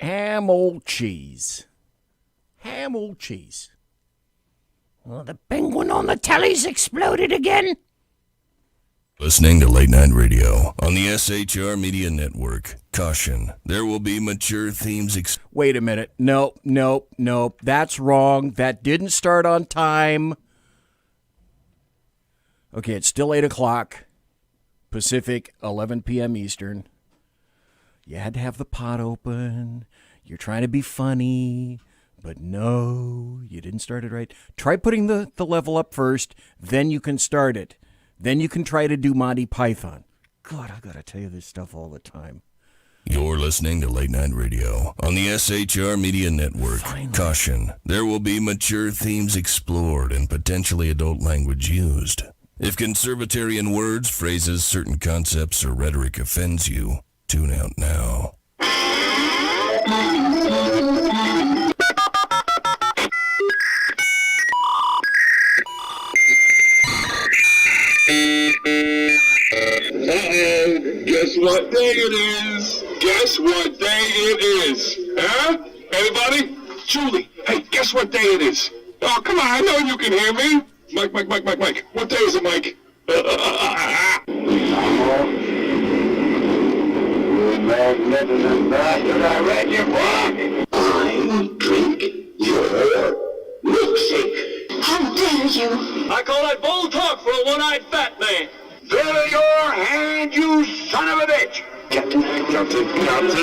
Ham old cheese. Ham old cheese. Well, the penguin on the telly's exploded again. Listening to Late Night Radio on the SHR Media Network. Caution, there will be mature themes. Wait a minute. Nope. That's wrong. That didn't start on time. Okay, it's still 8 o'clock Pacific, 11 p.m. Eastern. You had to have the pot open. You're trying to be funny. But no, you didn't start it right. Try putting the level up first. Then you can start it. Then you can try to do Monty Python. God, I gotta tell you this stuff all the time. You're listening to Late Night Radio on the SHR Media Network. Finally. Caution, there will be mature themes explored and potentially adult language used. If conservatarian words, phrases, certain concepts, or rhetoric offends you, tune out now. Guess what day it is? Guess what day it is? Huh? Anybody? Julie, hey, guess what day it is? Oh, come on, I know you can hear me. Mike. What day is it, Mike? Magnificent bastard, I read your book. I drink your milkshake. How dare you? I call that bold talk for a one-eyed fat man. Fill your hand, you son of a bitch! Captain. No, not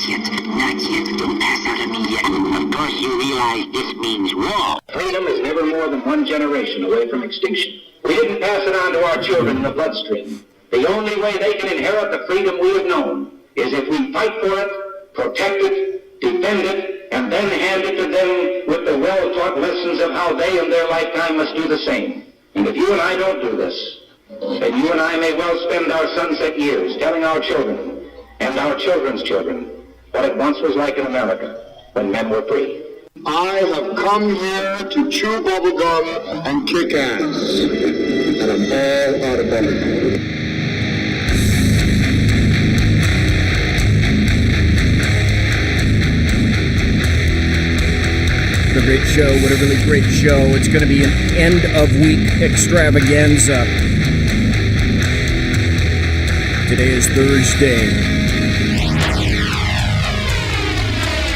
yet. Don't pass out of me yet. Of course you realize this means war. Freedom is never more than one generation away from extinction. We didn't pass it on to our children in the bloodstream. The only way they can inherit the freedom we have known is if we fight for it, protect it, defend it, and then hand it to them with the well-taught lessons of how they in their lifetime must do the same. And if you and I don't do this, then you and I may well spend our sunset years telling our children and our children's children what it once was like in America when men were free. I have come here to chew bubblegum and kick ass. And I'm all out of bubblegum. What a great show. What a really great show. It's going to be an end-of-week extravaganza. Today is Thursday.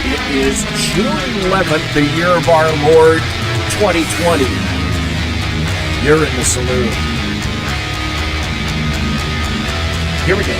It is June 11th, the year of our Lord, 2020. You're in the Saloon. Here we go.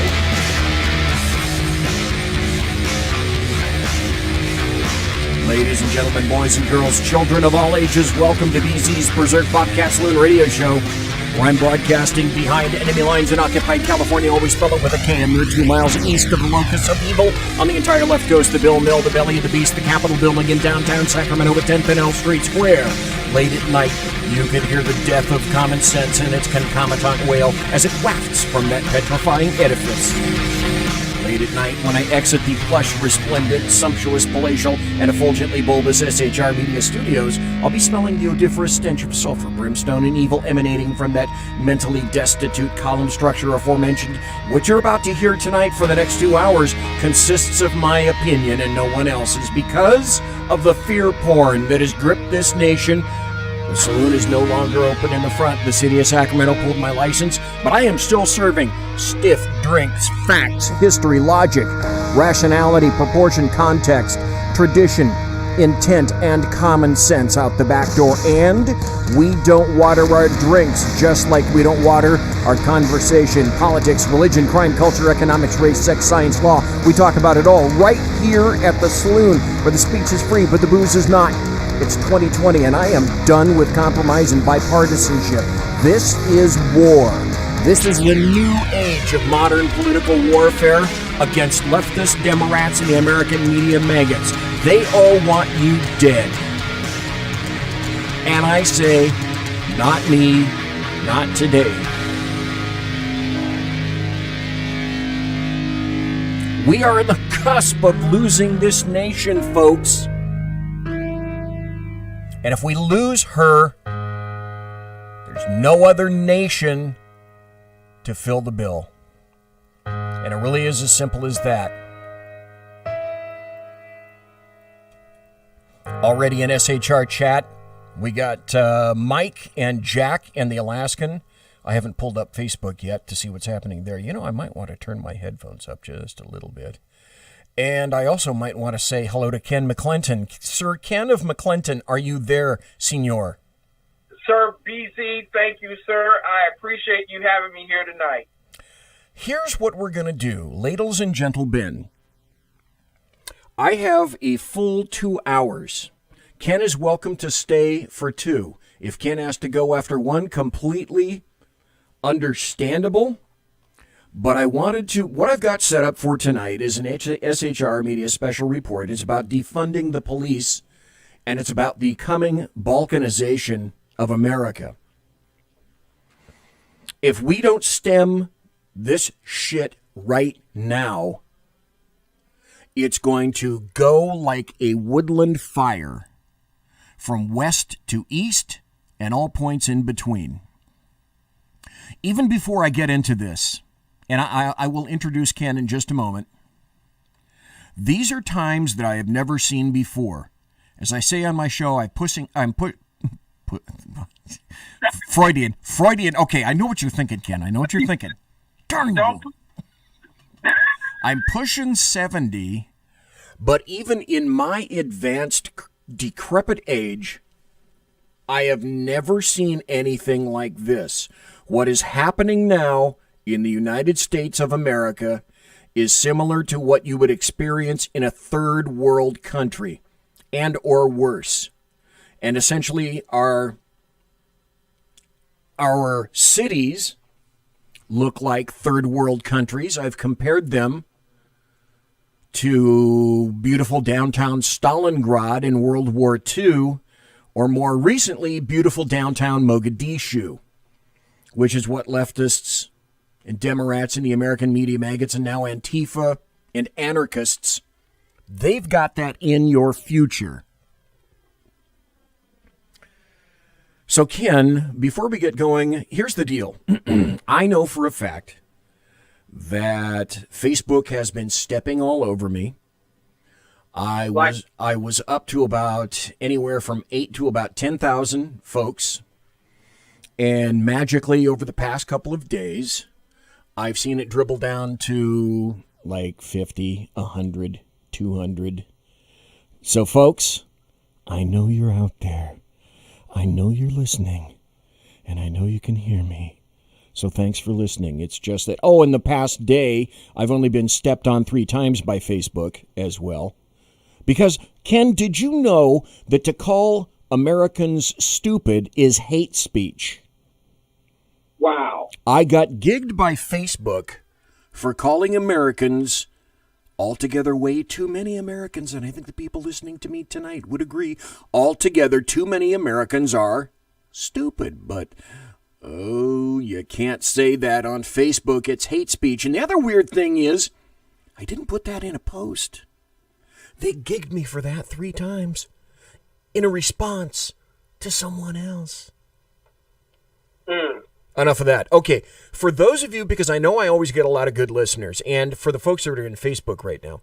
Ladies and gentlemen, boys and girls, children of all ages, welcome to BZ's Berserk Bobcat Saloon radio show, where I'm broadcasting behind enemy lines in occupied California, always spell it with a K, mere 2 miles east of the locus of evil, on the entire left coast, the Bill Mill, the belly of the beast, the Capitol building in downtown Sacramento at 10 Pinell Street Square. Late at night, you can hear the death of common sense and its concomitant wail as it wafts from that petrifying edifice. Late at night, when I exit the plush, resplendent, sumptuous, palatial, and effulgently bulbous SHR Media Studios, I'll be smelling the odoriferous stench of sulfur, brimstone, and evil emanating from that mentally destitute column structure aforementioned. What you're about to hear tonight for the next 2 hours consists of my opinion and no one else's because of the fear porn that has gripped this nation. The saloon is no longer open in the front. The city of Sacramento pulled my license, but I am still serving stiff drinks, facts, history, logic, rationality, proportion, context, tradition, intent, and common sense out the back door. And we don't water our drinks just like we don't water our conversation, politics, religion, crime, culture, economics, race, sex, science, law. We talk about it all right here at the saloon, where the speech is free, but the booze is not. It's 2020, and I am done with compromise and bipartisanship. This is war. This is the new age of modern political warfare against leftist Democrats and the American media maggots. They all want you dead. And I say, not me, not today. We are at the cusp of losing this nation, folks. And if we lose her, there's no other nation to fill the bill. And it really is as simple as that. Already in SHR chat, we got Mike and Jack and the Alaskan. I haven't pulled up Facebook yet to see what's happening there. You know, I might want to turn my headphones up just a little bit. And I also might want to say hello to Ken McClinton. Sir Ken of McClinton, are you there, senor? Sir BZ, thank you, sir. I appreciate you having me here tonight. Here's what we're going to do, ladies and gentlemen. I have a full 2 hours. Ken is welcome to stay for 2. If Ken has to go after 1, completely understandable. But I wanted to, what I've got set up for tonight is an SHR Media special report. It's about defunding the police, and it's about the coming balkanization of America. If we don't stem this shit right now, it's going to go like a woodland fire from west to east and all points in between. Even before I get into this, and I will introduce Ken in just a moment, these are times that I have never seen before. As I say on my show, Freudian. Okay, I know what you're thinking, Ken. I know what you're thinking. Darn you. I'm pushing 70, but even in my advanced, decrepit age, I have never seen anything like this. What is happening now in the United States of America is similar to what you would experience in a third world country, and or worse. And essentially our cities look like third world countries. I've compared them to beautiful downtown Stalingrad in World War II, or more recently, beautiful downtown Mogadishu, which is what leftists and Democrats and the American media maggots and now Antifa and anarchists, they've got that in your future. So, Ken, before we get going, here's the deal. I know for a fact that Facebook has been stepping all over me. I was up to about anywhere from 8 to about 10,000 folks. And magically, over the past couple of days, I've seen it dribble down to like 50, 100, 200. So, folks, I know you're out there. I know you're listening. And I know you can hear me. So thanks for listening. It's just that, in the past day, I've only been stepped on 3 times by Facebook as well. Because, Ken, did you know that to call Americans stupid is hate speech? Wow. I got gigged by Facebook for calling Americans, altogether way too many Americans, and I think the people listening to me tonight would agree, altogether too many Americans are stupid. But, you can't say that on Facebook. It's hate speech. And the other weird thing is, I didn't put that in a post. They gigged me for that 3 times in a response to someone else. Enough of that. Okay, for those of you, because I know I always get a lot of good listeners, and for the folks that are in Facebook right now,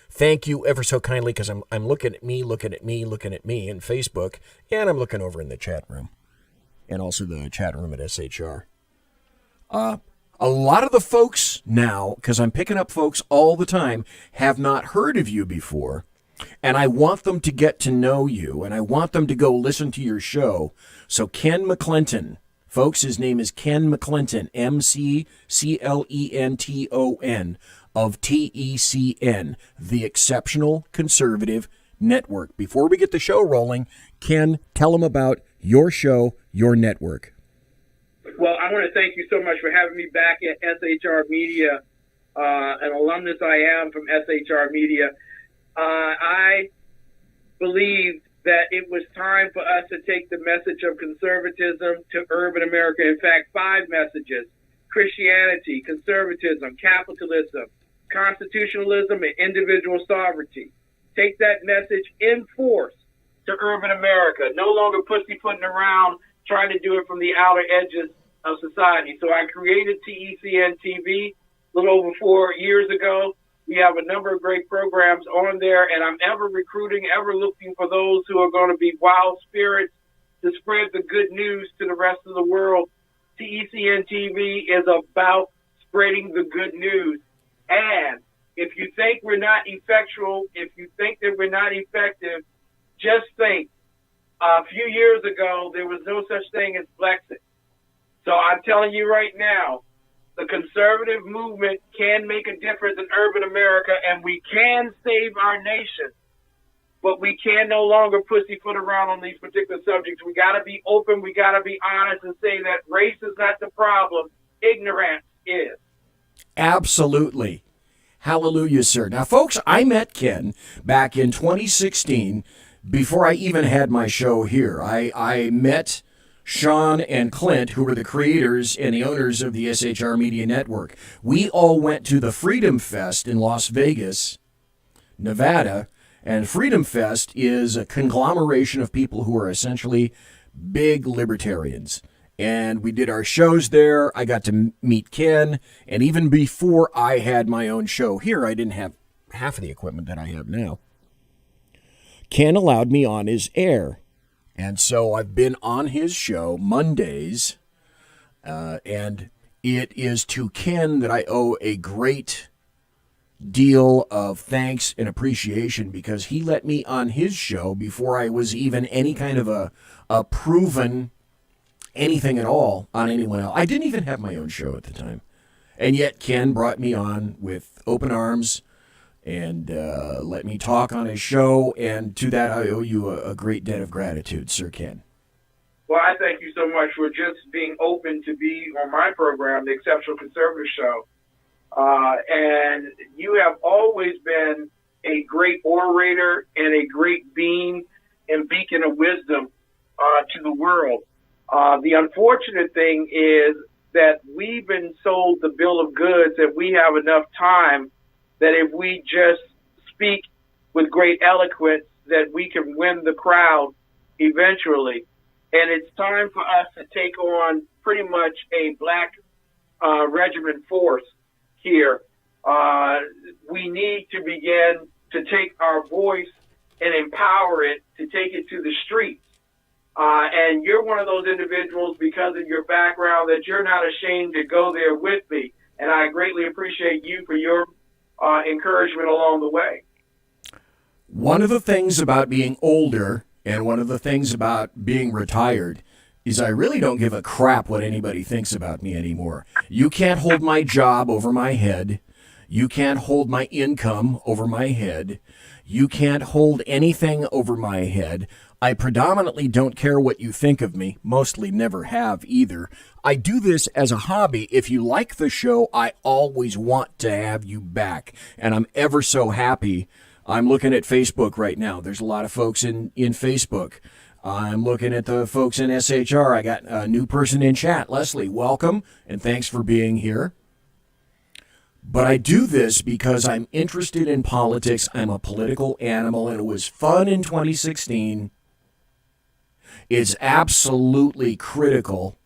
thank you ever so kindly, because I'm looking at me in Facebook, and I'm looking over in the chat room, and also the chat room at SHR. A lot of the folks now, because I'm picking up folks all the time, have not heard of you before, and I want them to get to know you, and I want them to go listen to your show. So Ken McClinton, folks, his name is Ken McClinton, McClenton, of TECN, the Exceptional Conservative Network. Before we get the show rolling, Ken, tell them about your show, your network. Well, I want to thank you so much for having me back at SHR Media, an alumnus I am from SHR Media. I believed that it was time for us to take the message of conservatism to urban America. In fact, 5 messages: Christianity, conservatism, capitalism, constitutionalism, and individual sovereignty. Take that message in force to urban America. No longer pussyfooting around trying to do it from the outer edges of society. So I created TECN TV a little over 4 years ago. We have a number of great programs on there, and I'm ever recruiting, ever looking for those who are going to be wild spirits to spread the good news to the rest of the world. TECN TV is about spreading the good news. And if you think we're not effectual, if you think that we're not effective, just think, a few years ago, there was no such thing as Brexit. So I'm telling you right now, the conservative movement can make a difference in urban America, and we can save our nation. But we can no longer pussyfoot around on these particular subjects. We got to be open. We got to be honest and say that race is not the problem. Ignorance is. Absolutely. Hallelujah, sir. Now, folks, I met Ken back in 2016 before I even had my show here. I met Sean and Clint, who were the creators and the owners of the SHR Media Network. We all went to the Freedom Fest in Las Vegas, Nevada, and Freedom Fest is a conglomeration of people who are essentially big libertarians. And we did our shows there. I got to meet Ken, and even before I had my own show here, I didn't have half of the equipment that I have now. Ken allowed me on his air. And so I've been on his show Mondays, and it is to Ken that I owe a great deal of thanks and appreciation because he let me on his show before I was even any kind of a proven anything at all on anyone else. I didn't even have my own show at the time. And yet Ken brought me on with open arms and let me talk on his show, and to that I owe you a great debt of gratitude, Sir Ken. Well, I thank you so much for just being open to be on my program, The Exceptional Conservative Show. And you have always been a great orator and a great being and beacon of wisdom to the world. The unfortunate thing is that we've been sold the bill of goods that we have enough time that if we just speak with great eloquence, that we can win the crowd eventually. And it's time for us to take on pretty much a black regiment force here. We need to begin to take our voice and empower it to take it to the streets. And you're one of those individuals, because of your background, that you're not ashamed to go there with me. And I greatly appreciate you for your encouragement along the way. One of the things about being older and one of the things about being retired is I really don't give a crap what anybody thinks about me anymore. You can't hold my job over my head. You can't hold my income over my head. You can't hold anything over my head. I predominantly don't care what you think of me, mostly never have either. I do this as a hobby. If you like the show, I always want to have you back, and I'm ever so happy. I'm looking at Facebook right now. There's a lot of folks in Facebook. I'm looking at the folks in SHR. I got a new person in chat. Leslie, welcome, and thanks for being here. But I do this because I'm interested in politics. I'm a political animal, and it was fun in 2016. It's absolutely critical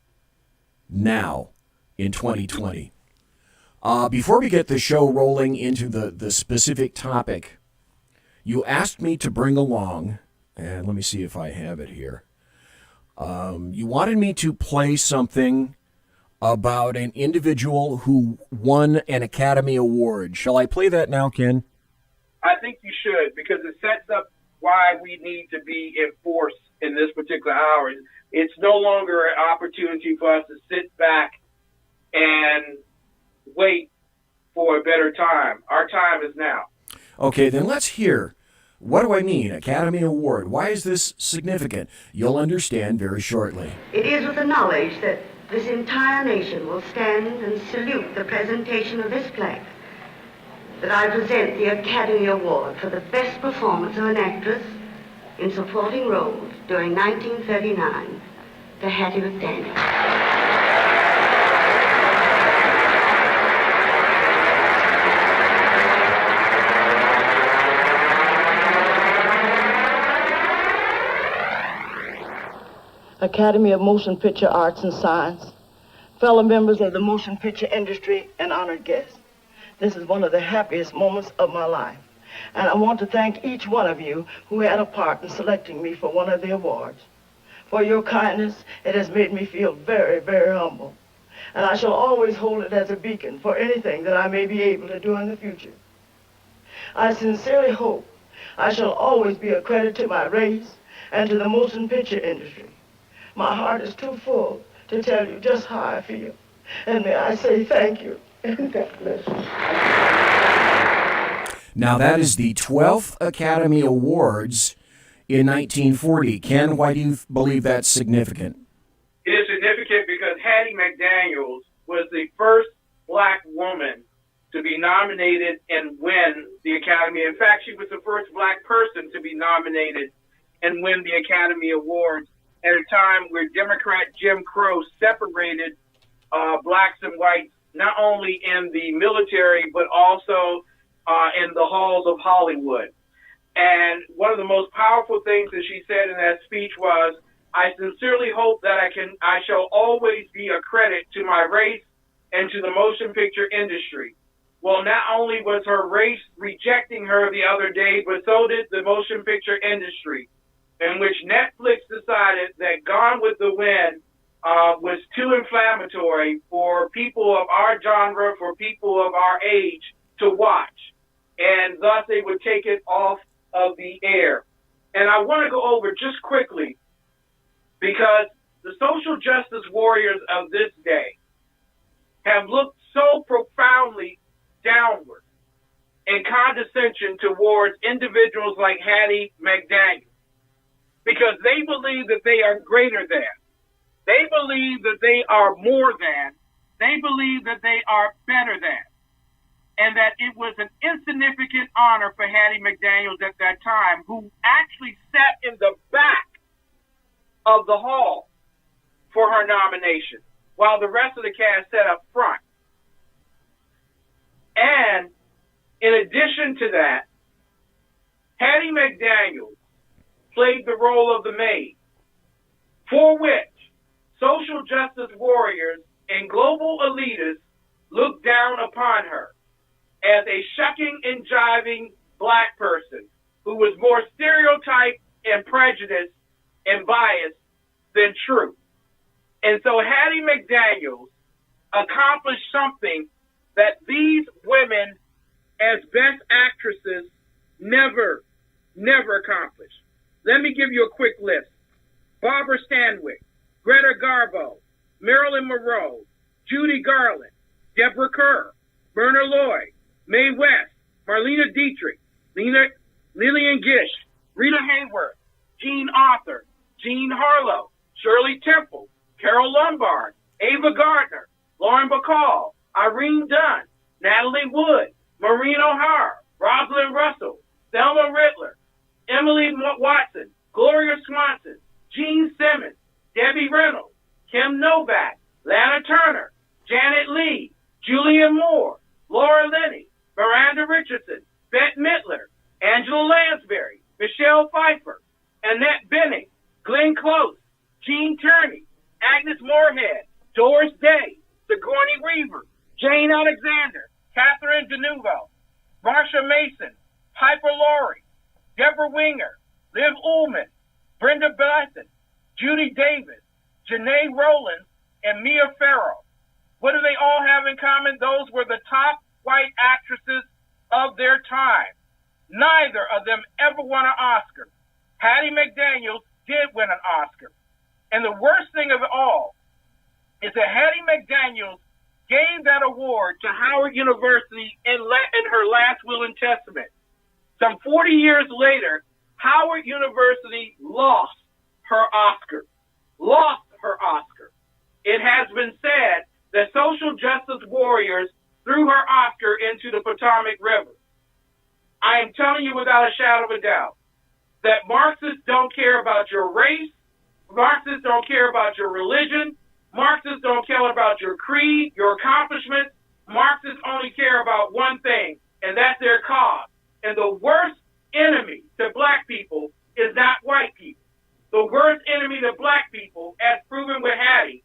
now in 2020. Before we get the show rolling into the specific topic, you asked me to bring along, and let me see if I have it here. You wanted me to play something about an individual who won an Academy Award. Shall I play that now, Ken? I think you should, because it sets up why we need to be enforced in this particular hour. It's no longer an opportunity for us to sit back and wait for a better time. Our time is now. Okay, then let's hear. What do I mean, Academy Award? Why is this significant? You'll understand very shortly. It is with the knowledge that this entire nation will stand and salute the presentation of this plaque that I present the Academy Award for the best performance of an actress in supporting roles during 1939 to Hattie McDaniel. Academy of Motion Picture Arts and Science, fellow members of the motion picture industry, and honored guests. This is one of the happiest moments of my life. And I want to thank each one of you who had a part in selecting me for one of the awards. For your kindness, it has made me feel very, very humble. And I shall always hold it as a beacon for anything that I may be able to do in the future. I sincerely hope I shall always be a credit to my race and to the motion picture industry. My heart is too full to tell you just how I feel. And may I say thank you, and God bless you. Now, that is the 12th Academy Awards in 1940. Ken, why do you believe that's significant? It is significant because Hattie McDaniels was the first black woman to be nominated and win the Academy. In fact, she was the first black person to be nominated and win the Academy Awards at a time where Democrat Jim Crow separated blacks and whites, not only in the military, but also in the halls of Hollywood. And one of the most powerful things that she said in that speech was, I sincerely hope that I shall always be a credit to my race and to the motion picture industry. Well, not only was her race rejecting her the other day, but so did the motion picture industry, in which Netflix decided that Gone with the Wind was too inflammatory for people of our genre, for people of our age to watch. And thus they would take it off of the air. And I want to go over just quickly, because the social justice warriors of this day have looked so profoundly downward in condescension towards individuals like Hattie McDaniels, because they believe that they are greater than. They believe that they are more than. They believe that they are better than. And that it was an insignificant honor for Hattie McDaniels at that time, who actually sat in the back of the hall for her nomination, while the rest of the cast sat up front. And in addition to that, Hattie McDaniels played the role of the maid, for which social justice warriors and global elitists looked down upon her as a shucking and jiving black person who was more stereotyped and prejudiced and biased than true. And so Hattie McDaniels accomplished something that these women as best actresses never accomplished. Let me give you a quick list. Barbara Stanwyck, Greta Garbo, Marilyn Monroe, Judy Garland, Deborah Kerr, Myrna Loy, Mae West, Marlena Dietrich, Lillian Gish, Rita Hayworth, Jean Arthur, Jean Harlow, Shirley Temple, Carol Lombard, Ava Gardner, Lauren Bacall, Irene Dunn, Natalie Wood, Maureen O'Hara, Rosalind Russell, Thelma Rittler, Emily Watson, Gloria Swanson, Gene Simmons, Debbie Reynolds, Kim Novak, Lana Turner, Janet Leigh, Julianne Moore, Laura Linney, Miranda Richardson, Bette Midler, Angela Lansbury, Michelle Pfeiffer, Annette Bening, Glenn Close, Gene Tierney, Agnes Moorehead, Doris Day, Sigourney Weaver, Jane Alexander, Catherine Deneuve, Marsha Mason, Piper Laurie, Deborah Winger, Liv Ullman, Brenda Blessing, Judy Davis, Janae Rowlands, and Mia Farrow. What do they all have in common? Those were the top white actresses of their time. Neither of them ever won an Oscar. Hattie McDaniels did win an Oscar. And the worst thing of it all is that Hattie McDaniels gave that award to Howard University in her last will and testament. Some 40 years later, Howard University lost her Oscar. It has been said that social justice warriors threw her Oscar into the Potomac River. I am telling you without a shadow of a doubt that Marxists don't care about your race, Marxists don't care about your religion, Marxists don't care about your creed, your accomplishments. Marxists only care about one thing, and that's their cause. And the worst enemy to black people is not white people. The worst enemy to black people, as proven with Hattie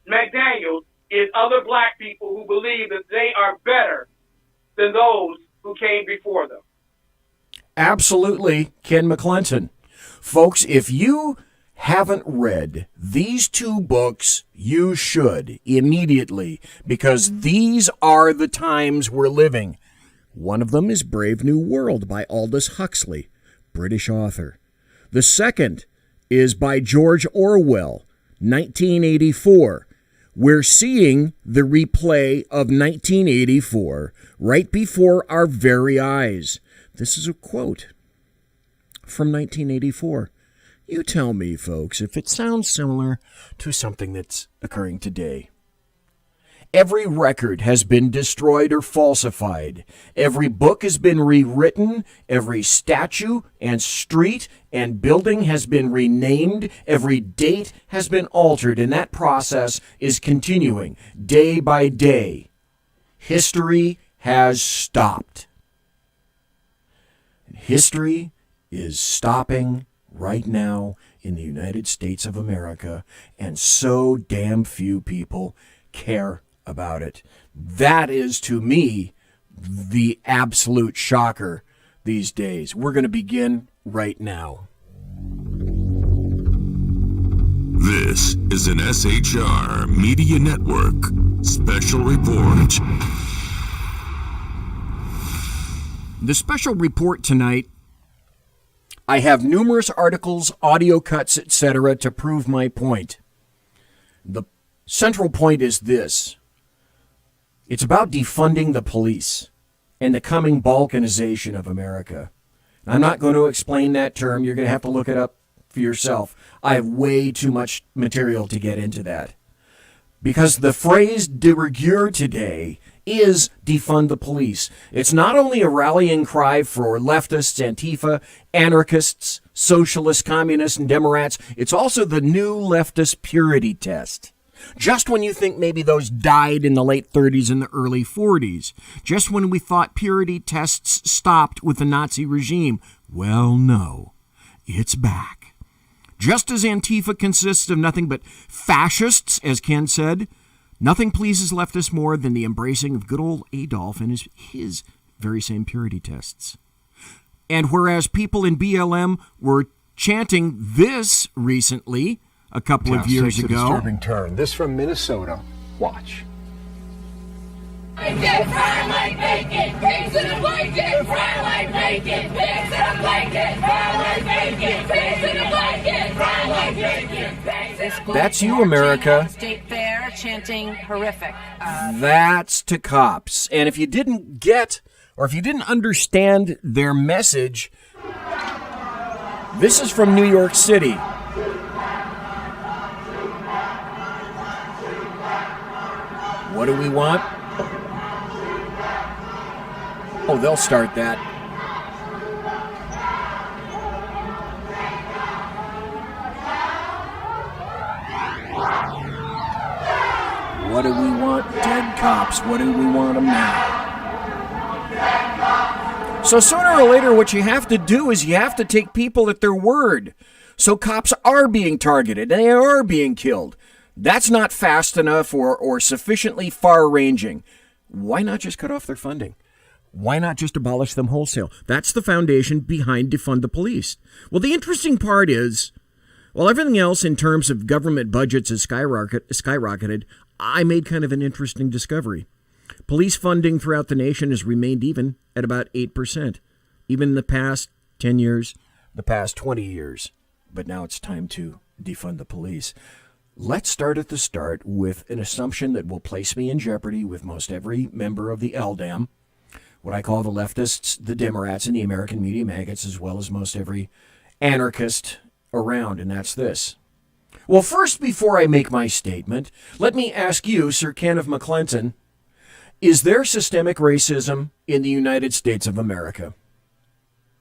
McDaniels, is other black people who believe that they are better than those who came before them. Absolutely, Ken McClinton. Folks, if you haven't read these two books, you should immediately, because these are the times we're living. One of them is Brave New World by Aldous Huxley, British author. The second is by George Orwell, 1984. We're seeing the replay of 1984 right before our very eyes. This is a quote from 1984. You tell me, folks, if it sounds similar to something that's occurring today. Every record has been destroyed or falsified. Every book has been rewritten. Every statue and street and building has been renamed. Every date has been altered, and that process is continuing day by day. History has stopped. History is stopping right now in the United States of America, and so damn few people care about it. That is, to me, the absolute shocker these days. We're going to begin right now. This is an SHR Media Network special report. The special report tonight, I have numerous articles, audio cuts, etc. to prove my point. The central point is this. It's about defunding the police and the coming balkanization of America. I'm not going to explain that term. You're going to have to look it up for yourself. I have way too much material to get into that. Because the phrase de rigueur today is defund the police. It's not only a rallying cry for leftists, Antifa, anarchists, socialists, communists, and Democrats. It's also the new leftist purity test. Just when you think maybe those died in the late 30s and the early 40s, just when we thought purity tests stopped with the Nazi regime, well, no, it's back. Just as Antifa consists of nothing but fascists, as Ken said, nothing pleases leftists more than the embracing of good old Adolf and his very same purity tests. And whereas people in BLM were chanting this recently, a couple of years ago. Disturbing turn. This from Minnesota. Watch. Bacon, fry like bacon, pigs in a blanket, fry like bacon, pigs in a blanket, fry like bacon, pigs in a blanket, fry like bacon. That's you, America. State fair chanting horrific. That's to cops. And if you didn't get, or if you didn't understand their message, this is from New York City. What do we want? Oh, they'll start that. What do we want? Dead cops. What do we want them now? So sooner or later, what you have to do is you have to take people at their word. So cops are being targeted. They are being killed. That's not fast enough or sufficiently far-ranging. Why not just cut off their funding? Why not just abolish them wholesale? That's the foundation behind defund the police. Well, the interesting part is, while everything else in terms of government budgets has skyrocketed, I made kind of an interesting discovery. Police funding throughout the nation has remained even at about 8%, even in the past 10 years, the past 20 years. But now it's time to defund the police. Let's start at the start with an assumption that will place me in jeopardy with most every member of the LDAM, what I call the leftists, the Democrats, and the American media maggots, as well as most every anarchist around, and that's this. Well, first, before I make my statement, let me ask you, Sir Kenneth McClinton, is there systemic racism in the United States of America?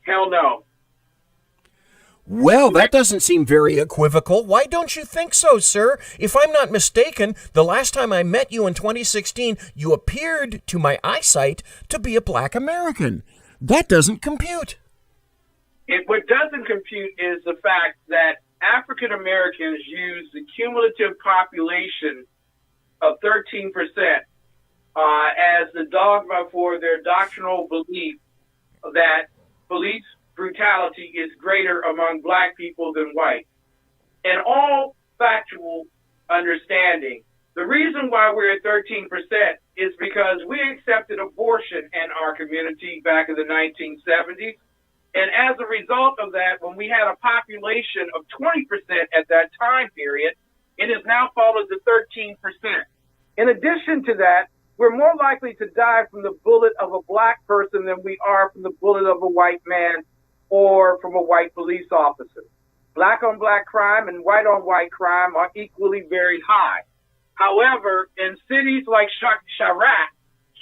Hell no. Well, that doesn't seem very equivocal. Why don't you think so, sir? If I'm not mistaken, the last time I met you in 2016, you appeared, to my eyesight, to be a black American. That doesn't compute. What doesn't compute is the fact that African Americans use the cumulative population of 13% as the dogma for their doctrinal belief that police brutality is greater among black people than white. In all factual understanding, the reason why we're at 13% is because we accepted abortion in our community back in the 1970s. And as a result of that, when we had a population of 20% at that time period, it has now fallen to 13%. In addition to that, we're more likely to die from the bullet of a black person than we are from the bullet of a white man or from a white police officer. Black on black crime and white on white crime are equally very high. However, in cities like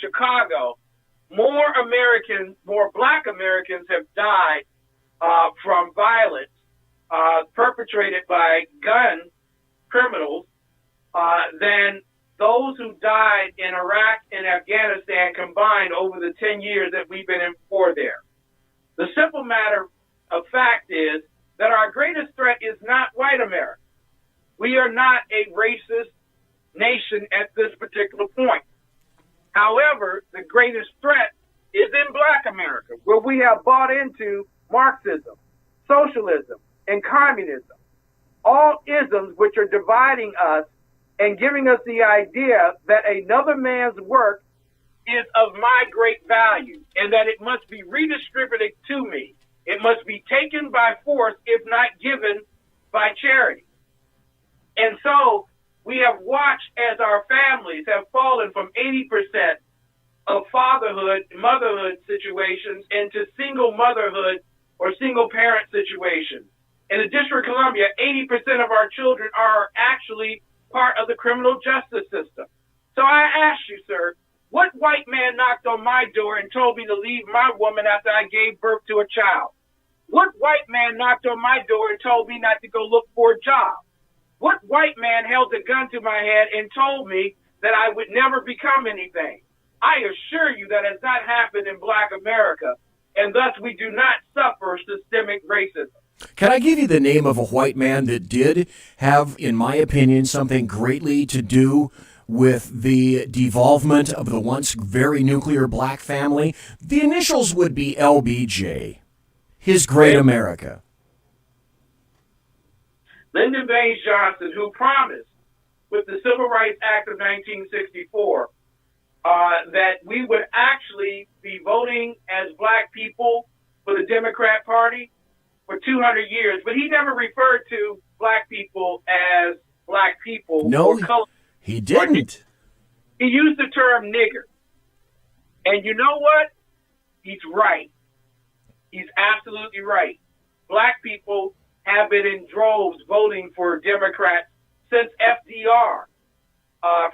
Chicago, more black Americans have died from violence perpetrated by gun criminals than those who died in Iraq and Afghanistan combined over the 10 years that we've been in war there. The simple matter of fact is that our greatest threat is not white America. We are not a racist nation at this particular point. However, the greatest threat is in black America, where we have bought into Marxism, socialism, and communism, all isms which are dividing us and giving us the idea that another man's work is of my great value and that it must be redistributed to me. It must be taken by force, if not given by charity. And so we have watched as our families have fallen from 80% of fatherhood, motherhood situations into single motherhood or single parent situations. In the District of Columbia, 80% of our children are actually part of the criminal justice system. So I ask you, sir, what white man knocked on my door and told me to leave my woman after I gave birth to a child? What white man knocked on my door and told me not to go look for a job? What white man held a gun to my head and told me that I would never become anything? I assure you that has not happened in black America, and thus we do not suffer systemic racism. Can I give you the name of a white man that did have, in my opinion, something greatly to do with the devolvement of the once very nuclear black family? The initials would be LBJ, His Great America. Lyndon Baines Johnson, who promised with the Civil Rights Act of 1964 that we would actually be voting as black people for the Democrat Party for 200 years, but he never referred to black people as black people. No, or color. He didn't. He used the term nigger. And you know what? He's right. He's absolutely right. Black people have been in droves voting for Democrats since FDR,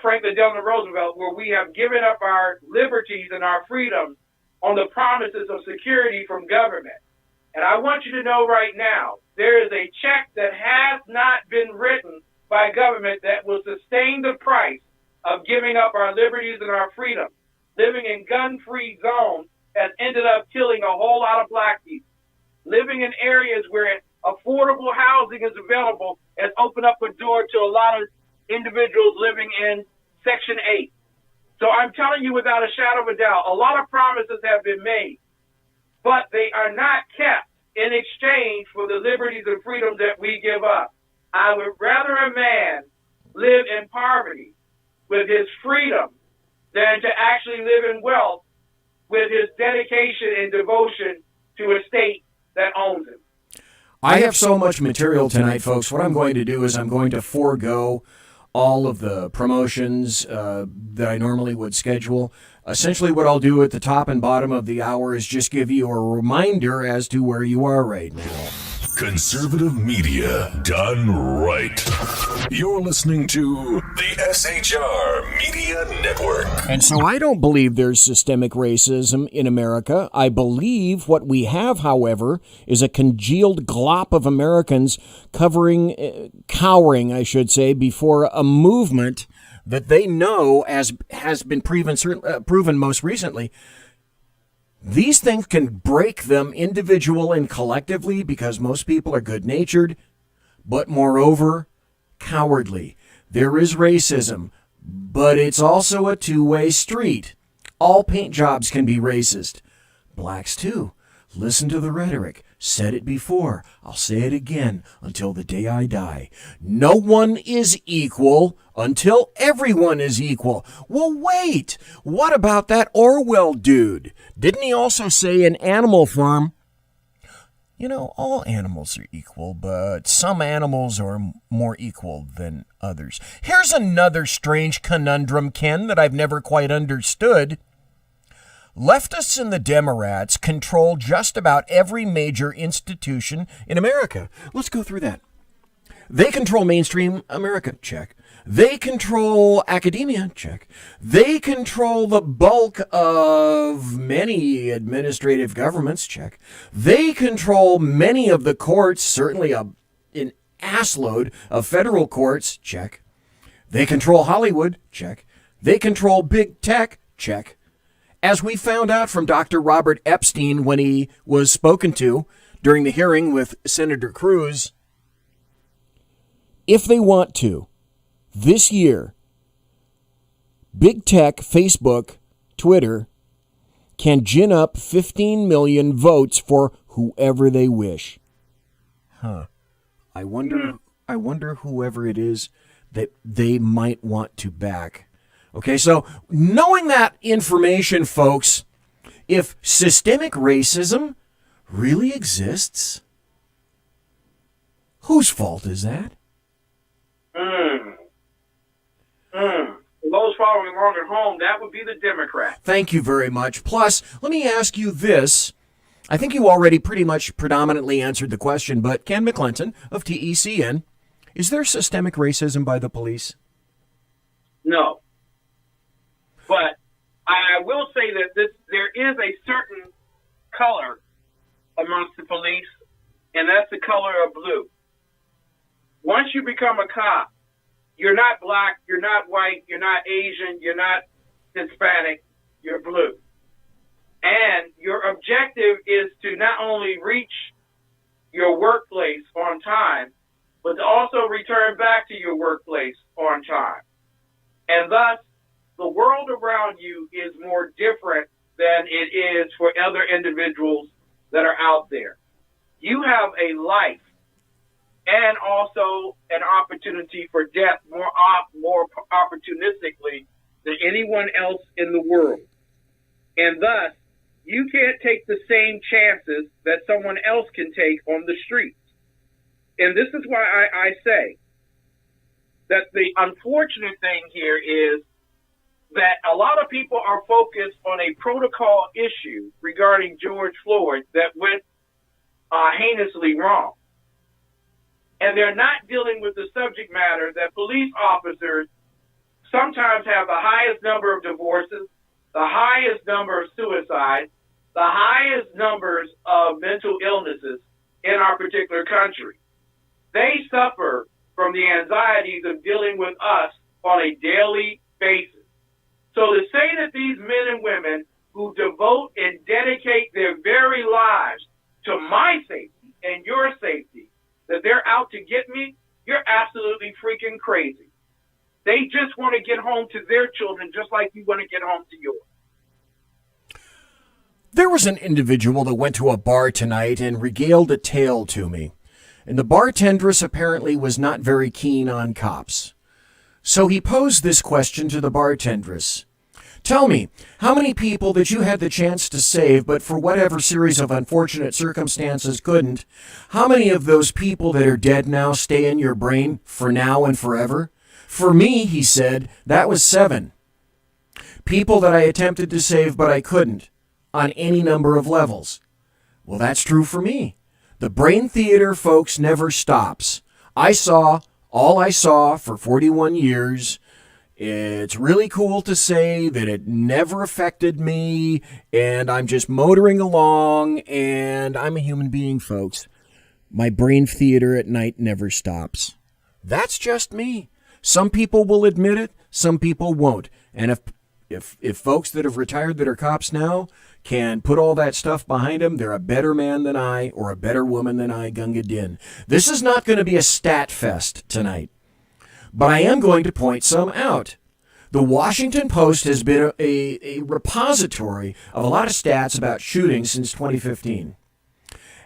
Franklin Delano Roosevelt, where we have given up our liberties and our freedoms on the promises of security from government. And I want you to know right now, there is a check that has not been written by government that will sustain the price of giving up our liberties and our freedom. Living in gun-free zones has ended up killing a whole lot of black people. Living in areas where affordable housing is available has opened up a door to a lot of individuals living in Section 8. So I'm telling you without a shadow of a doubt, a lot of promises have been made, but they are not kept in exchange for the liberties and freedoms that we give up. I would rather a man live in poverty with his freedom than to actually live in wealth with his dedication and devotion to a state that owns him. I have so much material tonight, folks. What I'm going to do is I'm going to forego all of the promotions that I normally would schedule. Essentially, what I'll do at the top and bottom of the hour is just give you a reminder as to where you are right now. Conservative media done right. You're listening to the SHR Media Network. And so I don't believe there's systemic racism in America. I believe what we have, however, is a congealed glop of Americans cowering, I should say, before a movement that they know, as has been proven most recently, these things can break them individual and collectively because most people are good-natured, but moreover, cowardly. There is racism, but it's also a two-way street. All paint jobs can be racist. Blacks too. Listen to the rhetoric. Said it before. I'll say it again until the day I die. No one is equal until everyone is equal. Well, wait. What about that Orwell dude? Didn't he also say in Animal Farm, you know, all animals are equal, but some animals are more equal than others? Here's another strange conundrum, Ken, that I've never quite understood. Leftists and the Democrats control just about every major institution in America. Let's go through that. They control mainstream America, check. They control academia, check. They control the bulk of many administrative governments, check. They control many of the courts, certainly an assload of federal courts, check. They control Hollywood, check. They control big tech, check. As we found out from Dr. Robert Epstein when he was spoken to during the hearing with Senator Cruz, if they want to, this year, big tech, Facebook, Twitter, can gin up 15 million votes for whoever they wish. I wonder whoever it is that they might want to back. Okay, so knowing that information, folks, if systemic racism really exists, whose fault is that? Those following along at home, that would be the Democrats. Thank you very much. Plus, let me ask you this. I think you already pretty much predominantly answered the question, but Ken McClinton of TECN, is there systemic racism by the police? No. But I will say that there is a certain color amongst the police, and that's the color of blue. Once you become a cop, you're not black, you're not white, you're not Asian, you're not Hispanic, you're blue. And your objective is to not only reach your workplace on time, but to also return back to your workplace on time. And thus, the world around you is more different than it is for other individuals that are out there. You have a life and also an opportunity for death more opportunistically than anyone else in the world. And thus, you can't take the same chances that someone else can take on the streets. And this is why I say that the unfortunate thing here is that a lot of people are focused on a protocol issue regarding George Floyd that went heinously wrong. And they're not dealing with the subject matter that police officers sometimes have the highest number of divorces, the highest number of suicides, the highest numbers of mental illnesses in our particular country. They suffer from the anxieties of dealing with us on a daily basis. So to say that these men and women who devote and dedicate their very lives to my safety and your safety, that they're out to get me, you're absolutely freaking crazy. They just want to get home to their children just like you want to get home to yours. There was an individual that went to a bar tonight and regaled a tale to me. And the bartendress apparently was not very keen on cops. So he posed this question to the bartendress. Tell me, how many people that you had the chance to save, but for whatever series of unfortunate circumstances couldn't, how many of those people that are dead now stay in your brain for now and forever? For me, he said, that was 7. People that I attempted to save, but I couldn't, on any number of levels. Well, that's true for me. The brain theater, folks, never stops. I saw all I saw for 41 years. It's really cool to say that it never affected me, and I'm just motoring along, and I'm a human being, folks. My brain theater at night never stops. That's just me. Some people will admit it, some people won't. And if If folks that have retired that are cops now can put all that stuff behind them, they're a better man than I or a better woman than I, Gunga Din. This is not going to be a stat fest tonight, but I am going to point some out. The Washington Post has been a repository of a lot of stats about shootings since 2015.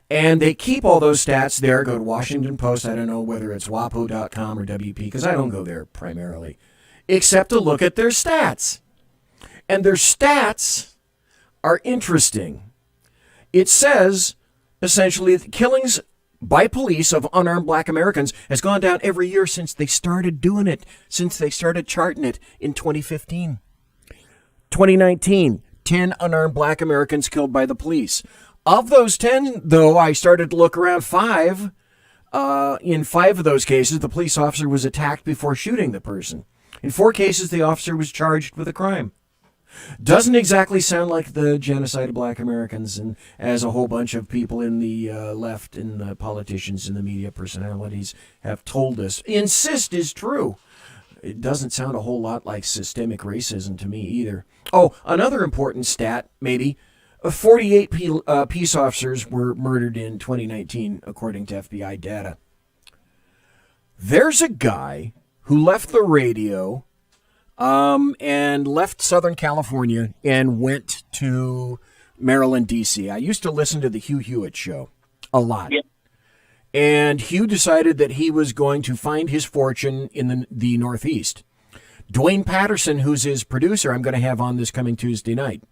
And they keep all those stats there. Go to Washington Post. I don't know whether it's WAPO.com or WP, because I don't go there primarily, except to look at their stats. And their stats are interesting. It says, essentially, that killings by police of unarmed black Americans has gone down every year since they started doing it, since they started charting it in 2015. 2019, 10 unarmed black Americans killed by the police. Of those 10, though, I started to look around 5. In 5 of those cases, the police officer was attacked before shooting the person. In 4 cases, the officer was charged with a crime. Doesn't exactly sound like the genocide of black Americans, and as a whole bunch of people in the left and the politicians and the media personalities have told us, insist is true. It doesn't sound a whole lot like systemic racism to me either. Oh, another important stat, maybe. 48 peace officers were murdered in 2019, according to FBI data. There's a guy who left the radio and left Southern California and went to Maryland, D.C. I used to listen to the Hugh Hewitt show a lot. Yeah. And Hugh decided that he was going to find his fortune in the Northeast. Dwayne Patterson, who's his producer, I'm going to have on this coming Tuesday night.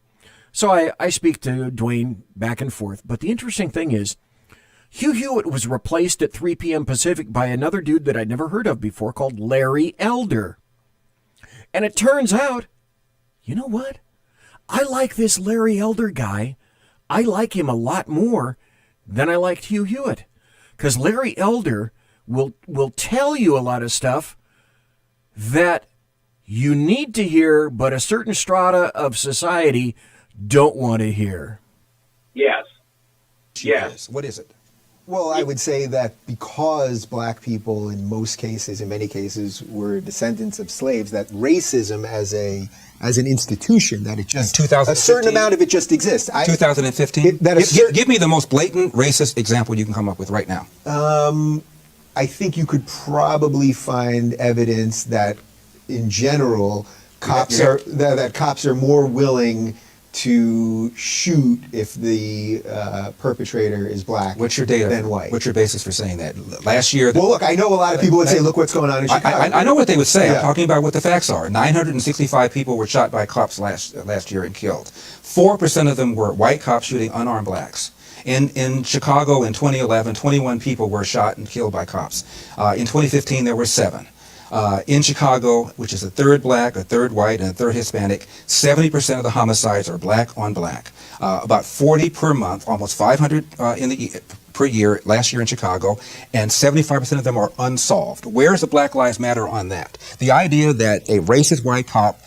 So I speak to Dwayne back and forth. But the interesting thing is, Hugh Hewitt was replaced at 3 p.m. Pacific by another dude that I'd never heard of before called Larry Elder. And it turns out, you know what? I like this Larry Elder guy. I like him a lot more than I liked Hugh Hewitt. Because Larry Elder will tell you a lot of stuff that you need to hear, but a certain strata of society don't want to hear. Yes. Yes. What is it? Well, I would say that because black people in most cases, in many cases, were descendants of slaves, that racism as an institution, that it just, a certain amount of it just exists. 2015? Give me the most blatant racist example you can come up with right now. I think you could probably find evidence that, in general, cops are more willing to shoot if the perpetrator is black than white. What's your basis for saying that? Last year... Well, look, I know a lot of people would say, look what's going on in Chicago. I know what they would say. Yeah. I'm talking about what the facts are. 965 people were shot by cops last year and killed. 4% of them were white cops shooting unarmed blacks. In Chicago in 2011, 21 people were shot and killed by cops. In 2015, there were 7. In Chicago, which is a third black, a third white, and a third Hispanic, 70% of the homicides are black on black. About 40 per month, almost 500 per year last year in Chicago, and 75% of them are unsolved. Where's the Black Lives Matter on that? The idea that a racist white cop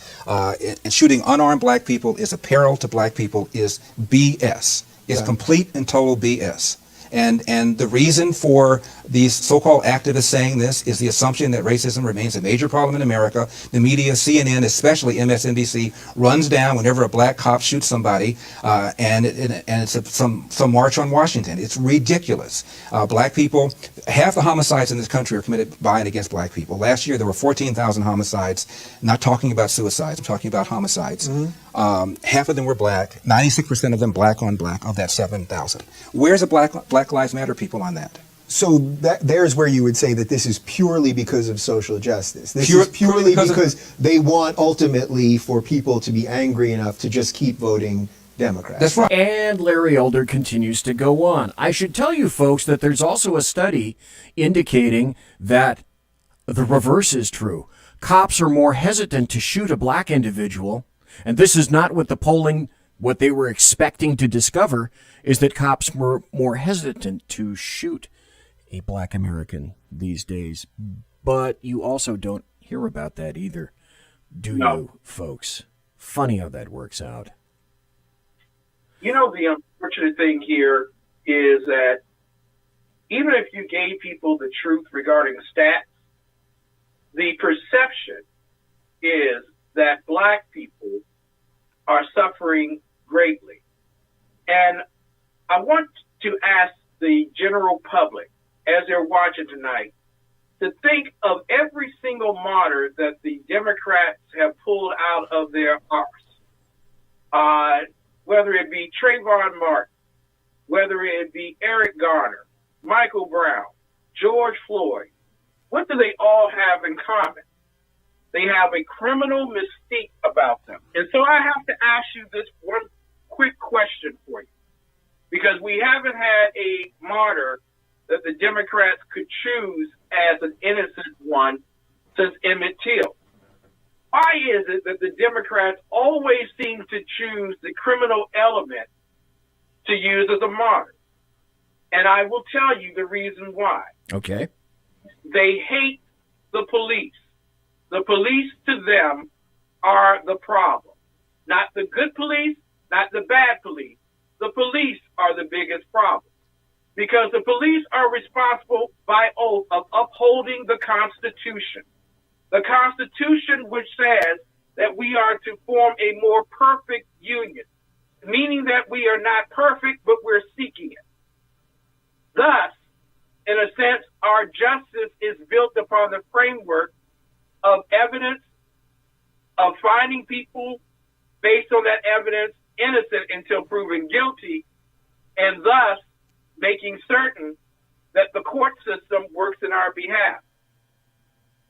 shooting unarmed black people is a peril to black people is BS. It's complete and total BS. And the reason for these so-called activists saying this is the assumption that racism remains a major problem in America. The media, CNN, especially MSNBC, runs down whenever a black cop shoots somebody, and it's some march on Washington. It's ridiculous. Black people, half the homicides in this country are committed by and against black people. Last year there were 14,000 homicides. I'm not talking about suicides. I'm talking about homicides. Mm-hmm. Half of them were black. 96% of them black on black of that 7,000. Where's the Black Lives Matter people on that? So there's where you would say that this is purely because of social justice. This is purely because they want ultimately for people to be angry enough to just keep voting Democrat. That's right. And Larry Elder continues to go on. I should tell you folks that there's also a study indicating that the reverse is true. Cops are more hesitant to shoot a black individual, and this is not what the polling, what they were expecting to discover, is that cops were more hesitant to shoot a black American these days. But you also don't hear about that either, do you, folks? Funny how that works out. You know, the unfortunate thing here is that even if you gave people the truth regarding stats, the perception is that black people are suffering greatly. And I want to ask the general public, as they're watching tonight, to think of every single martyr that the Democrats have pulled out of their arse. Whether it be Trayvon Martin, whether it be Eric Garner, Michael Brown, George Floyd, what do they all have in common? They have a criminal mystique about them. And so I have to ask you this one quick question for you, because we haven't had a martyr that the Democrats could choose as an innocent one since Emmett Till. Why is it that the Democrats always seem to choose the criminal element to use as a martyr? And I will tell you the reason why. Okay. They hate the police. The police to them are the problem. Not the good police, not the bad police. The police are the biggest problem. Because the police are responsible by oath of upholding the Constitution. The Constitution which says that we are to form a more perfect union, meaning that we are not perfect, but we're seeking it. Thus, in a sense, our justice is built upon the framework of evidence, of finding people based on that evidence innocent until proven guilty, and thus making certain that the court system works in our behalf.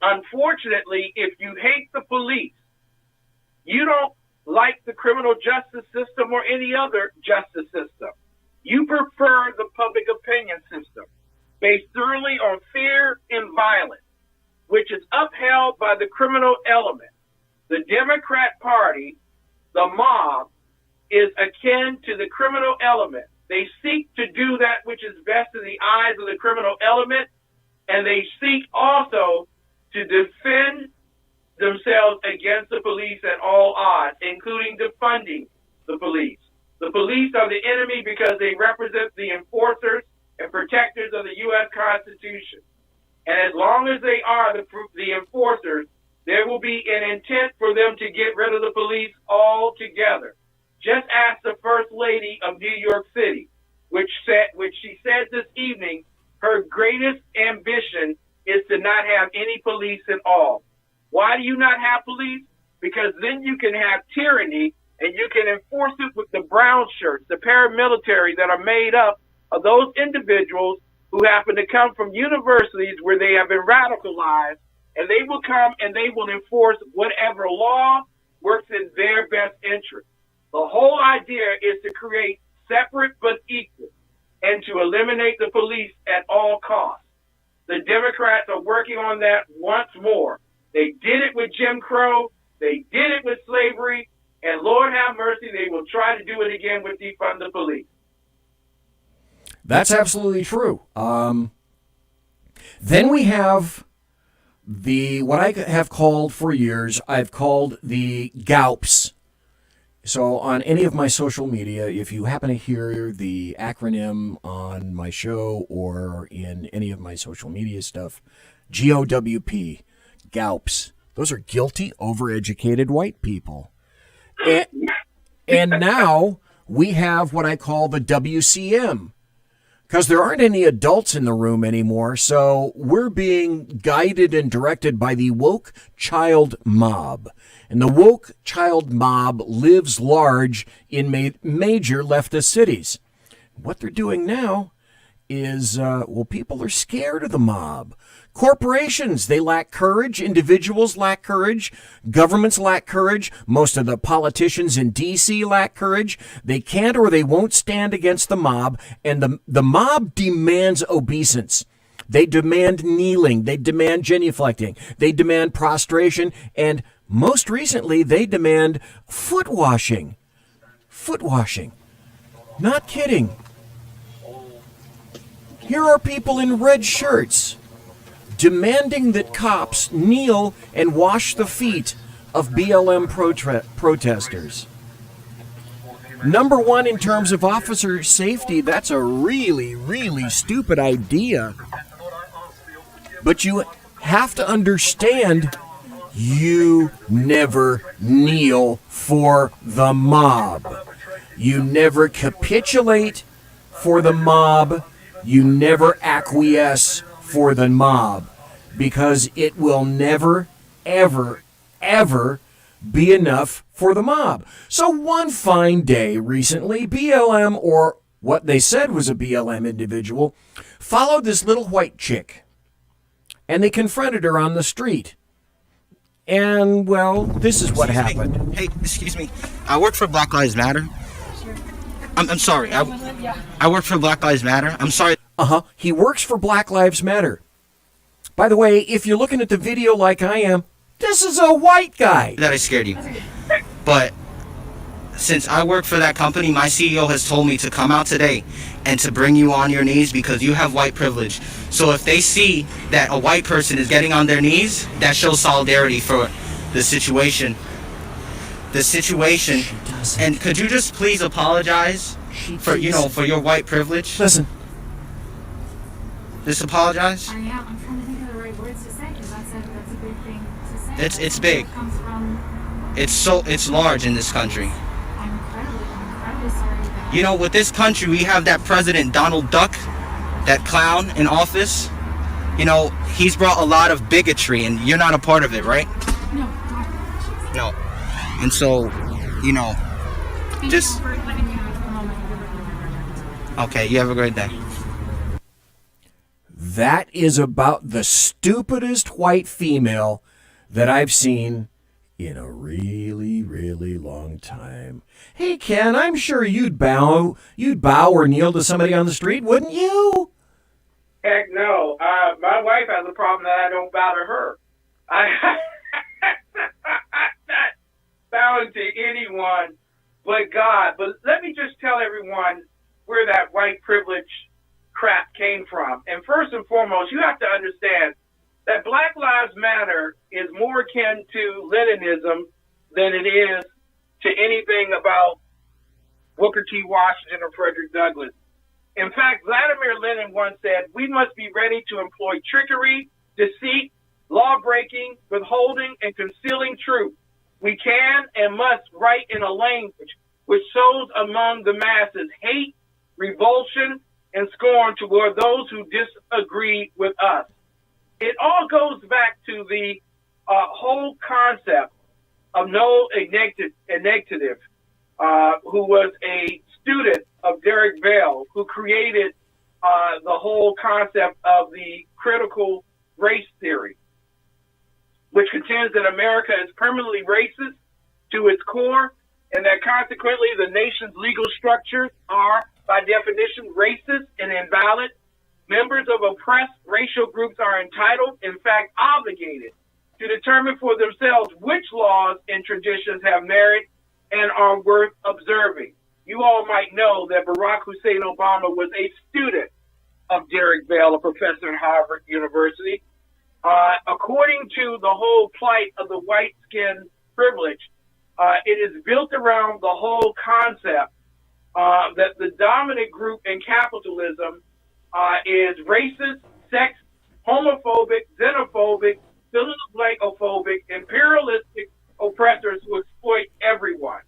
Unfortunately, if you hate the police, you don't like the criminal justice system or any other justice system. You prefer the public opinion system based thoroughly on fear and violence, which is upheld by the criminal element. The Democrat Party, the mob, is akin to the criminal element. They seek to do that which is best in the eyes of the criminal element, and they seek also to defend themselves against the police at all odds, including defunding the police. The police are the enemy because they represent the enforcers and protectors of the U.S. Constitution. And as long as they are the enforcers, there will be an intent for them to get rid of the police altogether. Just ask the First Lady of New York City, which she said this evening, her greatest ambition is to not have any police at all. Why do you not have police? Because then you can have tyranny and you can enforce it with the brown shirts, the paramilitary that are made up of those individuals who happen to come from universities where they have been radicalized, and they will come and they will enforce whatever law works in their best interest. The whole idea is to create separate but equal and to eliminate the police at all costs. The Democrats are working on that once more. They did it with Jim Crow. They did it with slavery. And Lord have mercy, they will try to do it again with defund the police. That's absolutely true. Then we have what I have called for years, I've called the GAUPs. So on any of my social media, if you happen to hear the acronym on my show or in any of my social media stuff, GOWP, GAUPs, those are guilty, overeducated white people. And now we have what I call the WCM, because there aren't any adults in the room anymore, so we're being guided and directed by the woke child mob. And the woke child mob lives large in major leftist cities. What they're doing now is, people are scared of the mob. Corporations, they lack courage. Individuals lack courage. Governments lack courage. Most of the politicians in D.C. lack courage. They can't or they won't stand against the mob. And the mob demands obeisance. They demand kneeling. They demand genuflecting. They demand prostration. And most recently, they demand foot washing. Foot washing. Not kidding. Here are people in red shirts demanding that cops kneel and wash the feet of BLM protesters. Number one, in terms of officer safety, that's a really, really stupid idea. But you have to understand you never kneel for the mob. You never capitulate for the mob. You never acquiesce for the mob, because it will never, ever, ever be enough for the mob. So one fine day recently, BLM, or what they said was a BLM individual, followed this little white chick, and they confronted her on the street. And, well, this is what happened. Hey, excuse me. I work for Black Lives Matter. I'm sorry. I work for Black Lives Matter. I'm sorry. He works for Black Lives Matter. By the way, if you're looking at the video like I am, this is a white guy. That I scared you. But since I work for that company, my CEO has told me to come out today and to bring you on your knees because you have white privilege. So if they see that a white person is getting on their knees, that shows solidarity for the situation. And could you just please apologize for your white privilege? Listen. Just apologize. I'm trying to think of the right words to say because that's a big thing to say. It's big. It's large in this country. I'm incredibly sorry. With this country, we have that President Donald Duck, that clown in office. He's brought a lot of bigotry, and you're not a part of it, right? No. And so, just... Okay, you have a great day. That is about the stupidest white female that I've seen in a really, really long time. Hey, Ken, I'm sure you'd bow or kneel to somebody on the street, wouldn't you? Heck no. My wife has a problem that I don't bow to her. I'm not bowing to anyone but God. But let me just tell everyone where that white privilege crap came from. And first and foremost, you have to understand that Black Lives Matter is more akin to Leninism than it is to anything about Booker T. Washington or Frederick Douglass. In fact, Vladimir Lenin once said, "We must be ready to employ trickery, deceit, law-breaking, withholding, and concealing truth. We can and must write in a language which sows among the masses hate, revulsion, and scorn toward those who disagree with us." It all goes back to the whole concept of Noel Ignatieff, who was a student of Derek Bell, who created the whole concept of the critical race theory, which contends that America is permanently racist to its core, and that consequently the nation's legal structures are, by definition, racist and invalid. Members of oppressed racial groups are entitled, in fact obligated, to determine for themselves which laws and traditions have merit and are worth observing. You all might know that Barack Hussein Obama was a student of Derek Bell, a professor at Harvard University. According to the whole plight of the white skin privilege, it is built around the whole concept that the dominant group in capitalism is racist, sexist, homophobic, xenophobic, fill-in-the-blank-ophobic, imperialistic oppressors who exploit everyone.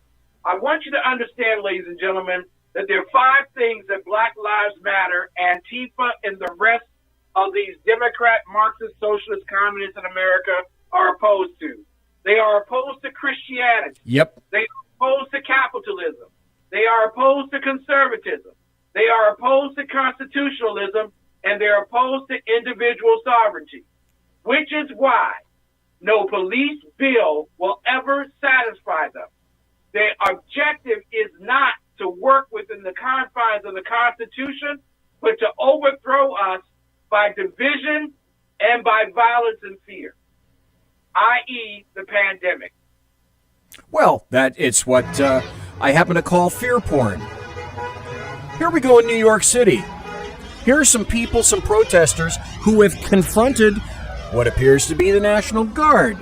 I want you to understand, ladies and gentlemen, that there are 5 things that Black Lives Matter, Antifa, and the rest of these Democrat, Marxist, Socialist, Communists in America are opposed to. They are opposed to Christianity. Yep. They are opposed to capitalism. They are opposed to conservatism. They are opposed to constitutionalism, and they're opposed to individual sovereignty, which is why no police bill will ever satisfy them. Their objective is not to work within the confines of the Constitution, but to overthrow us by division and by violence and fear, i.e. the pandemic. Well, it's what I happen to call fear porn. Here we go in New York City. Here are some people, some protesters, who have confronted what appears to be the National Guard.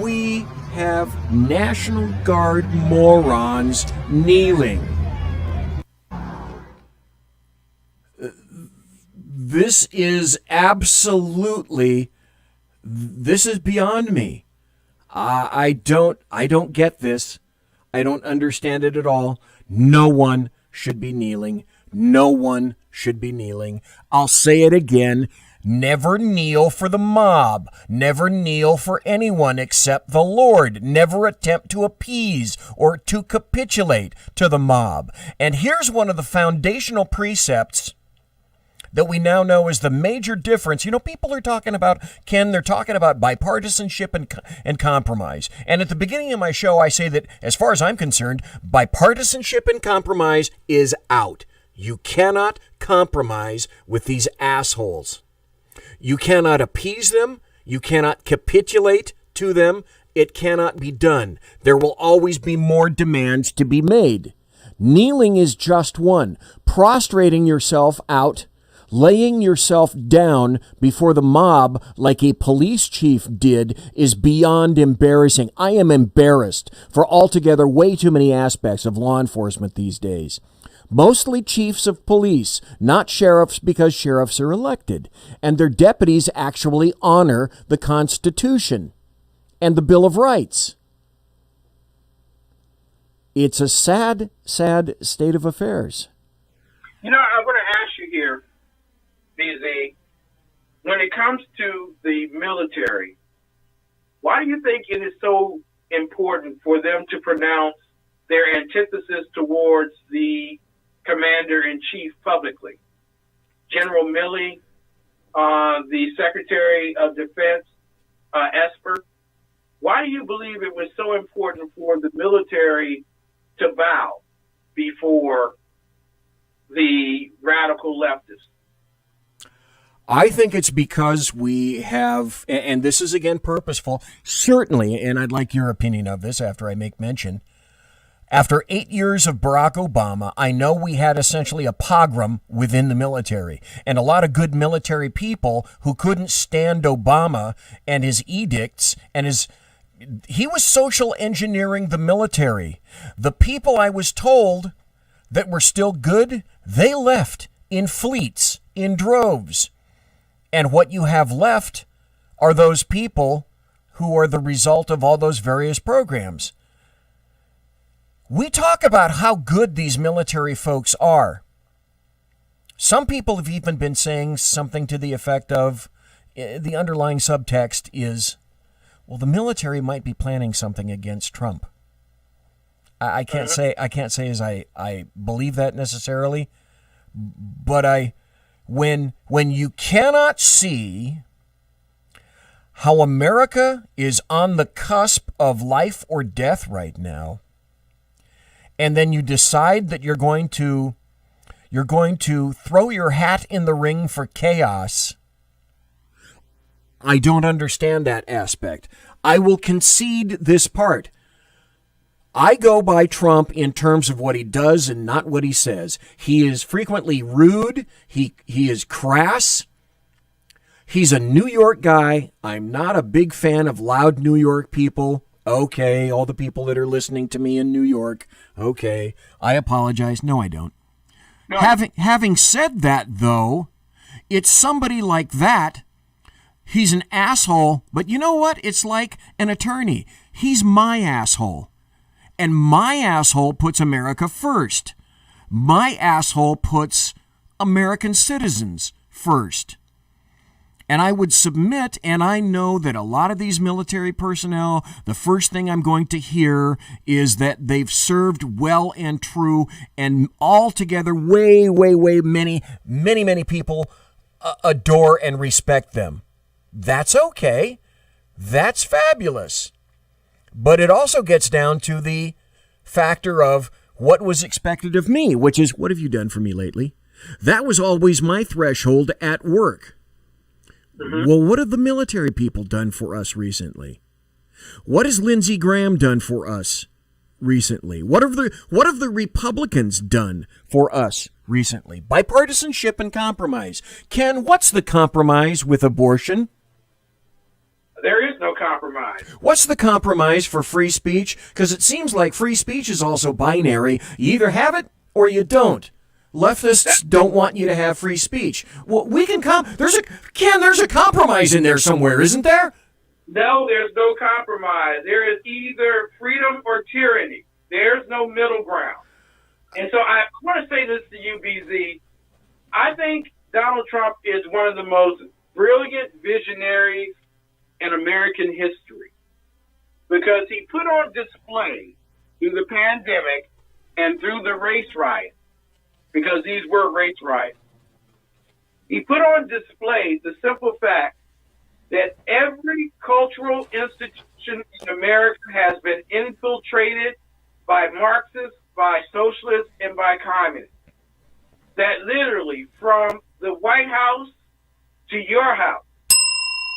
We have National Guard morons kneeling. This is absolutely This is beyond me. I don't get this. I don't understand it at all. No one should be kneeling. No one should be kneeling. I'll say it again. Never kneel for the mob. Never kneel for anyone except the Lord. Never attempt to appease or to capitulate to the mob. And here's one of the foundational precepts that we now know is the major difference. You know, people are talking about, Ken, they're talking about bipartisanship and compromise. And at the beginning of my show, I say that, as far as I'm concerned, bipartisanship and compromise is out. You cannot compromise with these assholes. You cannot appease them. You cannot capitulate to them. It cannot be done. There will always be more demands to be made. Kneeling is just one. Prostrating yourself out, laying yourself down before the mob like a police chief did is beyond embarrassing. I am embarrassed for altogether way too many aspects of law enforcement these days. Mostly chiefs of police, not sheriffs, because sheriffs are elected, and their deputies actually honor the Constitution and the Bill of Rights. It's a sad, sad state of affairs. You know, I want to ask you here, BZ, when it comes to the military, why do you think it is so important for them to pronounce their antithesis towards the Commander-in-Chief publicly? General Milley, the Secretary of Defense, Esper, why do you believe it was so important for the military to bow before the radical leftists? I think it's because we have, and this is again purposeful, certainly, and I'd like your opinion of this after I make mention. After 8 years of Barack Obama, I know we had essentially a pogrom within the military, and a lot of good military people who couldn't stand Obama and his edicts and he was social engineering the military. The people I was told that were still good, they left in fleets, in droves. And what you have left are those people who are the result of all those various programs. We talk about how good these military folks are. Some people have even been saying something to the effect of, the underlying subtext is, well, the military might be planning something against Trump. I can't say as I believe that necessarily, but when you cannot see how America is on the cusp of life or death right now, and then you decide that you're going to throw your hat in the ring for chaos, I don't understand that aspect. I will concede this part. I go by Trump in terms of what he does and not what he says. He is frequently rude. He is crass. He's a New York guy. I'm not a big fan of loud New York people. Okay, all the people that are listening to me in New York. Okay, I apologize. No, I don't. No. Having said that, though, it's somebody like that. He's an asshole, but you know what? It's like an attorney. He's my asshole. And my asshole puts America first. My asshole puts American citizens first. And I would submit, and I know that a lot of these military personnel, the first thing I'm going to hear is that they've served well and true, and altogether way, way, way many people adore and respect them. That's okay. That's fabulous. But it also gets down to the factor of what was expected of me, which is, what have you done for me lately? That was always my threshold at work. Mm-hmm. Well, what have the military people done for us recently? What has Lindsey Graham done for us recently? What have the Republicans done for us recently? Bipartisanship and compromise. Ken, what's the compromise with abortion? There is no compromise. What's the compromise for free speech? Because it seems like free speech is also binary. You either have it or you don't. Leftists don't want you to have free speech. Well, we can there's a compromise in there somewhere, isn't there? No, there's no compromise. There is either freedom or tyranny. There's no middle ground. And so I want to say this to you, BZ. I think Donald Trump is one of the most brilliant visionaries in American history because he put on display through the pandemic and through the race riots, because these were race riots. He put on display the simple fact that every cultural institution in America has been infiltrated by Marxists, by socialists, and by communists. That literally, from the White House to your house,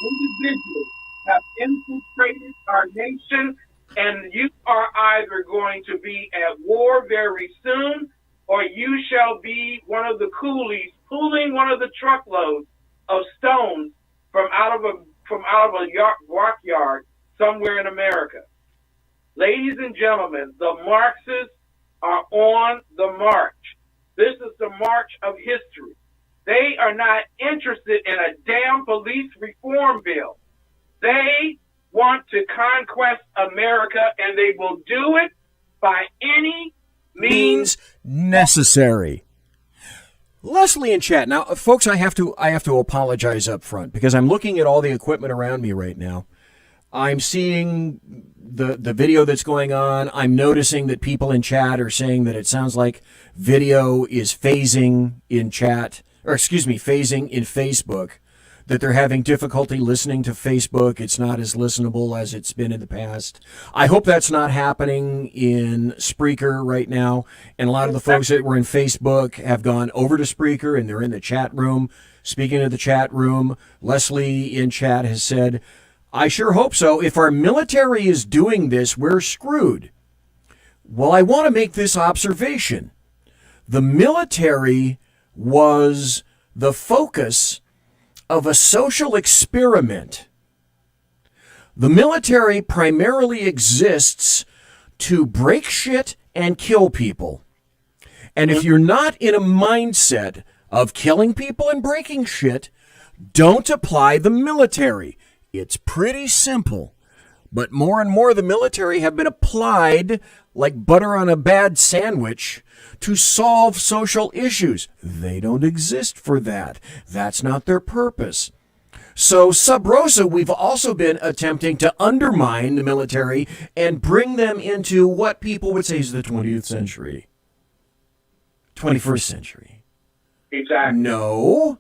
individuals have infiltrated our nation, and you are either going to be at war very soon, or you shall be one of the coolies pulling one of the truckloads of stones from out of a rock yard somewhere in America. Ladies and gentlemen, the Marxists are on the march. This is the march of history. They are not interested in a damn police reform bill. They want to conquest America, and they will do it by any means necessary. Leslie in chat. Now, folks, I have to apologize up front because I'm looking at all the equipment around me right now. I'm seeing the video that's going on. I'm noticing that people in chat are saying that it sounds like video is phasing in chat, phasing in Facebook, that they're having difficulty listening to Facebook. It's not as listenable as it's been in the past. I hope that's not happening in Spreaker right now. And a lot of the folks that were in Facebook have gone over to Spreaker and they're in the chat room. Speaking of the chat room, Leslie in chat has said, I sure hope so. If our military is doing this, we're screwed. Well, I want to make this observation. The military was the focus of a social experiment. The military primarily exists to break shit and kill people. And if you're not in a mindset of killing people and breaking shit, don't apply the military. It's pretty simple. But more and more the military have been applied like butter on a bad sandwich to solve social issues. They don't exist for that. That's not their purpose. So, sub rosa, we've also been attempting to undermine the military and bring them into what people would say is the 20th century. 21st century. Exactly. No,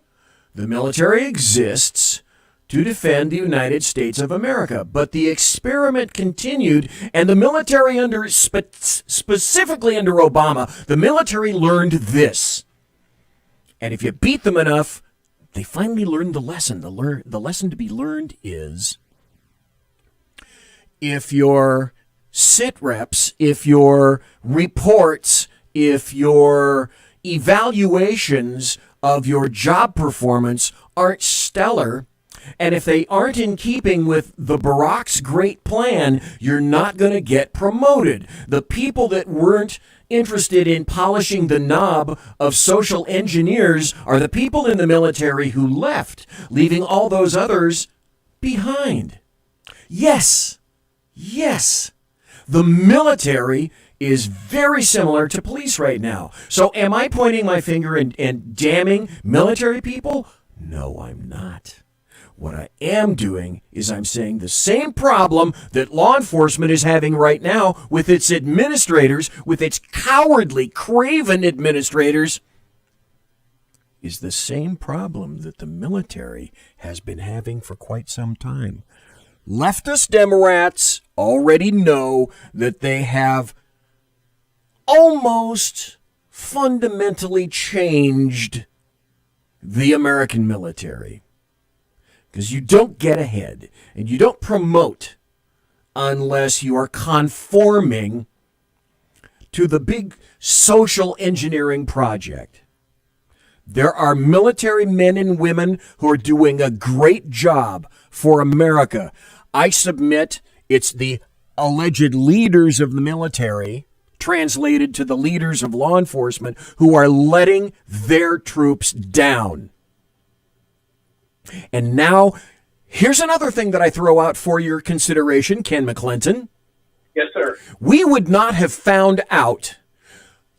the military exists to defend the United States of America. But the experiment continued, and the military specifically under Obama, the military learned this. And if you beat them enough, they finally learned the lesson. The lesson to be learned is, if your sit reps, if your reports, if your evaluations of your job performance aren't stellar, and if they aren't in keeping with the Barack's great plan, you're not going to get promoted. The people that weren't interested in polishing the knob of social engineers are the people in the military who left, leaving all those others behind. Yes, the military is very similar to police right now. So am I pointing my finger and damning military people? No, I'm not. What I am doing is I'm saying the same problem that law enforcement is having right now with its administrators, with its cowardly, craven administrators, is the same problem that the military has been having for quite some time. Leftist Democrats already know that they have almost fundamentally changed the American military. Because you don't get ahead and you don't promote unless you are conforming to the big social engineering project. There are military men and women who are doing a great job for America. I submit it's the alleged leaders of the military translated to the leaders of law enforcement who are letting their troops down. And now, here's another thing that I throw out for your consideration, Ken McClinton. Yes, sir. We would not have found out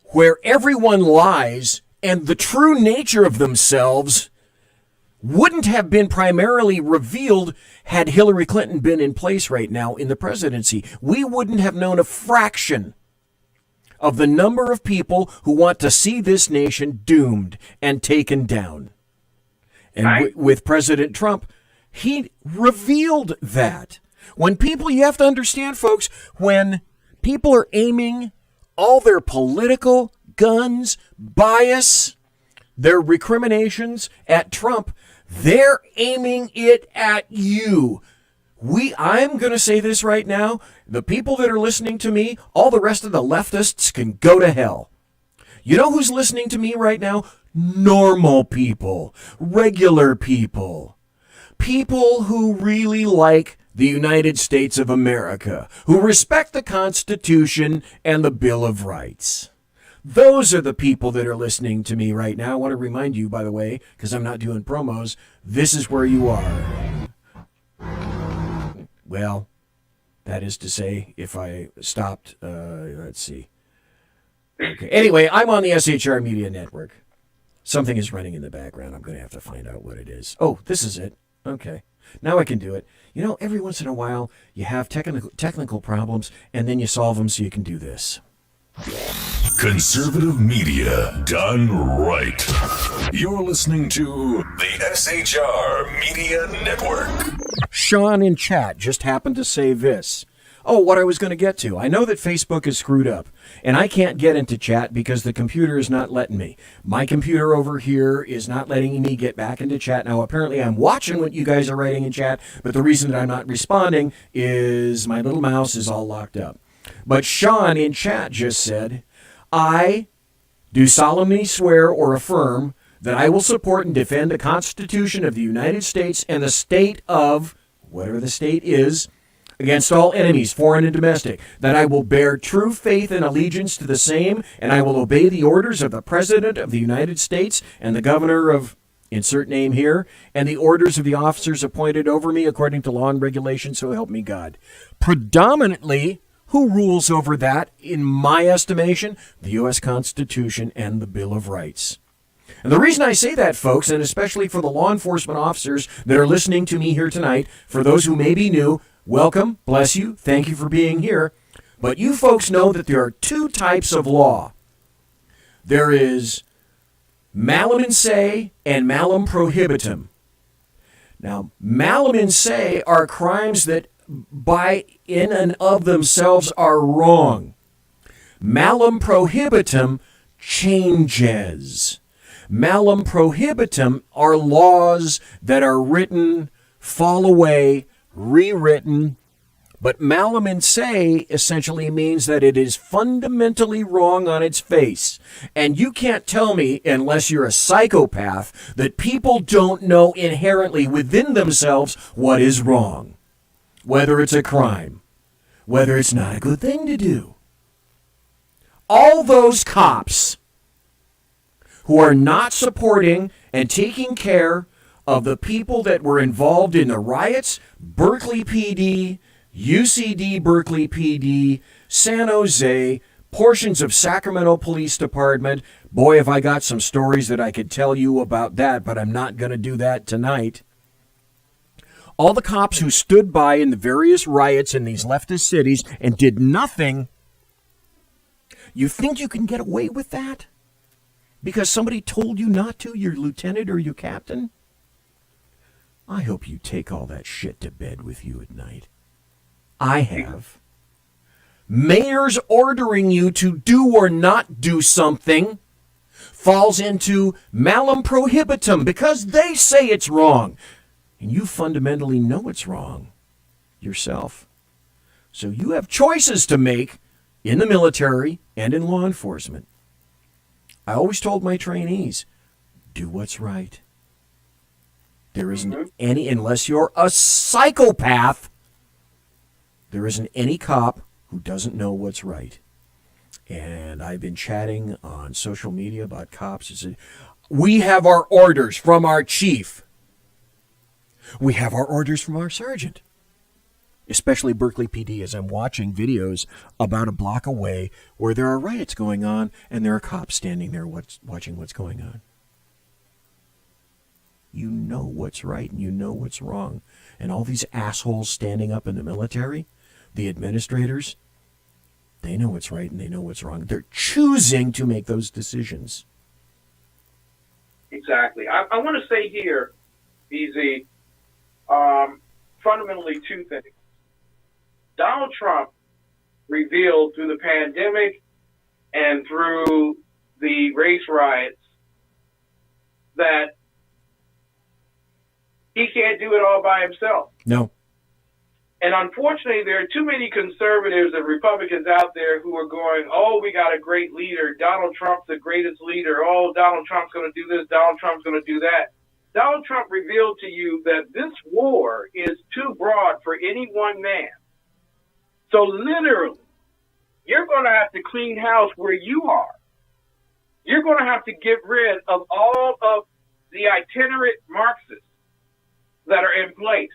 where everyone lies and the true nature of themselves wouldn't have been primarily revealed had Hillary Clinton been in place right now in the presidency. We wouldn't have known a fraction of the number of people who want to see this nation doomed and taken down. And with President Trump, he revealed that. When people, you have to understand, folks, when people are aiming all their political guns, bias, their recriminations at Trump, they're aiming it at you. I'm going to say this right now. The people that are listening to me, all the rest of the leftists can go to hell. You know who's listening to me right now? Normal people, regular people, people who really like the United States of America, who respect the Constitution and the Bill of Rights. Those are the people that are listening to me right now. I want to remind you, by the way, because I'm not doing promos, this is where you are. Well, that is to say, if I stopped, let's see. Okay. Anyway, I'm on the SHR Media Network. Something is running in the background. I'm going to have to find out what it is. Oh, this is it. Okay. Now I can do it. You know, every once in a while, you have technical problems, and then you solve them so you can do this. Conservative media done right. You're listening to the SHR Media Network. Sean in chat just happened to say this. Oh, what I was going to get to. I know that Facebook is screwed up, and I can't get into chat because the computer is not letting me. My computer over here is not letting me get back into chat. Now, apparently I'm watching what you guys are writing in chat, but the reason that I'm not responding is my little mouse is all locked up. But Sean in chat just said, I do solemnly swear or affirm that I will support and defend the Constitution of the United States and the state of, whatever the state is, against all enemies, foreign and domestic, that I will bear true faith and allegiance to the same, and I will obey the orders of the President of the United States and the Governor of, insert name here, and the orders of the officers appointed over me according to law and regulation, so help me God. Predominantly, who rules over that, in my estimation? The U.S. Constitution and the Bill of Rights. And the reason I say that, folks, and especially for the law enforcement officers that are listening to me here tonight, for those who may be new, welcome, bless you, thank you for being here. But you folks know that there are two types of law. There is malum in se and malum prohibitum. Now, malum in se are crimes that by in and of themselves are wrong. Malum prohibitum changes. Malum prohibitum are laws that are written, fall away, rewritten, but malum in se essentially means that it is fundamentally wrong on its face. And you can't tell me, unless you're a psychopath, that people don't know inherently within themselves what is wrong. Whether it's a crime, whether it's not a good thing to do. All those cops who are not supporting and taking care of the people that were involved in the riots, Berkeley PD, UCD Berkeley PD, San Jose, portions of Sacramento Police Department. Boy, have I got some stories that I could tell you about that, but I'm not going to do that tonight. All the cops who stood by in the various riots in these leftist cities and did nothing. You think you can get away with that? Because somebody told you not to, your lieutenant or your captain? I hope you take all that shit to bed with you at night. I have. Mayors ordering you to do or not do something falls into malum prohibitum because they say it's wrong. And you fundamentally know it's wrong yourself. So you have choices to make in the military and in law enforcement. I always told my trainees, do what's right. There isn't any, unless you're a psychopath, there isn't any cop who doesn't know what's right. and I've been chatting on social media about cops. We have our orders from our chief. We have our orders from our sergeant. Especially Berkeley PD, as I'm watching videos about a block away where there are riots going on and there are cops standing there watching what's going on. You know what's right and you know what's wrong. And all these assholes standing up in the military, the administrators, they know what's right and they know what's wrong. They're choosing to make those decisions. Exactly. I want to say here, BZ, fundamentally two things. Donald Trump revealed through the pandemic and through the race riots that he can't do it all by himself. No. And unfortunately, there are too many conservatives and Republicans out there who are going, oh, we got a great leader. Donald Trump's the greatest leader. Oh, Donald Trump's going to do this. Donald Trump's going to do that. Donald Trump revealed to you that this war is too broad for any one man. So literally, you're going to have to clean house where you are. You're going to have to get rid of all of the itinerant Marxists that are in place.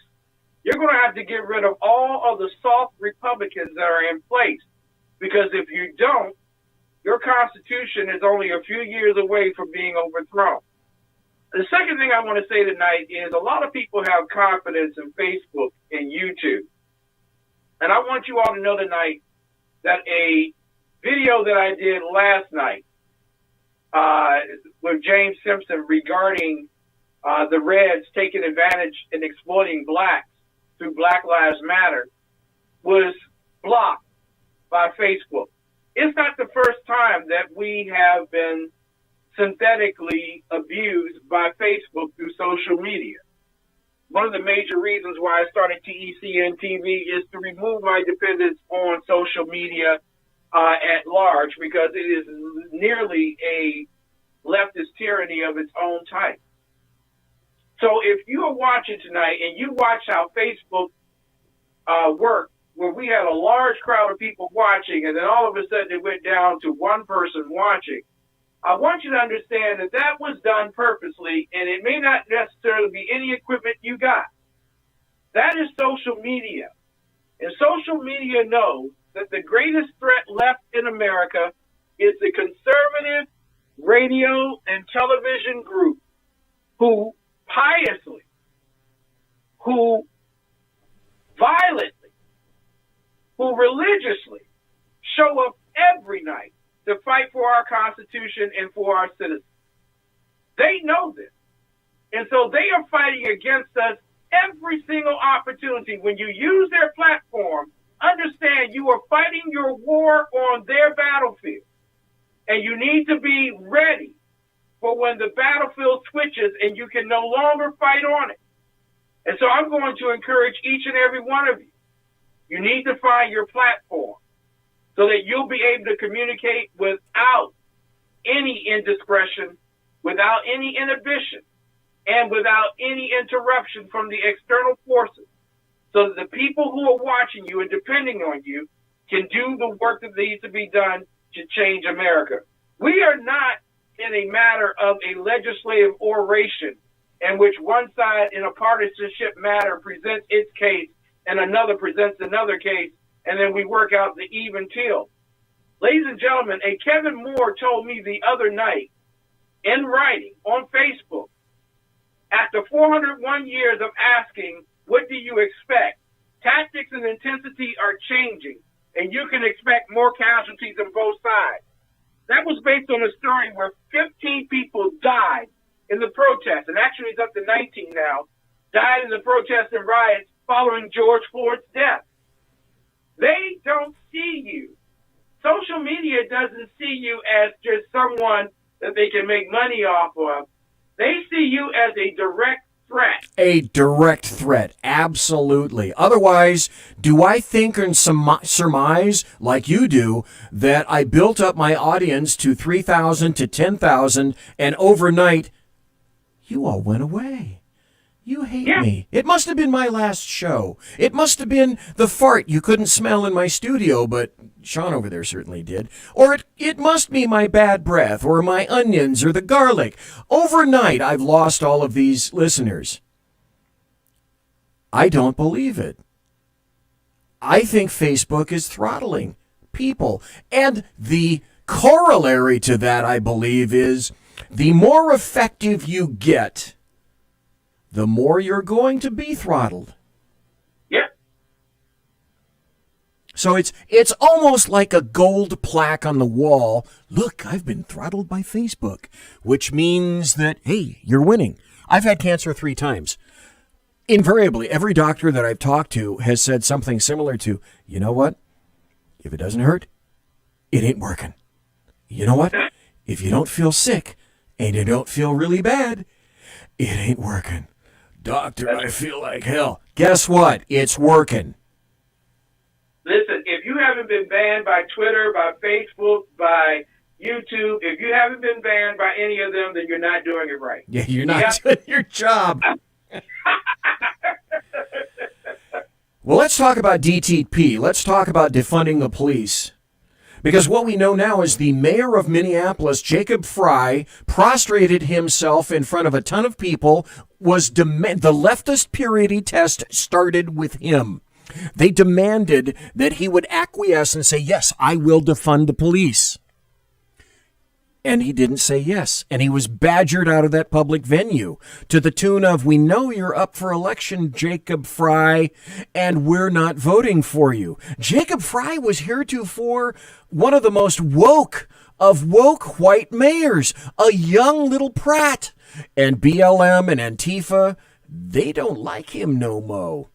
You're going to have to get rid of all of the soft Republicans that are in place. Because if you don't, your Constitution is only a few years away from being overthrown. The second thing I want to say tonight is a lot of people have confidence in Facebook and YouTube. And I want you all to know tonight that a video that I did last night with James Simpson regarding the Reds taking advantage and exploiting blacks through Black Lives Matter was blocked by Facebook. It's not the first time that we have been synthetically abused by Facebook through social media. One of the major reasons why I started TECN TV is to remove my dependence on social media at large, because it is nearly a leftist tyranny of its own type. So if you are watching tonight and you watch how Facebook worked, where we had a large crowd of people watching and then all of a sudden it went down to one person watching, I want you to understand that that was done purposely, and it may not necessarily be any equipment you got. That is social media. And social media knows that the greatest threat left in America is the conservative radio and television group who piously, who violently, who religiously show up every night to fight for our Constitution and for our citizens. They know this. And so they are fighting against us every single opportunity. When you use their platform, understand you are fighting your war on their battlefield. And you need to be ready for when the battlefield switches and you can no longer fight on it. And so I'm going to encourage each and every one of you. You need to find your platform, so that you'll be able to communicate without any indiscretion, without any inhibition, and without any interruption from the external forces, so that the people who are watching you and depending on you can do the work that needs to be done to change America. We are not in a matter of a legislative oration in which one side in a partisanship matter presents its case and another presents another case, and then we work out the even till. Ladies and gentlemen, a Kevin Moore told me the other night in writing on Facebook, after 401 years of asking, what do you expect? Tactics and intensity are changing, and you can expect more casualties on both sides. That was based on a story where 15 people died in the protest, and actually it's up to 19 now, died in the protests and riots following George Floyd's death. They don't see you. Social media doesn't see you as just someone that they can make money off of. They see you as a direct threat. A direct threat, absolutely. Otherwise, do I think and surmise, like you do, that I built up my audience to 3,000 to 10,000, and overnight, you all went away? You hate me. It must have been my last show. It must have been the fart you couldn't smell in my studio, but Sean over there certainly did. Or it must be my bad breath, or my onions, or the garlic. Overnight, I've lost all of these listeners. I don't believe it. I think Facebook is throttling people. And the corollary to that, I believe, is the more effective you get, the more you're going to be throttled. Yeah. So it's almost like a gold plaque on the wall. Look, I've been throttled by Facebook, which means that, hey, you're winning. I've had cancer 3 times. Invariably, every doctor that I've talked to has said something similar to, you know what? If it doesn't hurt, it ain't working. You know what? If you don't feel sick and you don't feel really bad, it ain't working. Doctor, I feel like hell. Guess what? It's working. Listen, if you haven't been banned by Twitter, by Facebook, by YouTube, if you haven't been banned by any of them, then you're not doing it right. Yeah, you're not doing your job. Well, let's talk about DTP. Let's talk about defunding the police. Because what we know now is the mayor of Minneapolis, Jacob Frey, prostrated himself in front of a ton of people. The leftist purity test started with him. They demanded that he would acquiesce and say, yes, I will defund the police. And he didn't say yes. And he was badgered out of that public venue to the tune of, we know you're up for election, Jacob Frey, and we're not voting for you. Jacob Frey was heretofore one of the most woke of woke white mayors, a young little prat. And BLM and Antifa, they don't like him no mo.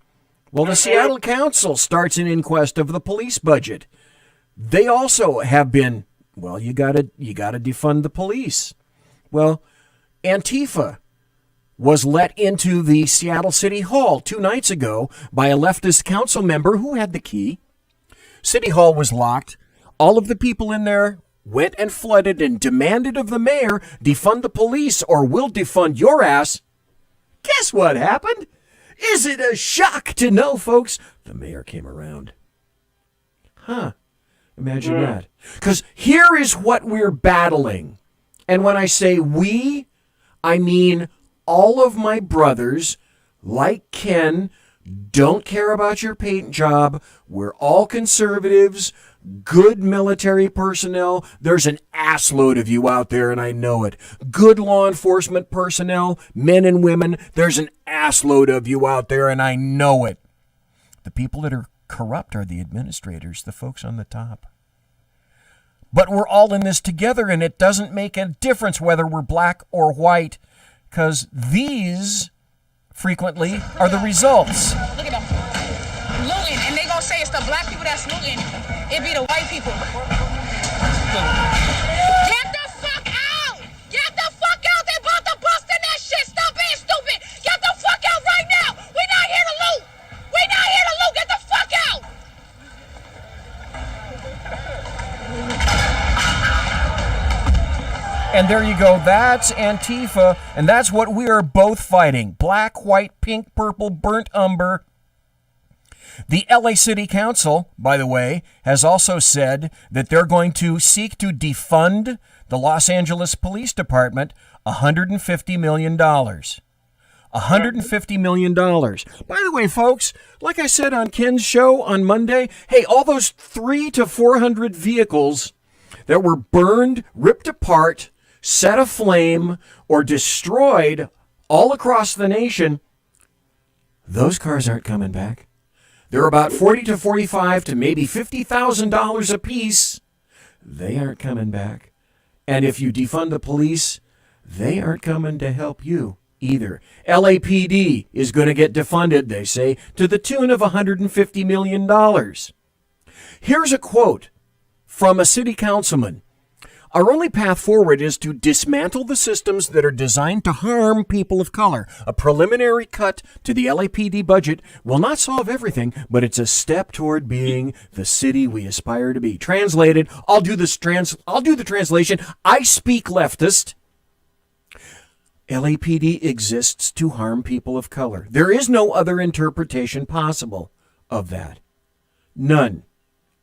Well, the Seattle Council starts an inquest of the police budget. They also have been, well, you gotta defund the police. Well, Antifa was let into the Seattle City Hall 2 nights ago by a leftist council member who had the key. City Hall was locked. All of the people in there went and flooded and demanded of the mayor, defund the police or we'll defund your ass. Guess what happened? Is it a shock to know, folks? The mayor came around. Huh. Imagine that. Because here is what we're battling. And when I say we, I mean all of my brothers, like Ken, don't care about your paint job. We're all conservatives, good military personnel. There's an assload of you out there, and I know it. Good law enforcement personnel, men and women. There's an assload of you out there, and I know it. The people that are corrupt are the administrators, the folks on the top. But we're all in this together, and it doesn't make a difference whether we're black or white, because these frequently are the results. Look at them. Looting, and they gonna say it's the black people that's looting. It be the white people. Get the fuck out! Get the fuck out! They about to bust in that shit! Stop being stupid! Get the fuck out right now! We're not here to loot! We're not here to loot! Get the fuck out! And there you go. That's Antifa, and that's what we are both fighting. Black, white, pink, purple, burnt umber. The LA City Council, by the way, has also said that they're going to seek to defund the Los Angeles Police Department $150 million. $150 million. By the way, folks, like I said on Ken's show on Monday, hey, all those 300 to 400 vehicles that were burned, ripped apart, set aflame, or destroyed all across the nation, those cars aren't coming back. They're about $40 to $45 to maybe $50,000 a piece. They aren't coming back. And if you defund the police, they aren't coming to help you either. LAPD is going to get defunded, they say, to the tune of $150 million. Here's a quote from a city councilman. Our only path forward is to dismantle the systems that are designed to harm people of color. A preliminary cut to the LAPD budget will not solve everything, but it's a step toward being the city we aspire to be. Translated, I'll do the translation. I speak leftist. LAPD exists to harm people of color. There is no other interpretation possible of that. None.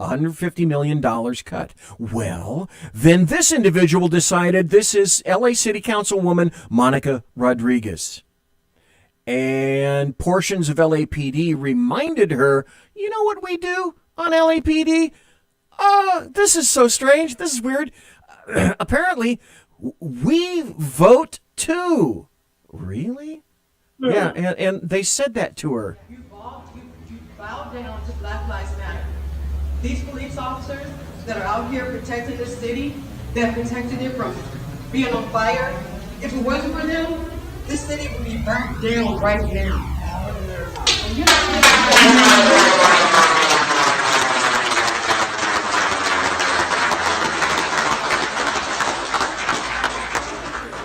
$150 million cut. Well, then this individual decided this is LA City Councilwoman Monica Rodriguez. And portions of LAPD reminded her, you know what we do on LAPD? This is so strange. This is weird. Apparently, we vote too. Really? Yeah, and they said that to her. You bow down to Black Lives Matter. These police officers that are out here protecting this city, that protected it from being on fire, if it wasn't for them, this city would be burnt down right now. And you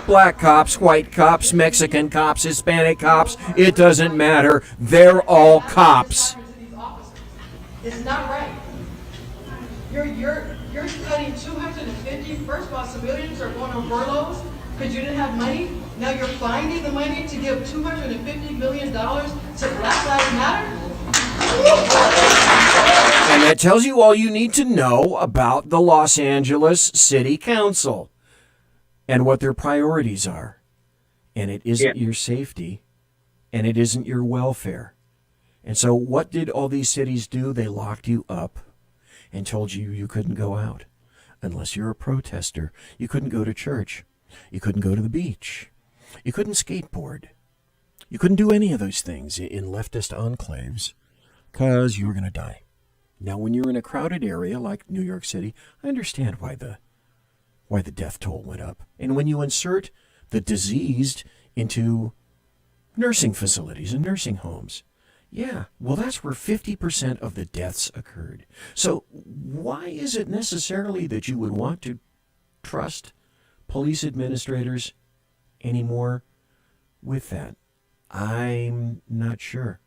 Black cops, white cops, Mexican cops, Hispanic cops, it doesn't matter. They're all cops. It's not right. You're cutting 250. First of all, civilians are going on furloughs because you didn't have money. Now you're finding the money to give $250 million to Black Lives Matter. And that tells you all you need to know about the Los Angeles City Council and what their priorities are. And it isn't your safety, and it isn't your welfare. And so what did all these cities do? They locked you up and told you you couldn't go out unless you're a protester. You couldn't go to church. You couldn't go to the beach. You couldn't skateboard. You couldn't do any of those things in leftist enclaves because you were going to die. Now, when you're in a crowded area like New York City, I understand why the death toll went up. And when you insert the diseased into nursing facilities and nursing homes, yeah, well, that's where 50% of the deaths occurred. So why is it necessarily that you would want to trust police administrators anymore with that? I'm not sure.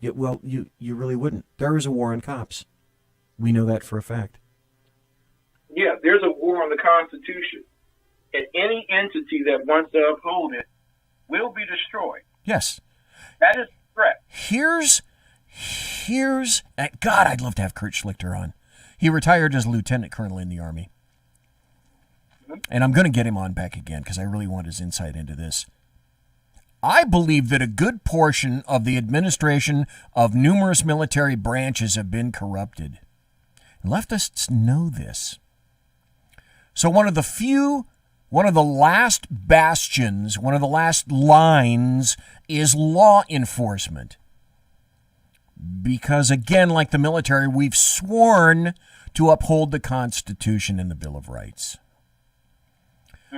You really wouldn't. There is a war on cops. We know that for a fact. Yeah, there's a war on the Constitution. And any entity that wants to uphold it will be destroyed. Yes. That is correct. Here's God, I'd love to have Kurt Schlichter on. He retired as a lieutenant colonel in the Army. And I'm going to get him on back again because I really want his insight into this. I believe that a good portion of the administration of numerous military branches have been corrupted. Leftists know this. So one of the last bastions, one of the last lines is law enforcement. Because again, like the military, we've sworn to uphold the Constitution and the Bill of Rights.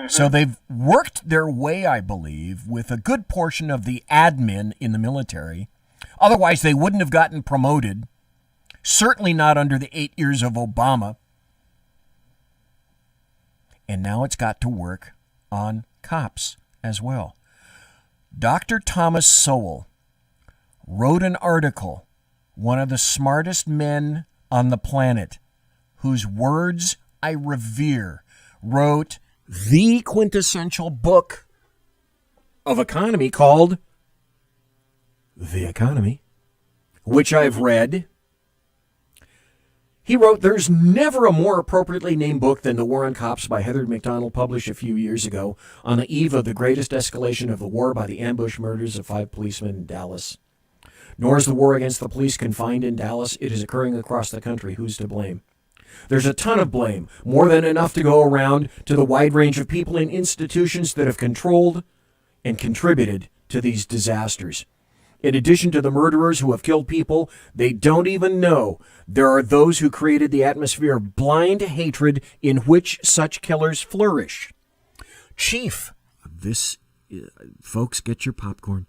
So they've worked their way, I believe, with a good portion of the admin in the military. Otherwise, they wouldn't have gotten promoted. Certainly not under the 8 years of Obama. And now it's got to work on cops as well. Dr. Thomas Sowell wrote an article, one of the smartest men on the planet, whose words I revere, wrote the quintessential book of economy called The Economy, which I've read. He wrote, "There's never a more appropriately named book than The War on Cops by Heather McDonald, published a few years ago on the eve of the greatest escalation of the war by the ambush murders of 5 policemen in Dallas. Nor is the war against the police confined in Dallas. It is occurring across the country. Who's to blame? There's a ton of blame, more than enough to go around, to the wide range of people and institutions that have controlled and contributed to these disasters. In addition to the murderers who have killed people they don't even know, there are those who created the atmosphere of blind hatred in which such killers flourish. Chief, folks, get your popcorn.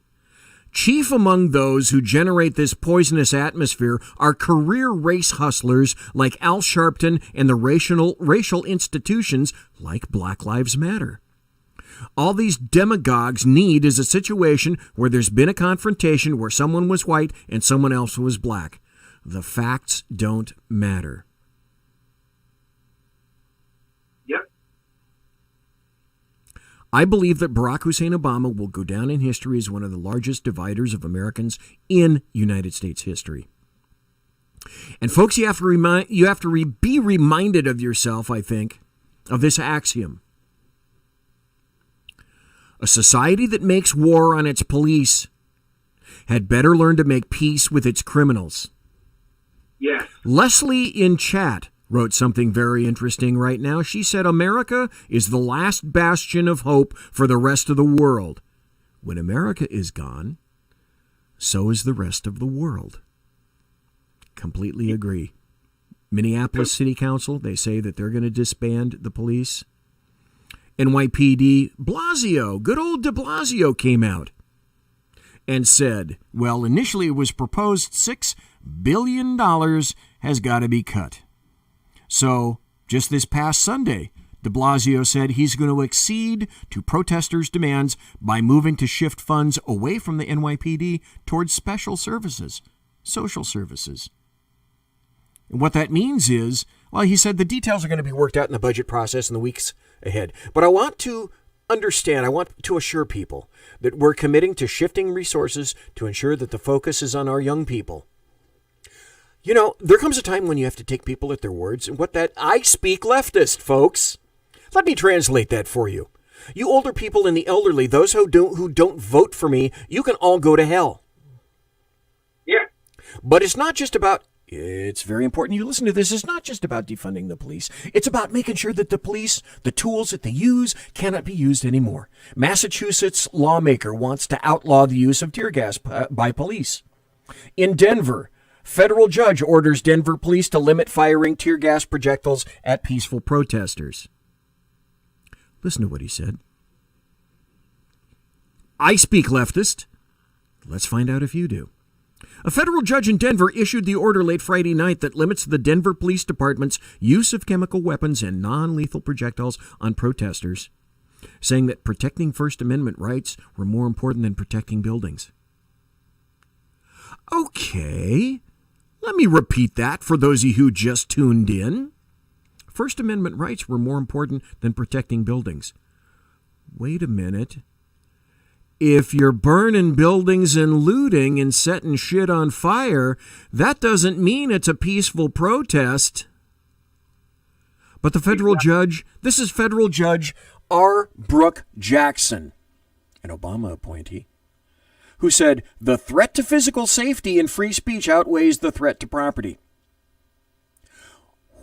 Chief among those who generate this poisonous atmosphere are career race hustlers like Al Sharpton and the racial institutions like Black Lives Matter. All these demagogues need is a situation where there's been a confrontation where someone was white and someone else was black. The facts don't matter." Yep. I believe that Barack Hussein Obama will go down in history as one of the largest dividers of Americans in United States history. And folks, you have to be reminded of yourself, I think, of this axiom. A society that makes war on its police had better learn to make peace with its criminals. Yes. Leslie in chat wrote something very interesting right now. She said, America is the last bastion of hope for the rest of the world. When America is gone, so is the rest of the world. Completely agree. Minneapolis City Council, they say that they're going to disband the police. NYPD, Blasio, good old de Blasio came out and said, well, initially it was proposed $6 billion has got to be cut. So just this past Sunday, de Blasio said he's going to accede to protesters' demands by moving to shift funds away from the NYPD towards special services, social services. And what that means is, well, he said the details are going to be worked out in the budget process in the weeks ahead. But I want to understand, I want to assure people that we're committing to shifting resources to ensure that the focus is on our young people. You know, there comes a time when you have to take people at their words, and what that, I speak leftist, folks. Let me translate that for you. You older people and the elderly, those who don't vote for me, you can all go to hell. Yeah. But it's not just about, it's very important you listen to this, it's not just about defunding the police. It's about making sure that the police, the tools that they use, cannot be used anymore. Massachusetts lawmaker wants to outlaw the use of tear gas by police. In Denver, federal judge orders Denver police to limit firing tear gas projectiles at peaceful protesters. Listen to what he said. I speak leftist. Let's find out if you do. A federal judge in Denver issued the order late Friday night that limits the Denver Police Department's use of chemical weapons and non-lethal projectiles on protesters, saying that protecting First Amendment rights were more important than protecting buildings. Okay, let me repeat that for those of you who just tuned in. First Amendment rights were more important than protecting buildings. Wait a minute. If you're burning buildings and looting and setting shit on fire, that doesn't mean it's a peaceful protest. But the federal judge, this is federal judge R. Brooke Jackson, an Obama appointee, who said the threat to physical safety and free speech outweighs the threat to property.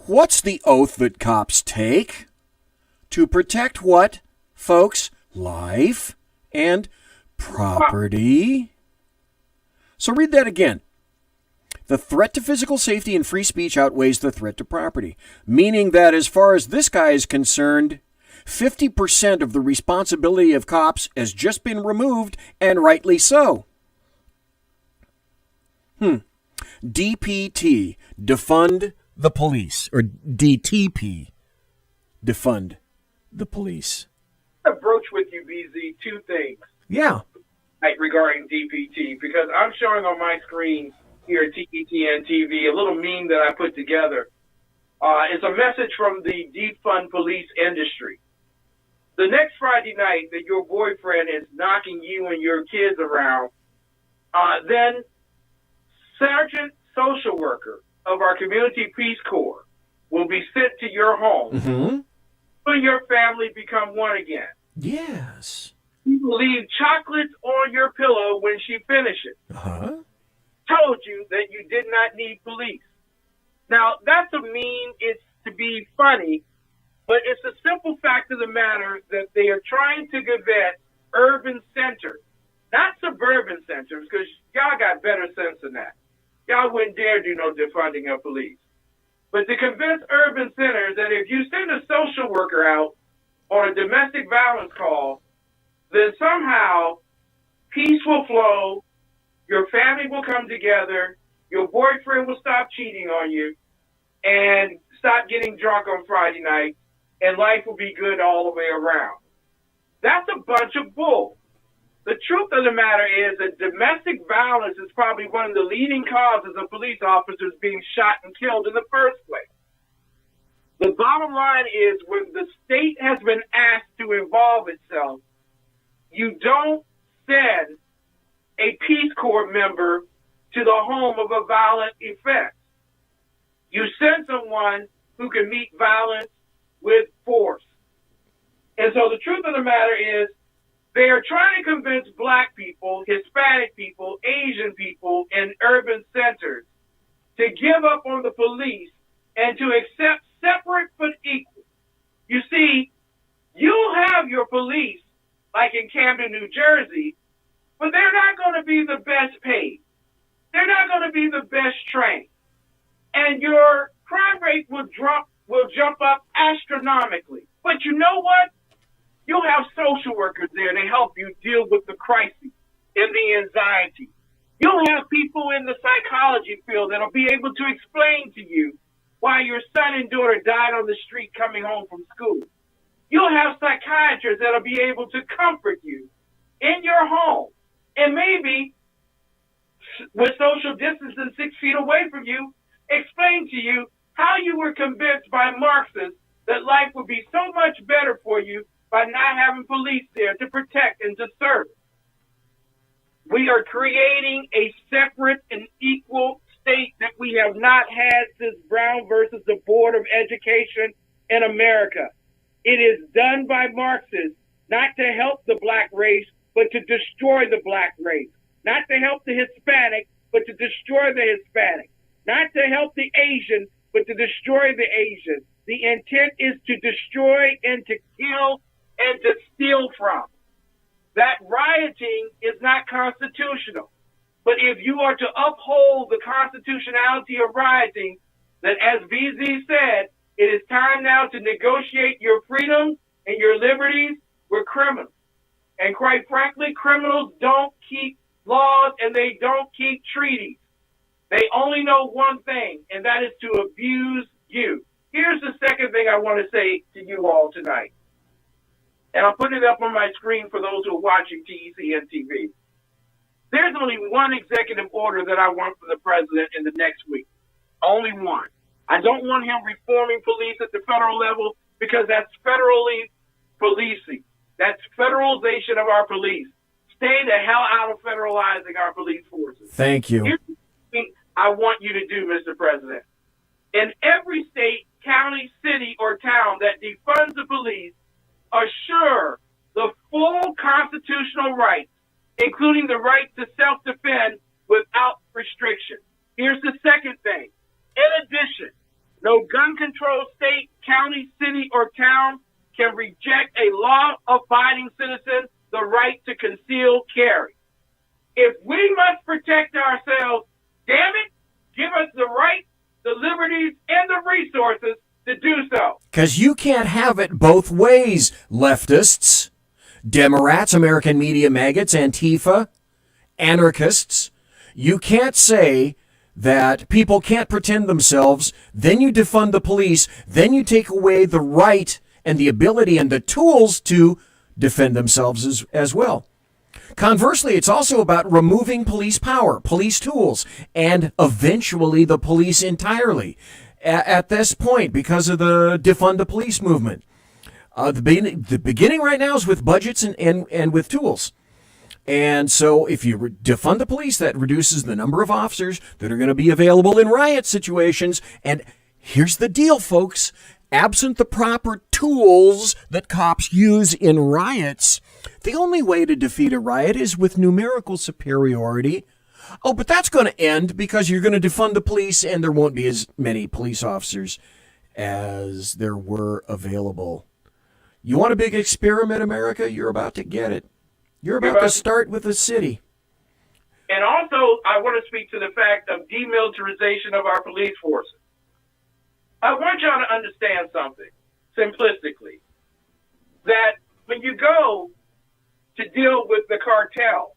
What's the oath that cops take? To protect what, folks? Life and property. So read that again. The threat to physical safety and free speech outweighs the threat to property, meaning that as far as this guy is concerned, 50% of the responsibility of cops has just been removed, and rightly so. DPT, defund the police, or DTP, defund the police. I broach with you, BZ, two things. Yeah. Regarding DPT, because I'm showing on my screen here at TETN TV a little meme that I put together. It's a message from the defund police industry. The next Friday night that your boyfriend is knocking you and your kids around, then Sergeant Social Worker of our Community Peace Corps will be sent to your home. Mm-hmm. When your family become one again. Yes. You will leave chocolates on your pillow when she finishes. Told you that you did not need police. Now, that's a meme. It's to be funny, but it's a simple fact of the matter that they are trying to convince urban centers, not suburban centers, because y'all got better sense than that. Y'all wouldn't dare do no defunding of police. But to convince urban centers that if you send a social worker out on a domestic violence call, then somehow peace will flow, your family will come together, your boyfriend will stop cheating on you, and stop getting drunk on Friday night, and life will be good all the way around. That's a bunch of bull. The truth of the matter is that domestic violence is probably one of the leading causes of police officers being shot and killed in the first place. The bottom line is when the state has been asked to involve itself, you don't send a Peace Corps member to the home of a violent offense. You send someone who can meet violence with force. And so the truth of the matter is they are trying to convince black people, Hispanic people, Asian people in urban centers to give up on the police and to accept separate but equal. You see, you'll have your police like in Camden, New Jersey, but they're not going to be the best paid. They're not going to be the best trained. And your crime rate will jump up astronomically. But you know what? You'll have social workers there to help you deal with the crisis and the anxiety. You'll have people in the psychology field that'll be able to explain to you why your son and daughter died on the street coming home from school. You'll have psychiatrists that'll be able to comfort you in your home. And maybe with social distancing 6 feet away from you, explain to you how you were convinced by Marxists that life would be so much better for you by not having police there to protect and to serve. We are creating a separate and equal state that we have not had since Brown versus the Board of Education in America. It is done by Marxists, not to help the black race, but to destroy the black race. Not to help the Hispanic, but to destroy the Hispanic. Not to help the Asian, but to destroy the Asian. The intent is to destroy and to kill and to steal from. That rioting is not constitutional. But if you are to uphold the constitutionality of rioting, then as VZ said, it is time now to negotiate your freedoms and your liberties with criminals. And quite frankly, criminals don't keep laws and they don't keep treaties. They only know one thing, and that is to abuse you. Here's the second thing I want to say to you all tonight. And I'm putting it up on my screen for those who are watching TECN TV. There's only one executive order that I want from the president in the next week. Only one. I don't want him reforming police at the federal level because that's federally policing. That's federalization of our police. Stay the hell out of federalizing our police forces. Thank you. Here's the thing I want you to do, Mr. President. In every state, county, city, or town that defunds the police, assure the full constitutional rights, including the right to self-defend without restriction. Here's the second thing. In addition, no gun control state, county, city, or town can reject a law-abiding citizen the right to conceal carry. If we must protect ourselves, damn it, give us the right, the liberties, and the resources to do so. Because you can't have it both ways, leftists, Democrats, American media maggots, Antifa, anarchists. You can't say that people can't pretend themselves, then you defund the police, then you take away the right and the ability and the tools to defend themselves as well. Conversely, it's also about removing police power, police tools, and eventually the police entirely. At this point, because of the defund the police movement, the beginning right now is with budgets and with tools. And so if you defund the police, that reduces the number of officers that are going to be available in riot situations. And here's the deal, folks. Absent the proper tools that cops use in riots, the only way to defeat a riot is with numerical superiority. Oh, but that's going to end because you're going to defund the police and there won't be as many police officers as there were available. You want a big experiment, America? You're about to get it. You're about to start with a city. And also, I want to speak to the fact of demilitarization of our police forces. I want y'all to understand something, simplistically, that when you go to deal with the cartel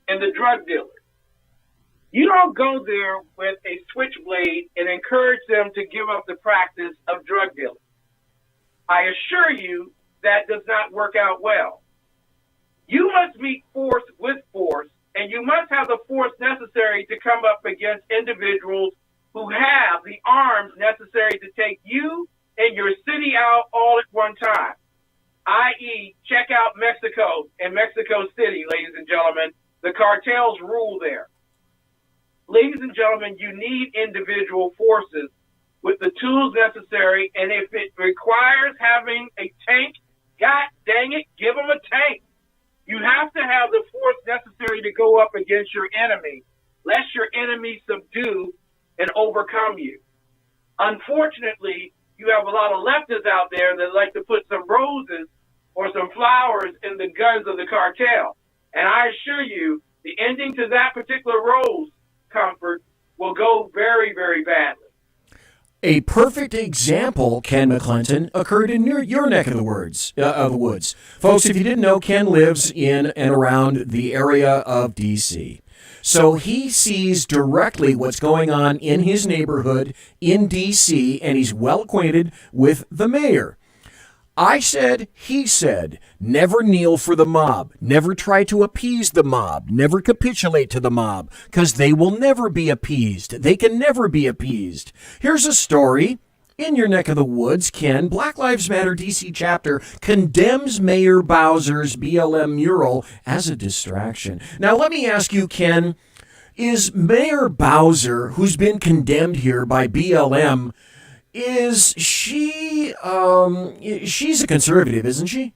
and the drug dealers, you don't go there with a switchblade and encourage them to give up the practice of drug dealing. I assure you that does not work out well. You must meet force with force, and you must have the force necessary to come up against individuals who have the arms necessary to take you in your city out all at one time, i.e., check out Mexico and Mexico City, ladies and gentlemen. The cartels rule there. Ladies and gentlemen, you need individual forces with the tools necessary, and if it requires having a tank, God dang it, give them a tank. You have to have the force necessary to go up against your enemy, lest your enemy subdue and overcome you. Unfortunately, you have a lot of leftists out there that like to put some roses or some flowers in the guns of the cartel. And I assure you, the ending to that particular rose, Comfort, will go very, very badly. A perfect example, Ken McClinton, occurred in your neck of the woods. Folks, if you didn't know, Ken lives in and around the area of D.C. So he sees directly what's going on in his neighborhood in D.C., and he's well acquainted with the mayor. I said, he said, never kneel for the mob. Never try to appease the mob. Never capitulate to the mob, because they will never be appeased. They can never be appeased. Here's a story. In your neck of the woods, Ken, Black Lives Matter DC chapter condemns Mayor Bowser's BLM mural as a distraction. Now, let me ask you, Ken, is Mayor Bowser, who's been condemned here by BLM, is she, she's a conservative, isn't she?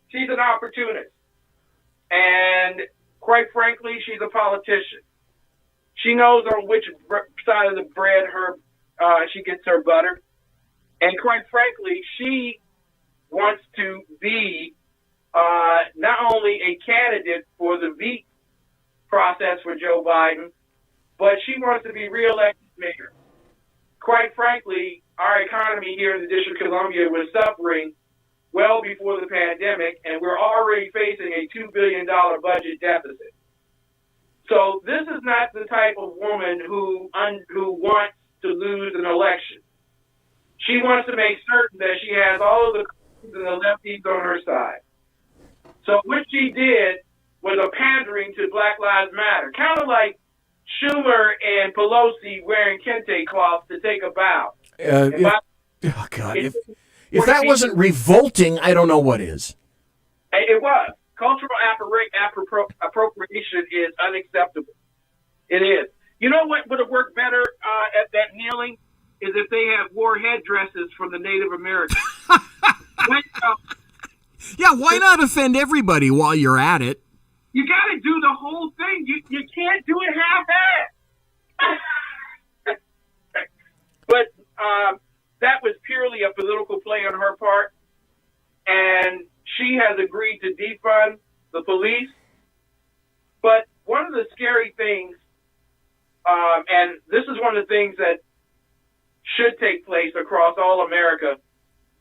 She's an opportunist. And quite frankly, she's a politician. She knows on which side of the bread she gets her butter. And quite frankly, she wants to be not only a candidate for the veto process for Joe Biden, but she wants to be reelected mayor. Quite frankly, our economy here in the District of Columbia was suffering well before the pandemic, and we're already facing a $2 billion budget deficit. So this is not the type of woman who wants to lose an election. She wants to make certain that she has all of the and the lefties on her side. So what she did was a pandering to Black Lives Matter, kind of like Schumer and Pelosi wearing kente cloths to take a bow. Oh, God. If that wasn't revolting, I don't know what is. It was. Cultural appropriation is unacceptable. It is. You know what would have worked better at that kneeling is if they had wore headdresses from the Native Americans. Yeah, why not offend everybody while you're at it? You got to do the whole thing. You can't do it half-assed. But that was purely a political play on her part, and she has agreed to defund the police. But one of the scary things, and this is one of the things that should take place across all America,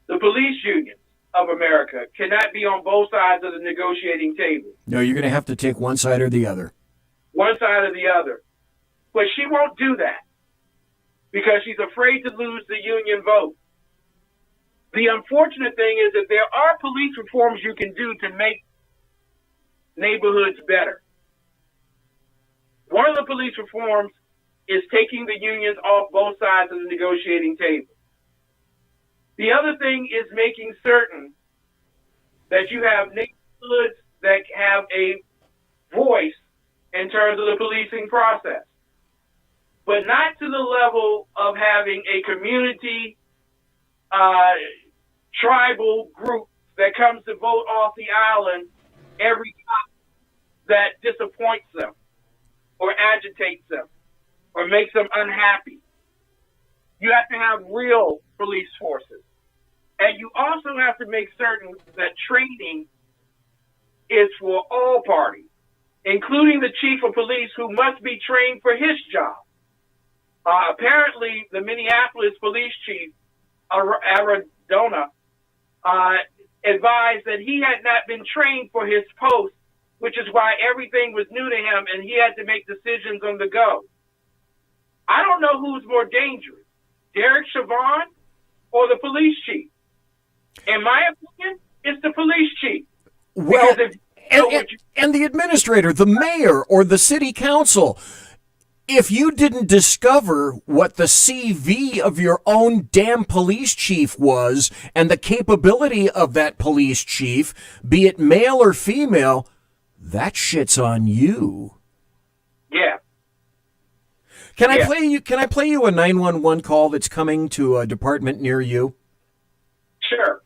the police unions of America cannot be on both sides of the negotiating table. No, you're going to have to take one side or the other. One side or the other. But she won't do that because she's afraid to lose the union vote. The unfortunate thing is that there are police reforms you can do to make neighborhoods better. One of the police reforms is taking the unions off both sides of the negotiating table. The other thing is making certain that you have neighborhoods that have a voice in terms of the policing process, but not to the level of having a community tribal group that comes to vote off the island every time that disappoints them or agitates them or makes them unhappy. You have to have real police forces. And you also have to make certain that training is for all parties, including the chief of police, who must be trained for his job. Apparently, the Minneapolis police chief, Aradona, advised that he had not been trained for his post, which is why everything was new to him and he had to make decisions on the go. I don't know who's more dangerous, Derek Chauvin or the police chief. In my opinion, it's the police chief. Well, and the administrator, the mayor, or the city council. if you didn't discover what the CV of your own damn police chief was and the capability of that police chief, be it male or female, that shit's on you. Yeah. Can I play you a 911 call that's coming to a department near you? Sure.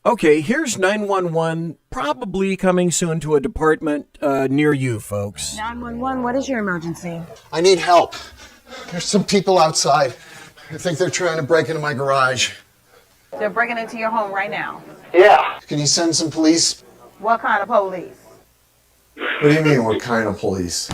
Okay, here's 911 probably coming soon to a department near you, folks. 911, what is your emergency? I need help. There's some people outside. I think they're trying to break into my garage. They're breaking into your home right now. Yeah. Can you send some police? What kind of police? What do you mean, what kind of police?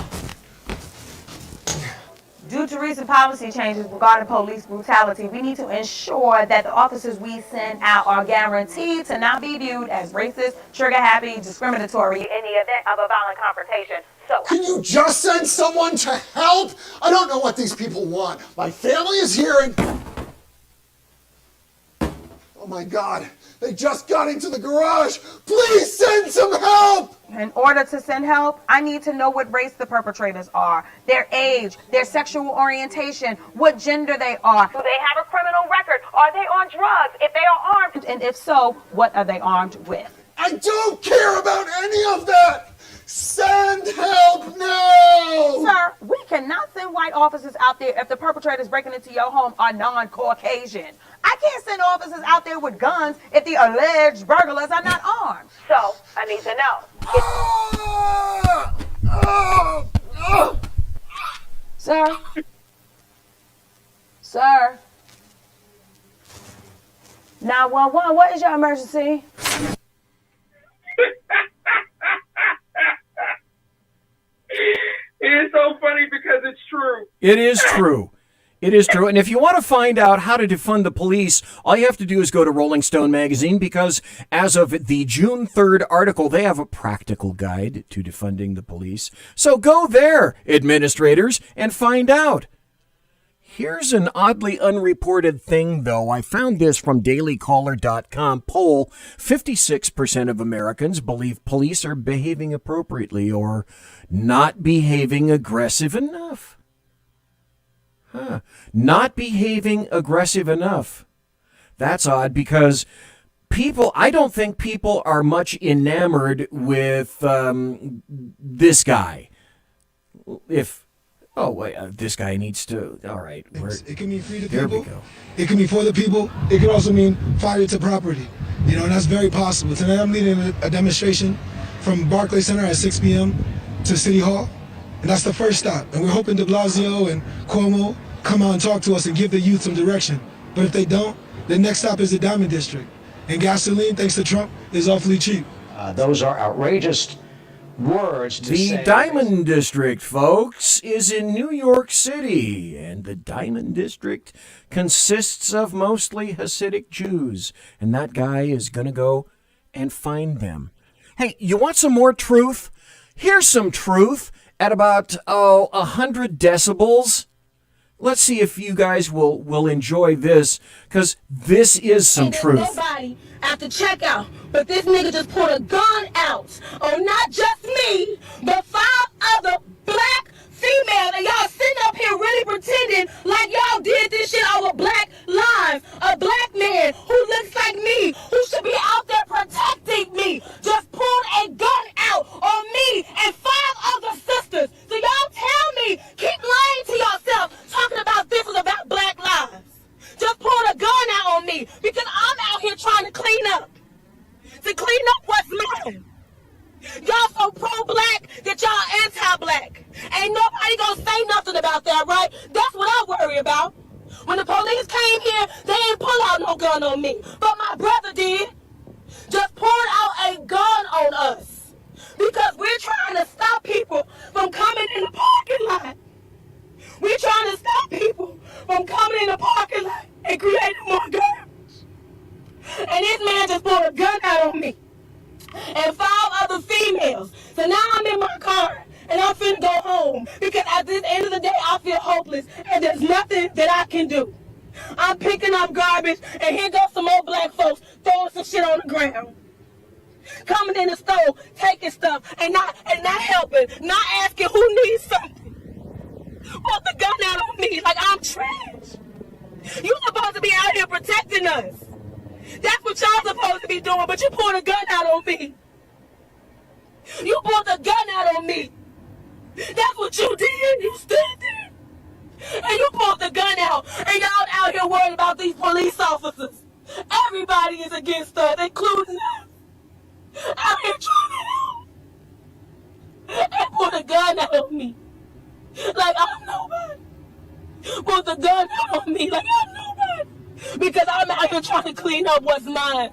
Due to recent policy changes regarding police brutality, we need to ensure that the officers we send out are guaranteed to not be viewed as racist, trigger-happy, discriminatory in the event of a violent confrontation. So, can you just send someone to help? I don't know what these people want. My family is here and... Oh my God, they just got into the garage. Please send some help! In order to send help, I need to know what race the perpetrators are, their age, their sexual orientation, what gender they are. Do they have a criminal record? Are they on drugs? If they are armed, and if so, what are they armed with? I don't care about any of that! Send help now! Sir, we cannot send white officers out there if the perpetrators breaking into your home are non-Caucasian. I can't send officers out there with guns if the alleged burglars are not armed. So, I need to know. Sir? Sir? 911, what is your emergency? It is so funny because it's true. It is true. It is true. And if you want to find out how to defund the police, all you have to do is go to Rolling Stone magazine, because as of the June 3rd article, they have a practical guide to defunding the police. So go there, administrators, and find out. Here's an oddly unreported thing, though. I found this from dailycaller.com poll. 56% of Americans believe police are behaving appropriately or not behaving aggressive enough. Not behaving aggressive enough. That's odd, because I don't think people are much enamored with this guy. This guy needs to, all right. It can mean free the There people. we go. It can be for the people. It can also mean fire to property. And that's very possible. Tonight I'm leading a demonstration from Barclays Center at 6 p.m. to City Hall. And that's the first stop. And we're hoping de Blasio and Cuomo come out and talk to us and give the youth some direction. But if they don't, the next stop is the Diamond District. And gasoline, thanks to Trump, is awfully cheap. Those are outrageous words to say. The Diamond District, folks, is in New York City, and the Diamond District consists of mostly Hasidic Jews, and that guy is going to go and find them. Hey, you want some more truth? Here's some truth at about 100 decibels. Let's see if you guys will enjoy this, because this is some truth. Nobody at the checkout, but this nigga just pulled a gun out on not just me, but 5 other black females, and y'all sitting up here really pretending like y'all did this shit over black lives. A black man who looks like me, who should be out there protecting me, just pulled a gun out on me and 5 other sisters. So y'all tell me, keep lying to yourself, talking about this is about black lives. Just pulled a gun out on me because I'm out here trying to clean up. To clean up what's mine. Y'all so pro-black that y'all anti-black. Ain't nobody gonna say nothing about that, right? That's what I worry about. When the police came here, they didn't pull out no gun on me. But my brother did. Just pulled out a gun on us. Because we're trying to stop people from coming in the parking lot. We're trying to stop people from coming in the parking lot and creating more garbage. And this man just pulled a gun out on me. And 5 other females. So now I'm in my car and I'm finna go home. Because at the end of the day, I feel hopeless. And there's nothing that I can do. I'm picking up garbage, and here goes some more black folks throwing some shit on the ground. Coming in the store, taking stuff, and not helping, not asking who needs something. pulled the gun out on me like I'm trash. You supposed to be out here protecting us. That's what y'all supposed to be doing, but you pulled a gun out on me. You pulled a gun out on me. That's what you did. You stood there. And you pulled the gun out. And y'all out here worried about these police officers. Everybody is against us, including us. Out here trying to help. And pulled a gun out on me. Like I'm nobody. Pulled the gun out on me like I'm nobody. Because I'm out here trying to clean up what's mine.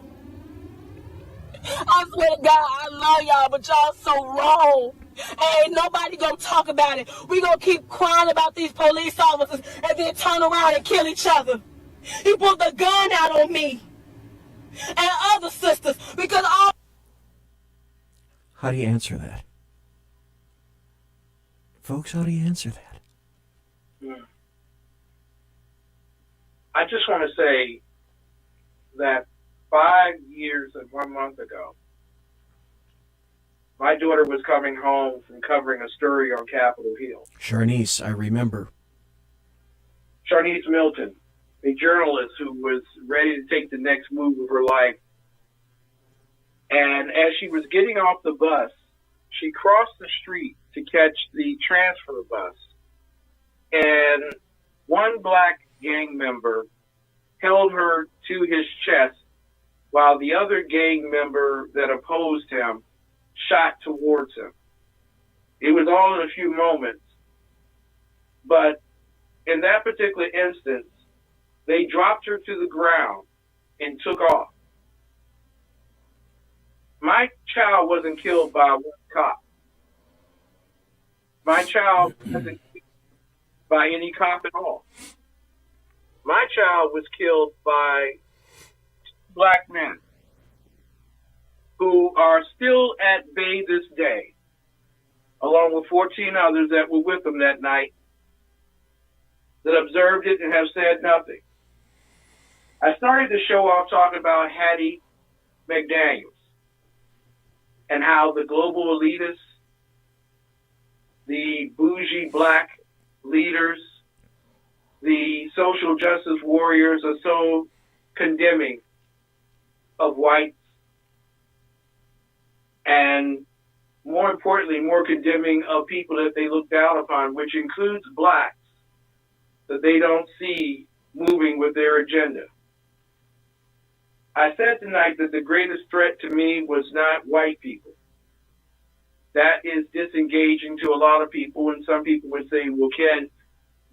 I swear to God, I love y'all, but y'all so wrong. Ain't nobody gonna talk about it. We gonna keep crying about these police officers and then turn around and kill each other. He pulled the gun out on me and other sisters because all. How do you answer that? Folks, how do you answer that? I just want to say that 5 years and 1 month ago, my daughter was coming home from covering a story on Capitol Hill. Charnice, I remember. Charnice Milton, a journalist who was ready to take the next move of her life. And as she was getting off the bus, she crossed the street to catch the transfer bus. And one black gang member held her to his chest while the other gang member that opposed him shot towards him. It was all in a few moments. But in that particular instance, they dropped her to the ground and took off. My child wasn't killed by one cop. My child wasn't killed by any cop at all. My child was killed by black men who are still at bay this day, along with 14 others that were with them that night, that observed it and have said nothing. I started the show off talking about Hattie McDaniels and how the global elitists, the bougie black leaders, the social justice warriors are so condemning of whites and, more importantly, more condemning of people that they look down upon, which includes blacks, that they don't see moving with their agenda. I said tonight that the greatest threat to me was not white people. That is disengaging to a lot of people, and some people would say, well, Ken,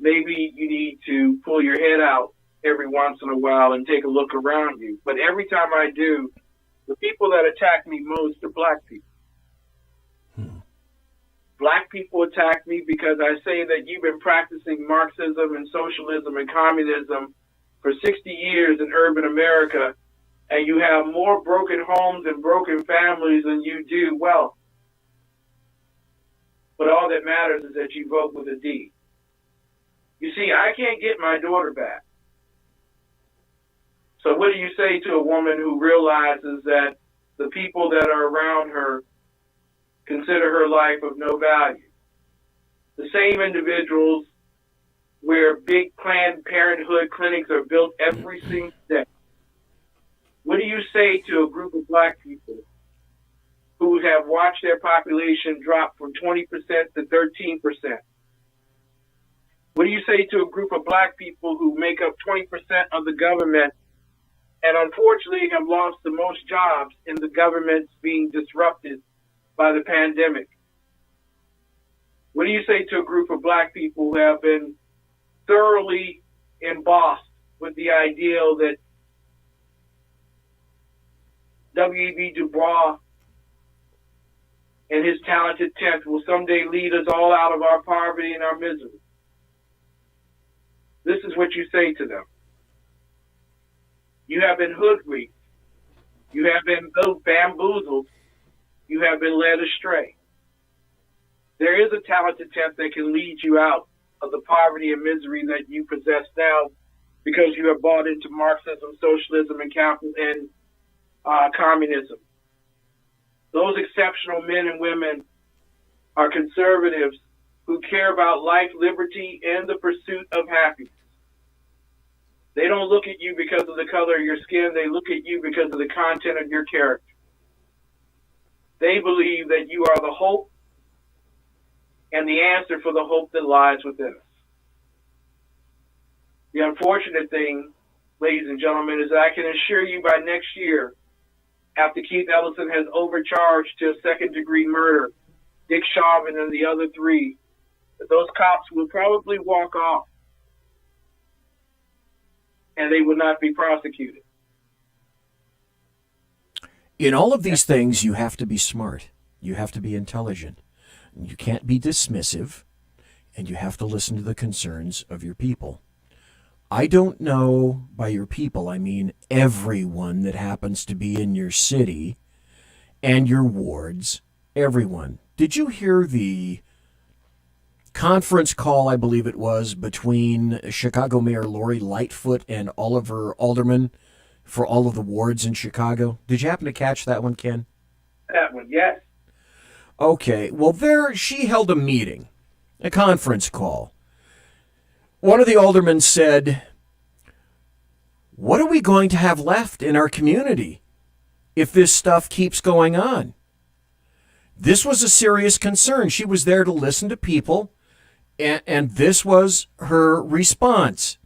maybe you need to pull your head out every once in a while and take a look around you. But every time I do, the people that attack me most are black people. Black people attack me because I say that you've been practicing Marxism and socialism and communism for 60 years in urban America, and you have more broken homes and broken families than you do wealth. But all that matters is that you vote with a D. You see, I can't get my daughter back. So what do you say to a woman who realizes that the people that are around her consider her life of no value? The same individuals where big Planned Parenthood clinics are built every single day. What do you say to a group of black people who have watched their population drop from 20% to 13%? What do you say to a group of black people who make up 20% of the government and unfortunately have lost the most jobs in the governments being disrupted by the pandemic? What do you say to a group of black people who have been thoroughly embossed with the ideal that W.E.B. Du Bois and his talented tenth will someday lead us all out of our poverty and our misery? This is what you say to them. You have been hoodwinked. You have been bamboozled. You have been led astray. There is a talented tenth that can lead you out of the poverty and misery that you possess now because you have bought into Marxism, socialism, and communism. Those exceptional men and women are conservatives who care about life, liberty, and the pursuit of happiness. They don't look at you because of the color of your skin. They look at you because of the content of your character. They believe that you are the hope and the answer for the hope that lies within us. The unfortunate thing, ladies and gentlemen, is that I can assure you by next year, after Keith Ellison has overcharged to a second-degree murder, Dick Chauvin and the other three, that those cops will probably walk off and they will not be prosecuted. In all of these things, you have to be smart. You have to be intelligent. You can't be dismissive, and you have to listen to the concerns of your people. I don't know, by your people, I mean everyone that happens to be in your city and your wards, everyone. Did you hear the conference call, I believe it was, between Chicago Mayor Lori Lightfoot and Oliver Alderman for all of the wards in Chicago? Did you happen to catch that one, Ken? That one, yes. Okay, well, she held a meeting, a conference call. One of the aldermen said, "What are we going to have left in our community if this stuff keeps going on?" This was a serious concern. She was there to listen to people, and this was her response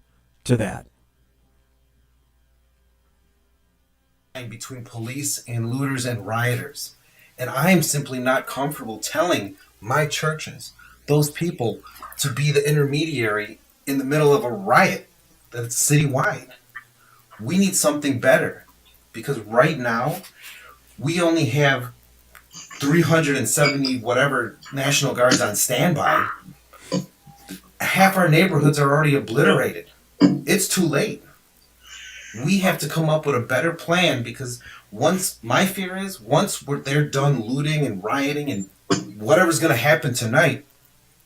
to that. Between police and looters and rioters. And I am simply not comfortable telling my churches, those people, to be the intermediary in the middle of a riot that's citywide. We need something better, because right now we only have 370 whatever National Guards on standby. Half our neighborhoods are already obliterated. It's too late. We have to come up with a better plan, because my fear is once they're done looting and rioting and whatever's going to happen tonight,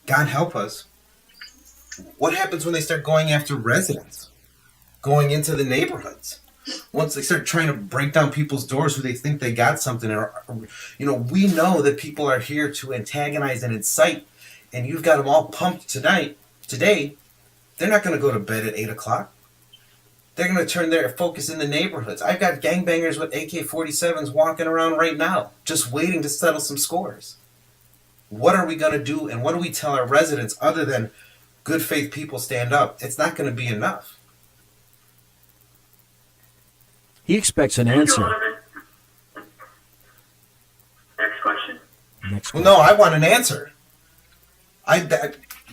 God help us, what happens when they start going after residents, going into the neighborhoods? Once they start trying to break down people's doors who they think they got something, we know that people are here to antagonize and incite, and you've got them all pumped today, they're not going to go to bed at 8 o'clock. They're going to turn their focus in the neighborhoods. I've got gangbangers with AK-47s walking around right now, just waiting to settle some scores. What are we going to do, and what do we tell our residents other than good faith people stand up? It's not going to be enough. He expects an answer. Next question. Well, no, I want an answer.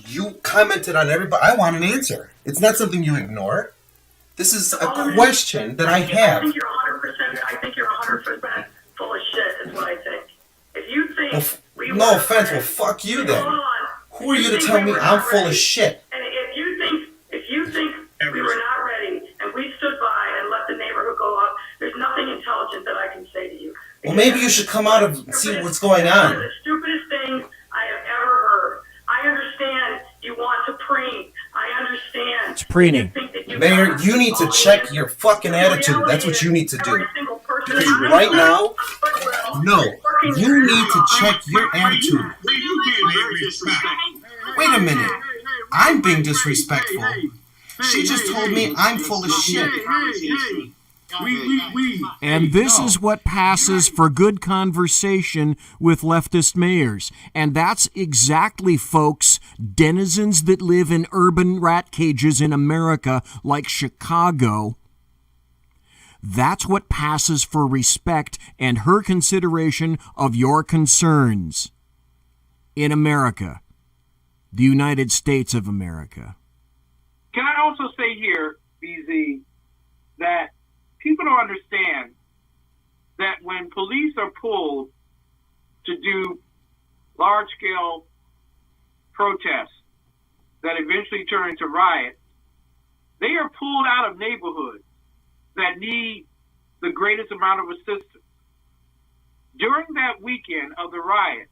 You commented on everybody. I want an answer. It's not something you ignore. This is a question that I have. I think you're 100% full of shit, is what I think. If you think no offense, well, fuck you then. Who are you to tell me I'm full of shit? And if you think we were not ready and we stood by and let the neighborhood go up, there's nothing intelligent that I can say to you. Well, maybe you should come out and see what's going on. One of the stupidest things I have ever heard. I understand you want to preen. I understand. It's preening. Mayor, you need to check your fucking attitude. That's what you need to do. Because right now, no, you need to check your attitude. Wait a minute. I'm being disrespectful. She just told me I'm full of shit. And this is what passes for good conversation with leftist mayors. And that's exactly, folks, denizens that live in urban rat cages in America like Chicago. That's what passes for respect and her consideration of your concerns in America, the United States of America. Can I also say here, BZ, that people don't understand that when police are pulled to do large-scale protests that eventually turn into riots, they are pulled out of neighborhoods that need the greatest amount of assistance. During that weekend of the riot,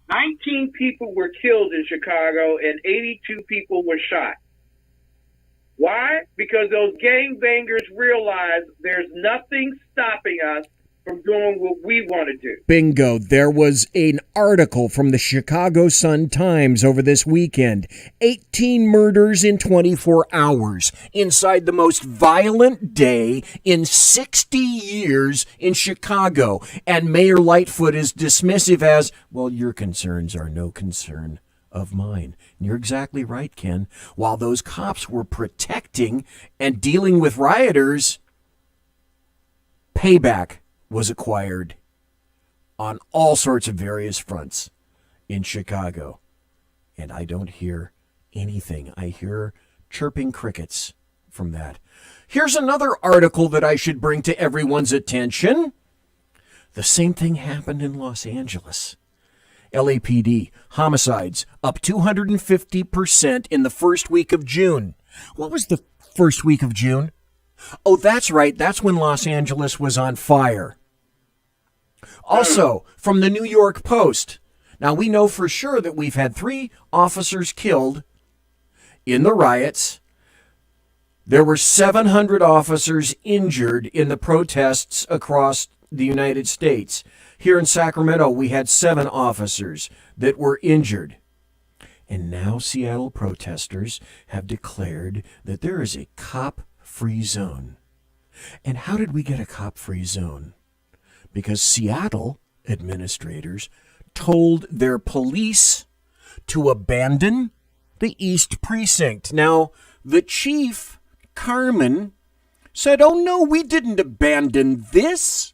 19 people were killed in Chicago and 82 people were shot. Why? Because those gangbangers realized there's nothing stopping us from doing what we want to do. Bingo. There was an article from the Chicago Sun-Times over this weekend. 18 murders in 24 hours inside the most violent day in 60 years in Chicago. And Mayor Lightfoot is dismissive as, well, your concerns are no concern of mine. And you're exactly right, Ken. While those cops were protecting and dealing with rioters, payback was acquired on all sorts of various fronts in Chicago. And I don't hear anything. I hear chirping crickets from that. Here's another article that I should bring to everyone's attention. The same thing happened in Los Angeles. LAPD homicides up 250% in the first week of June. What was the first week of June? Oh, that's right. That's when Los Angeles was on fire. Also, from the New York Post. Now, we know for sure that we've had 3 officers killed in the riots. There were 700 officers injured in the protests across the United States. Here in Sacramento, we had 7 officers that were injured. And now Seattle protesters have declared that there is a cop-free zone. And how did we get a cop-free zone? Because Seattle administrators told their police to abandon the East Precinct. Now, the chief, Carmen, said, "Oh no, we didn't abandon this,"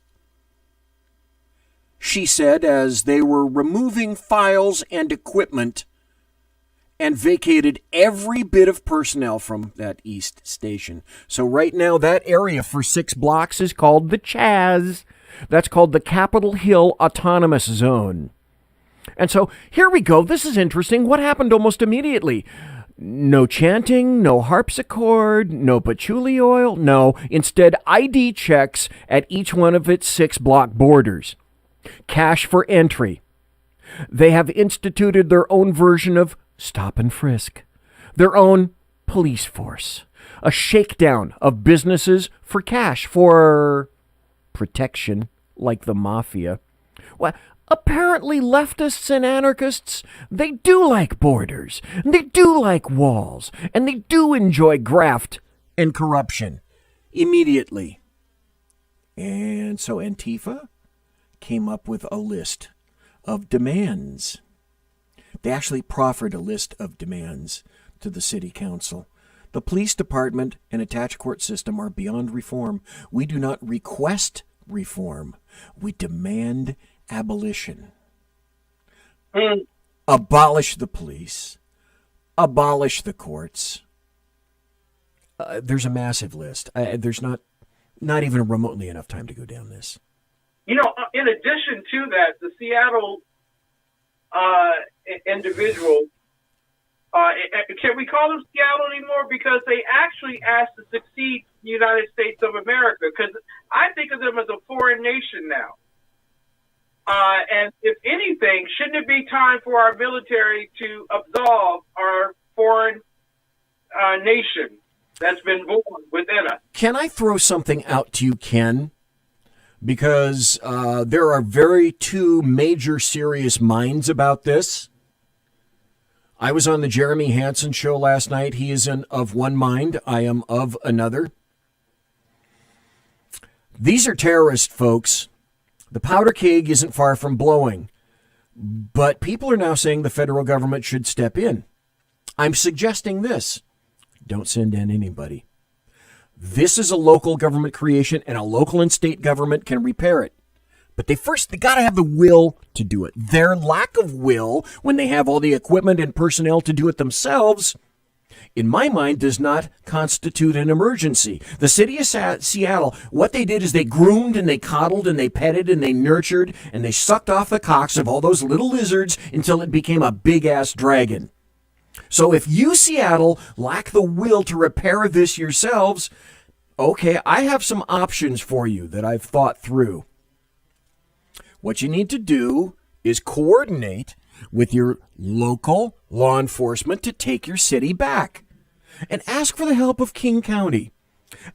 she said, as they were removing files and equipment and vacated every bit of personnel from that East Station. So right now, that area for 6 blocks is called the Chaz. That's called the Capitol Hill Autonomous Zone. And so here we go. This is interesting. What happened almost immediately? No chanting, no harpsichord, no patchouli oil. No, instead ID checks at each one of its 6-block borders. Cash for entry. They have instituted their own version of stop and frisk, their own police force, a shakedown of businesses for cash, for protection, like the mafia. Well, apparently leftists and anarchists, they do like borders, and they do like walls, and they do enjoy graft and corruption immediately. And so Antifa came up with a list of demands. They actually proffered a list of demands to the city council. The police department and attached court system are beyond reform. We do not request reform. We demand abolition. Abolish the police. Abolish the courts. There's a massive list. There's not even remotely enough time to go down this. You know, in addition to that, the Seattle individual, can we call them Seattle anymore? Because they actually asked to succeed the United States of America. Because I think of them as a foreign nation now. And if anything, shouldn't it be time for our military to absolve our foreign nation that's been born within us? Can I throw something out to you, Ken? Because there are two major serious minds about this. I was on the Jeremy Hansen show last night. He is of one mind. I am of another. These are terrorist folks. The powder keg isn't far from blowing. But people are now saying the federal government should step in. I'm suggesting this. Don't send in anybody. This is a local government creation, and a local and state government can repair it. But they got to have the will to do it. Their lack of will, when they have all the equipment and personnel to do it themselves, in my mind, does not constitute an emergency. The city of Seattle, what they did is they groomed and they coddled and they petted and they nurtured and they sucked off the cocks of all those little lizards until it became a big-ass dragon. So if you, Seattle, lack the will to repair this yourselves, okay, I have some options for you that I've thought through. What you need to do is coordinate with your local law enforcement to take your city back. And ask for the help of King County.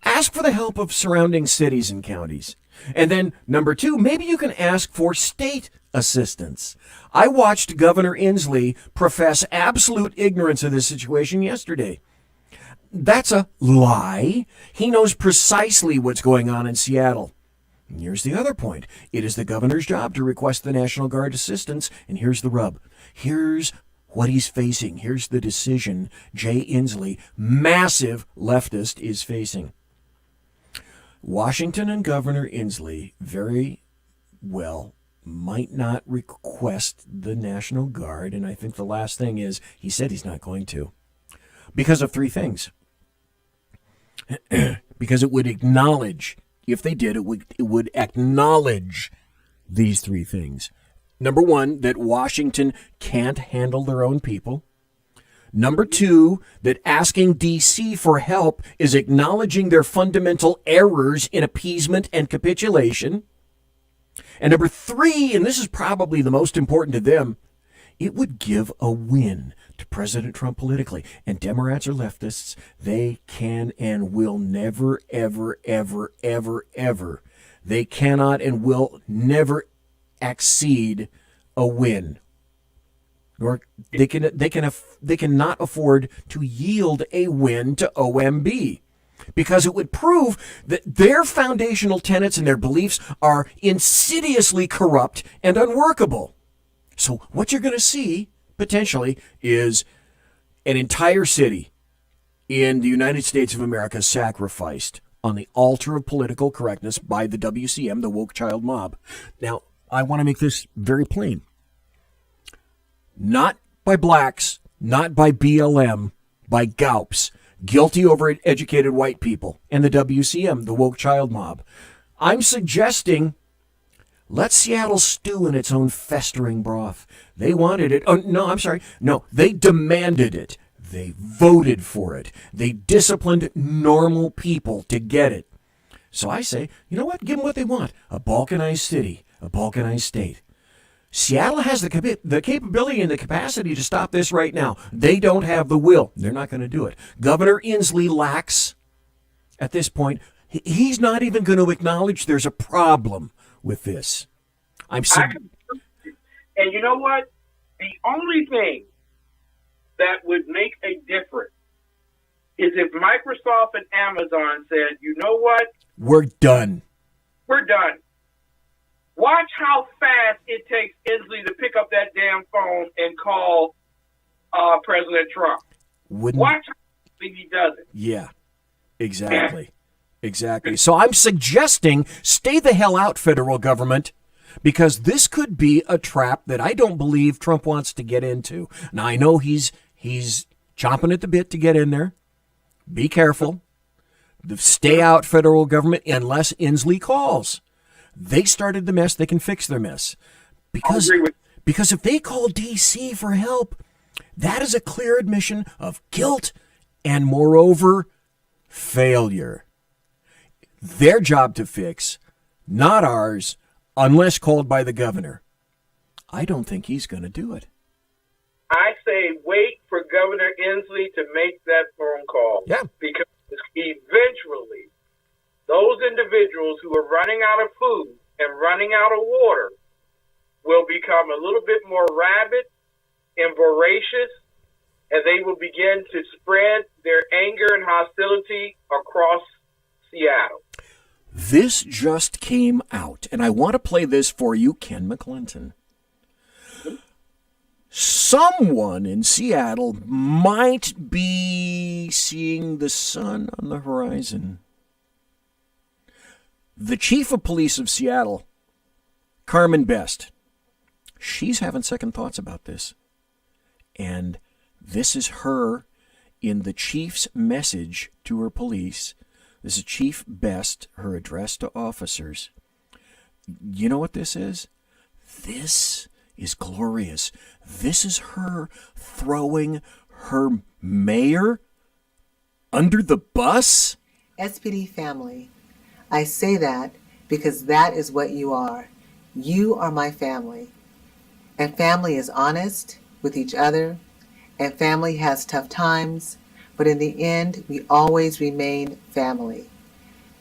Ask for the help of surrounding cities and counties. And then number two, maybe you can ask for state assistance. I watched Governor Inslee profess absolute ignorance of this situation yesterday. That's a lie. He knows precisely what's going on in Seattle. And here's the other point. It is the governor's job to request the National Guard assistance, and here's the rub. Here's what he's facing. Here's the decision Jay Inslee, massive leftist, is facing. Washington and Governor Inslee very well might not request the National Guard, and I think the last thing is he said he's not going to, because of three things. Because it would acknowledge, if they did, it would acknowledge these three things. Number one, that Washington can't handle their own people. Number two, that asking D.C. for help is acknowledging their fundamental errors in appeasement and capitulation. And number three, and this is probably the most important to them, it would give a win to President Trump politically. And Democrats or leftists, they can and will never, ever, ever, ever, ever, they cannot and will never accede a win. Or they cannot afford to yield a win to OMB, because it would prove that their foundational tenets and their beliefs are insidiously corrupt and unworkable. So what you're going to see potentially is an entire city in the United States of America sacrificed on the altar of political correctness by the WCM, the woke child mob. Now, I want to make this very plain. Not by blacks, not by BLM, by GAUPs, guilty over-educated white people, and the WCM, the woke child mob. I'm suggesting let Seattle stew in its own festering broth. They wanted it. Oh, no, I'm sorry. No, they demanded it. They voted for it. They disciplined normal people to get it. So I say, you know what? Give them what they want. A balkanized city, a balkanized state. Seattle has the capability and the capacity to stop this right now. They don't have the will. They're not going to do it. Governor Inslee lacks, at this point, he's not even going to acknowledge there's a problem with this. And you know what? The only thing that would make a difference is if Microsoft and Amazon said, you know what? We're done. We're done. Watch how fast it takes Inslee to pick up that damn phone and call President Trump. Watch how he does it. Yeah, exactly. Exactly. So I'm suggesting stay the hell out, federal government, because this could be a trap that I don't believe Trump wants to get into. Now, I know he's chomping at the bit to get in there. Be careful. Stay out, federal government, unless Inslee calls. They started the mess. They can fix their mess. Because if they call D.C. for help, that is a clear admission of guilt and, moreover, failure. Their job to fix, not ours, unless called by the governor. I don't think he's going to do it. I say wait for Governor Inslee to make that phone call. Yeah. Because eventually, those individuals who are running out of food and running out of water will become a little bit more rabid and voracious, and they will begin to spread their anger and hostility across Seattle. This just came out, and I want to play this for you, Ken McClinton. Someone in Seattle might be seeing the sun on the horizon. The chief of police of Seattle, Carmen Best, she's having second thoughts about this. And this is her in the chief's message to her police. This is Chief Best, her address to officers. You know what this is? This is glorious. This is her throwing her mayor under the bus? SPD family, I say that because that is what you are. You are my family. And family is honest with each other, and family has tough times, but in the end, we always remain family.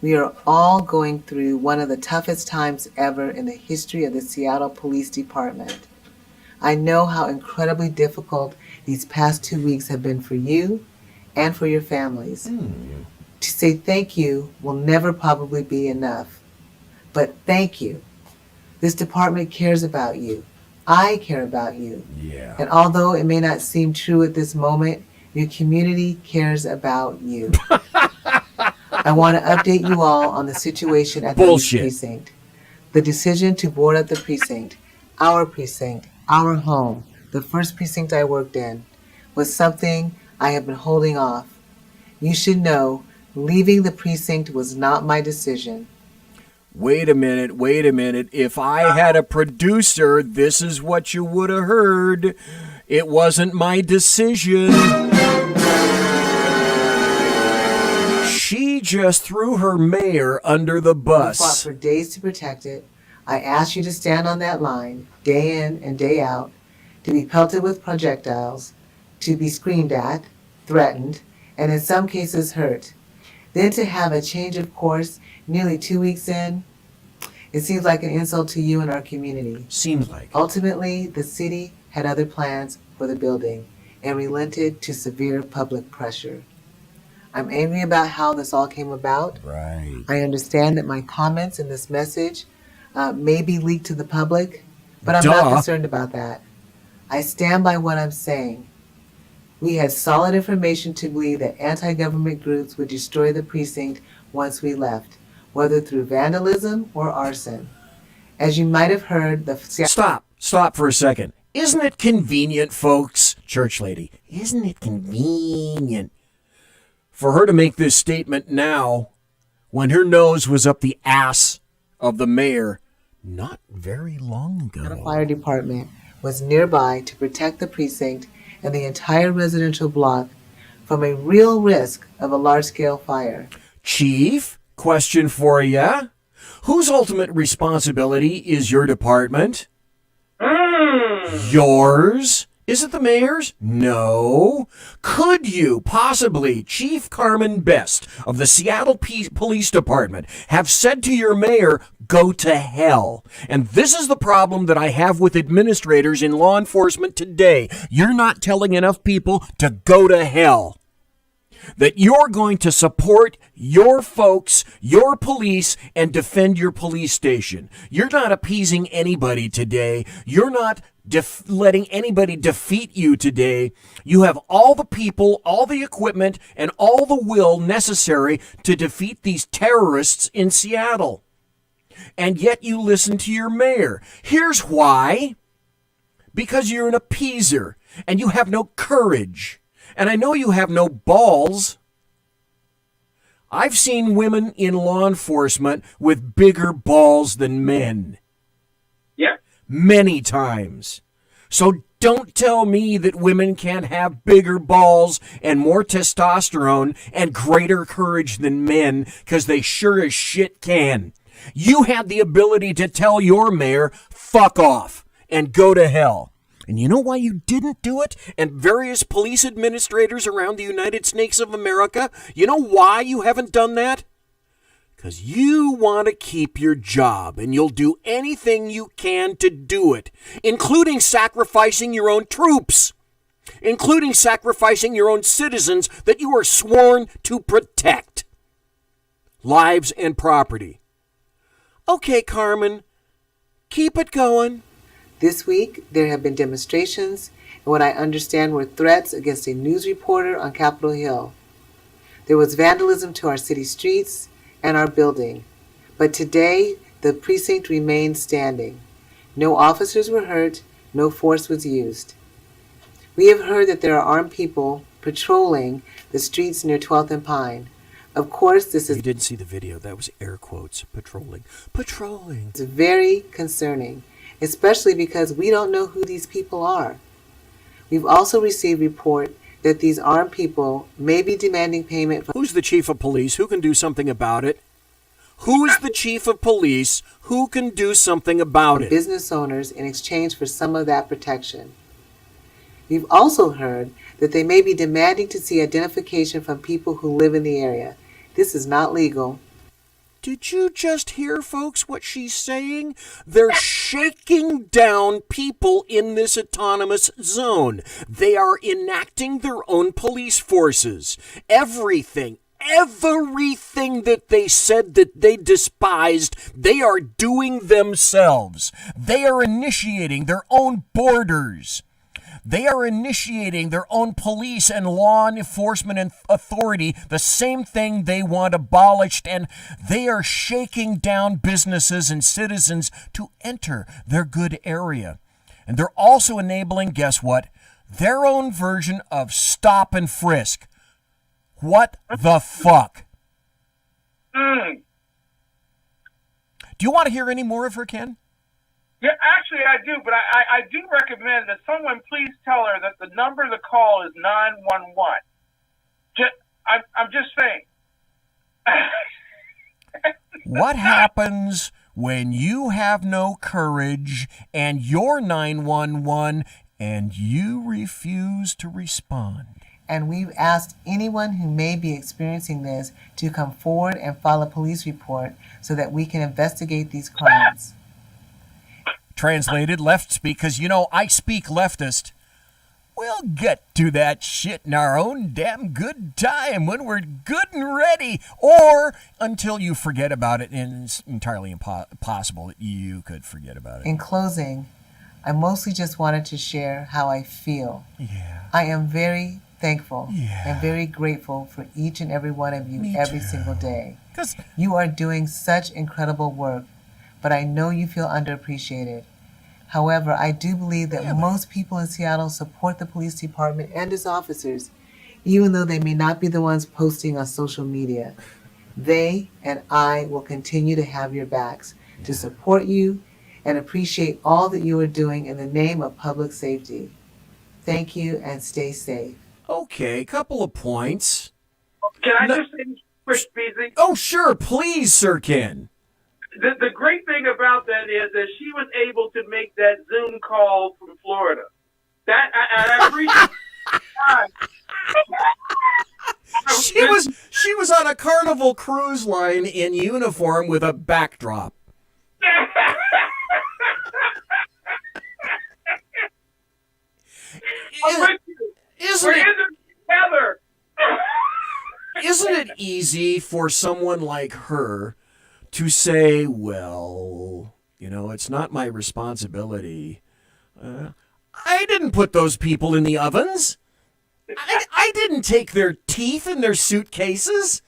We are all going through one of the toughest times ever in the history of the Seattle Police Department. I know how incredibly difficult these past 2 weeks have been for you and for your families. To say thank you will never probably be enough. But thank you. This department cares about you. I care about you. Yeah. And although it may not seem true at this moment, your community cares about you. I want to update you all on the situation at the Bullshit. precinct. The decision to board up the precinct, our home, the first precinct I worked in, was something I have been holding off. You should know, leaving the precinct was not my decision. Wait a minute. If I had a producer, this is what you would have heard. It wasn't my decision. She just threw her mayor under the We fought bus. for days to protect it. I asked you to stand on that line, day in and day out, to be pelted with projectiles, to be screamed at, threatened, and in some cases hurt. Then to have a change of course nearly 2 weeks in, it seems like an insult to you and our community. Seems like. Ultimately, the city had other plans for the building and relented to severe public pressure. I'm angry about how this all came about. Right. I understand that my comments in this message may be leaked to the public, but I'm not concerned about that. I stand by what I'm saying. We had solid information to believe that anti-government groups would destroy the precinct once we left, whether through vandalism or arson. As you might have heard, the... Stop for a second. Isn't it convenient, folks? Church lady, isn't it convenient for her to make this statement now when her nose was up the ass of the mayor not very long ago? The fire department was nearby to protect the precinct and the entire residential block from a real risk of a large-scale fire. Chief, question for ya. Whose ultimate responsibility is your department? Yours? Is it the mayor's? No. Could you possibly, Chief Carmen Best of the Seattle Police Department, have said to your mayor, go to hell? And this is the problem that I have with administrators in law enforcement today. You're not telling enough people to go to hell. That you're going to support your folks, your police, and defend your police station. You're not appeasing anybody today. You're not letting anybody defeat you today. You have all the people, all the equipment, and all the will necessary to defeat these terrorists in Seattle. And yet you listen to your mayor. Here's why. Because you're an appeaser, and you have no courage. And I know you have no balls. I've seen women in law enforcement with bigger balls than men. Yeah. Many times. So don't tell me that women can't have bigger balls and more testosterone and greater courage than men, because they sure as shit can. You had the ability to tell your mayor, fuck off and go to hell. And you know why you didn't do it? And various police administrators around the United States of America, you know why you haven't done that? Because you want to keep your job, and you'll do anything you can to do it, including sacrificing your own troops, including sacrificing your own citizens that you are sworn to protect, lives and property. Okay, Carmen, keep it going. This week, there have been demonstrations and what I understand were threats against a news reporter on Capitol Hill. There was vandalism to our city streets and our building. But today, the precinct remained standing. No officers were hurt, no force was used. We have heard that there are armed people patrolling the streets near 12th and Pine. Of course, this is... You didn't see the video. That was air quotes, patrolling. Patrolling. It's very concerning, especially because we don't know who these people are. We've also received report that these armed people may be demanding payment from... Who's the chief of police? Who can do something about it? Who is the chief of police? Who can do something about it? Business owners in exchange for some of that protection. We've also heard that they may be demanding to see identification from people who live in the area. This is not legal. Did you just hear, folks, what she's saying? They're shaking down people in this autonomous zone. They are enacting their own police forces. Everything that they said that they despised, they are doing themselves. They are initiating their own borders. They are initiating their own police and law enforcement and authority, the same thing they want abolished, and they are shaking down businesses and citizens to enter their good area. And they're also enabling, guess what? Their own version of stop and frisk. What the fuck? Mm. Do you want to hear any more of her, Ken? Yeah, actually I do, but I do recommend that someone please tell her that the number to call is 911. I'm just saying. What happens when you have no courage and you're 911 and you refuse to respond? And we've asked anyone who may be experiencing this to come forward and file a police report so that we can investigate these crimes. Translated, left speak, because, I speak leftist. We'll get to that shit in our own damn good time when we're good and ready, or until you forget about it, and it's entirely impossible that you could forget about it. In closing, I mostly just wanted to share how I feel. Yeah. I am very thankful and very grateful for each and every one of you every single day. You are doing such incredible work, but I know you feel underappreciated. However, I do believe that most people in Seattle support the police department and its officers, even though they may not be the ones posting on social media. They and I will continue to have your backs to support you and appreciate all that you are doing in the name of public safety. Thank you and stay safe. Okay, couple of points. Can I just say quick, Beezy? Oh, sure, please, Sir Ken. The great thing about that is that she was able to make that Zoom call from Florida. That I appreciate. She was on a Carnival cruise line in uniform with a backdrop. Isn't it easy for someone like her to say, well, it's not my responsibility. I didn't put those people in the ovens. I didn't take their teeth in their suitcases.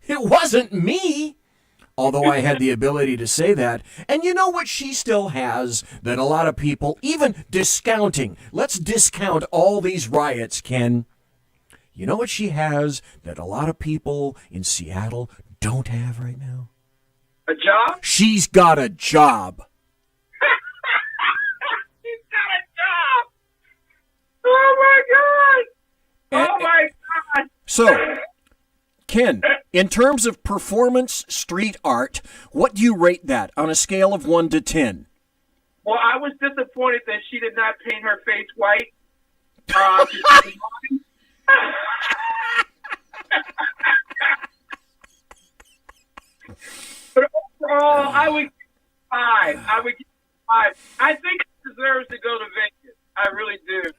It wasn't me. Although I had the ability to say that. And you know what she still has that a lot of people, even discounting, let's discount all these riots, Ken. You know what she has that a lot of people in Seattle don't have right now? A job? She's got a job. She's got a job. Oh my God. Oh my God. So, Ken, in terms of performance street art, what do you rate that on a scale of 1 to 10? Well, I was disappointed that she did not paint her face white. But overall, I would give it 5. I think she deserves to go to Vegas. I really do.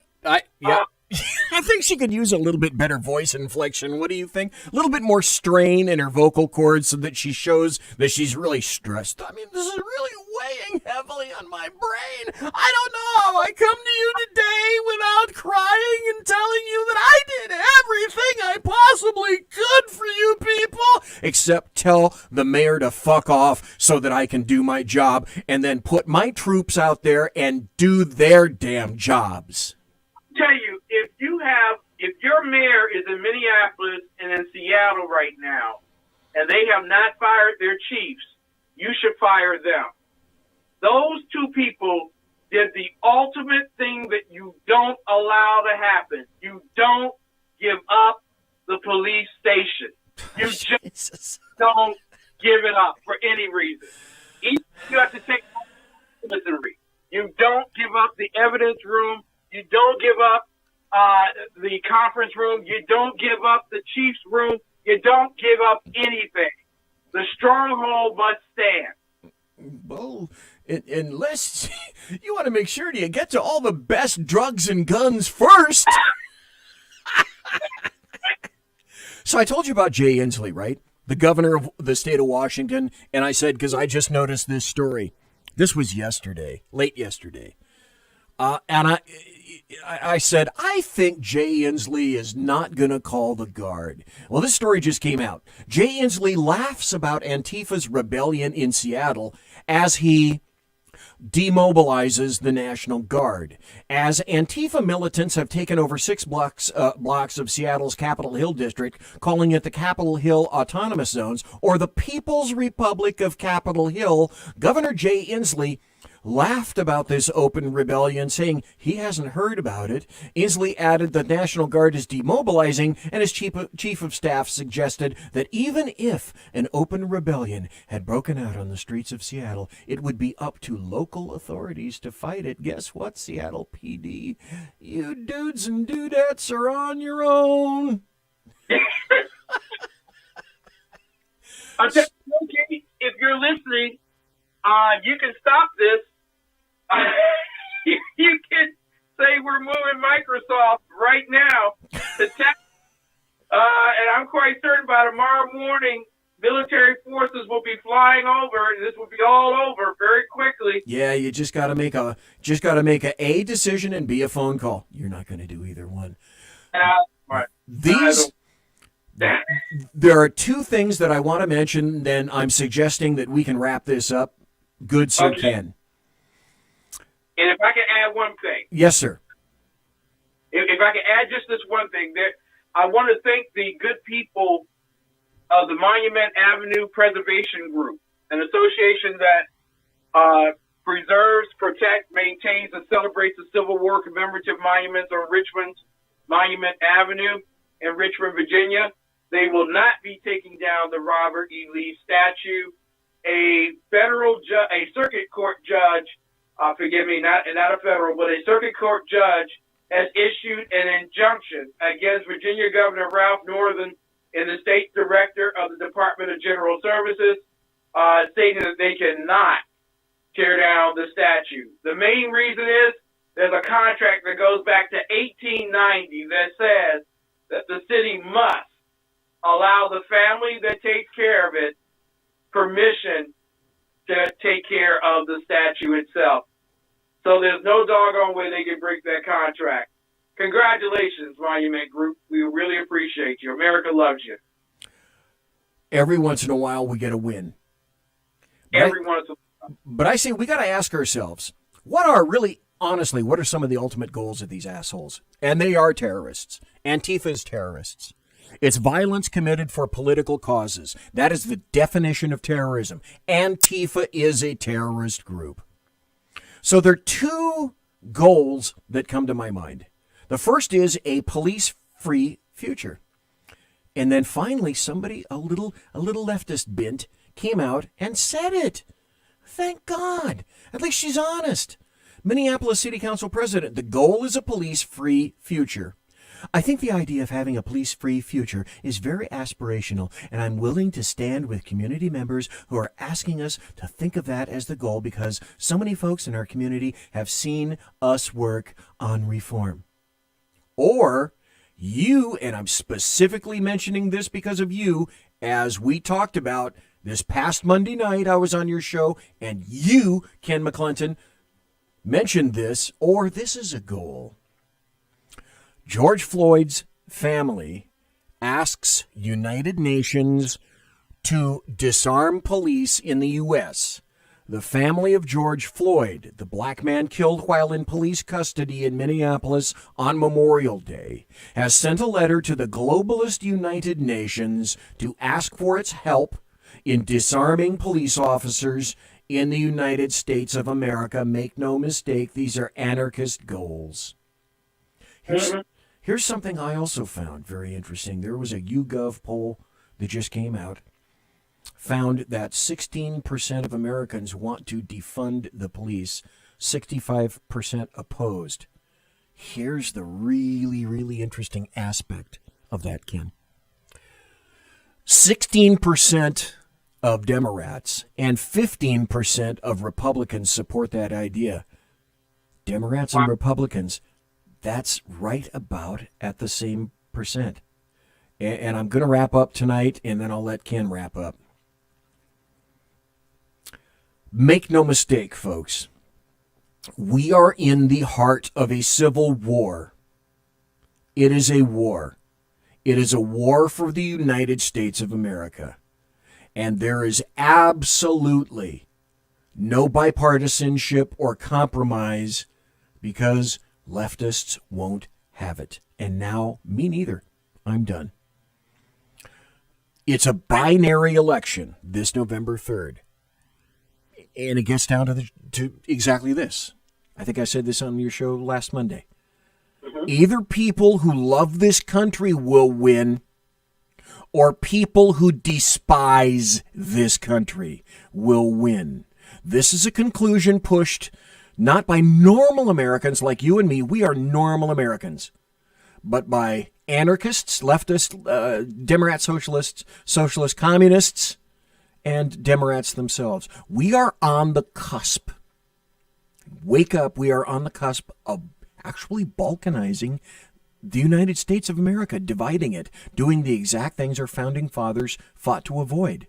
I think she could use a little bit better voice inflection. What do you think? A little bit more strain in her vocal cords so that she shows that she's really stressed. I mean, this is really weighing heavily on my brain. I don't know. I come to you today without crying and telling you that I did everything I possibly could for you people, except tell the mayor to fuck off so that I can do my job and then put my troops out there and do their damn jobs. Tell you, if your mayor is in Minneapolis and in Seattle right now, and they have not fired their chiefs, you should fire them. Those two people did the ultimate thing that you don't allow to happen. You don't give up the police station. You just don't give it up for any reason. You have to take misery. You don't give up the evidence room. You don't give up the conference room. You don't give up the chief's room. You don't give up anything. The stronghold must stand. Well, unless you want to make sure you get to all the best drugs and guns first. So I told you about Jay Inslee, right? The governor of the state of Washington. And I said, because I just noticed this story. This was yesterday, late yesterday. And I said, I think Jay Inslee is not going to call the guard. Well, this story just came out. Jay Inslee laughs about Antifa's rebellion in Seattle as he demobilizes the National Guard. As Antifa militants have taken over 6 blocks of Seattle's Capitol Hill district, calling it the Capitol Hill Autonomous Zones, or the People's Republic of Capitol Hill, Governor Jay Inslee laughed about this open rebellion, saying he hasn't heard about it. Inslee added the National Guard is demobilizing, and his chief of staff suggested that even if an open rebellion had broken out on the streets of Seattle, it would be up to local authorities to fight it. Guess what, Seattle PD? You dudes and dudettes are on your own. Okay, if you're listening, you can stop this. You can say we're moving Microsoft right now to tech. And I'm quite certain by tomorrow morning, military forces will be flying over, and this will be all over very quickly. Yeah, you just got to make a A decision and B a phone call. You're not going to do either one. Right. There are 2 things that I want to mention. Then I'm suggesting that we can wrap this up. Good, sir, Okay. Ken. And if I can add one thing. Yes, sir. If I can add just this one thing, I want to thank the good people of the Monument Avenue Preservation Group, an association that preserves, protects, maintains, and celebrates the Civil War commemorative monuments on Richmond's Monument Avenue in Richmond, Virginia. They will not be taking down the Robert E. Lee statue. A circuit court judge, forgive me, not a federal, but a circuit court judge has issued an injunction against Virginia Governor Ralph Northam and the state director of the Department of General Services, stating that they cannot tear down the statue. The main reason is there's a contract that goes back to 1890 that says that the city must allow the family that takes care of it permission to take care of the statue itself. So there's no doggone way they can break that contract. Congratulations, Monument Group. We really appreciate you. America loves you. Every once in a while, we get a win. Every once in a while. But I say we got to ask ourselves, honestly, what are some of the ultimate goals of these assholes? And they are terrorists. Antifa's terrorists. It's violence committed for political causes. That is the definition of terrorism. Antifa is a terrorist group. So there are 2 goals that come to my mind. The first is a police-free future. And then finally, somebody, a little leftist bint, came out and said it. Thank God. At least she's honest. Minneapolis City Council President, the goal is a police-free future. I think the idea of having a police-free future is very aspirational, and I'm willing to stand with community members who are asking us to think of that as the goal because so many folks in our community have seen us work on reform. Or you, and I'm specifically mentioning this because of you, as we talked about this past Monday night, I was on your show, and you, Ken McClinton, mentioned this, or this is a goal. George Floyd's family asks United Nations to disarm police in the U.S. The family of George Floyd, the black man killed while in police custody in Minneapolis on Memorial Day, has sent a letter to the globalist United Nations to ask for its help in disarming police officers in the United States of America. Make no mistake, these are anarchist goals. Here's something I also found very interesting. There was a YouGov poll that just came out, found that 16% of Americans want to defund the police, 65% opposed. Here's the really, really interesting aspect of that, Ken. 16% of Democrats and 15% of Republicans support that idea. Democrats and Republicans, that's right about at the same percent. And I'm going to wrap up tonight, and then I'll let Ken wrap up. Make no mistake, folks. We are in the heart of a civil war. It is a war. It is a war for the United States of America. And there is absolutely no bipartisanship or compromise because leftists won't have it. And now, me neither. I'm done. It's a binary election this November 3rd. And it gets down to exactly this. I think I said this on your show last Monday. Either people who love this country will win, or people who despise this country will win. This is a conclusion pushed not by normal Americans like you and me. We are normal Americans. But by anarchists, leftists, Democrat socialists, socialist communists, and Democrats themselves. We are on the cusp. Wake up, we are on the cusp of actually balkanizing the United States of America, dividing it, doing the exact things our founding fathers fought to avoid.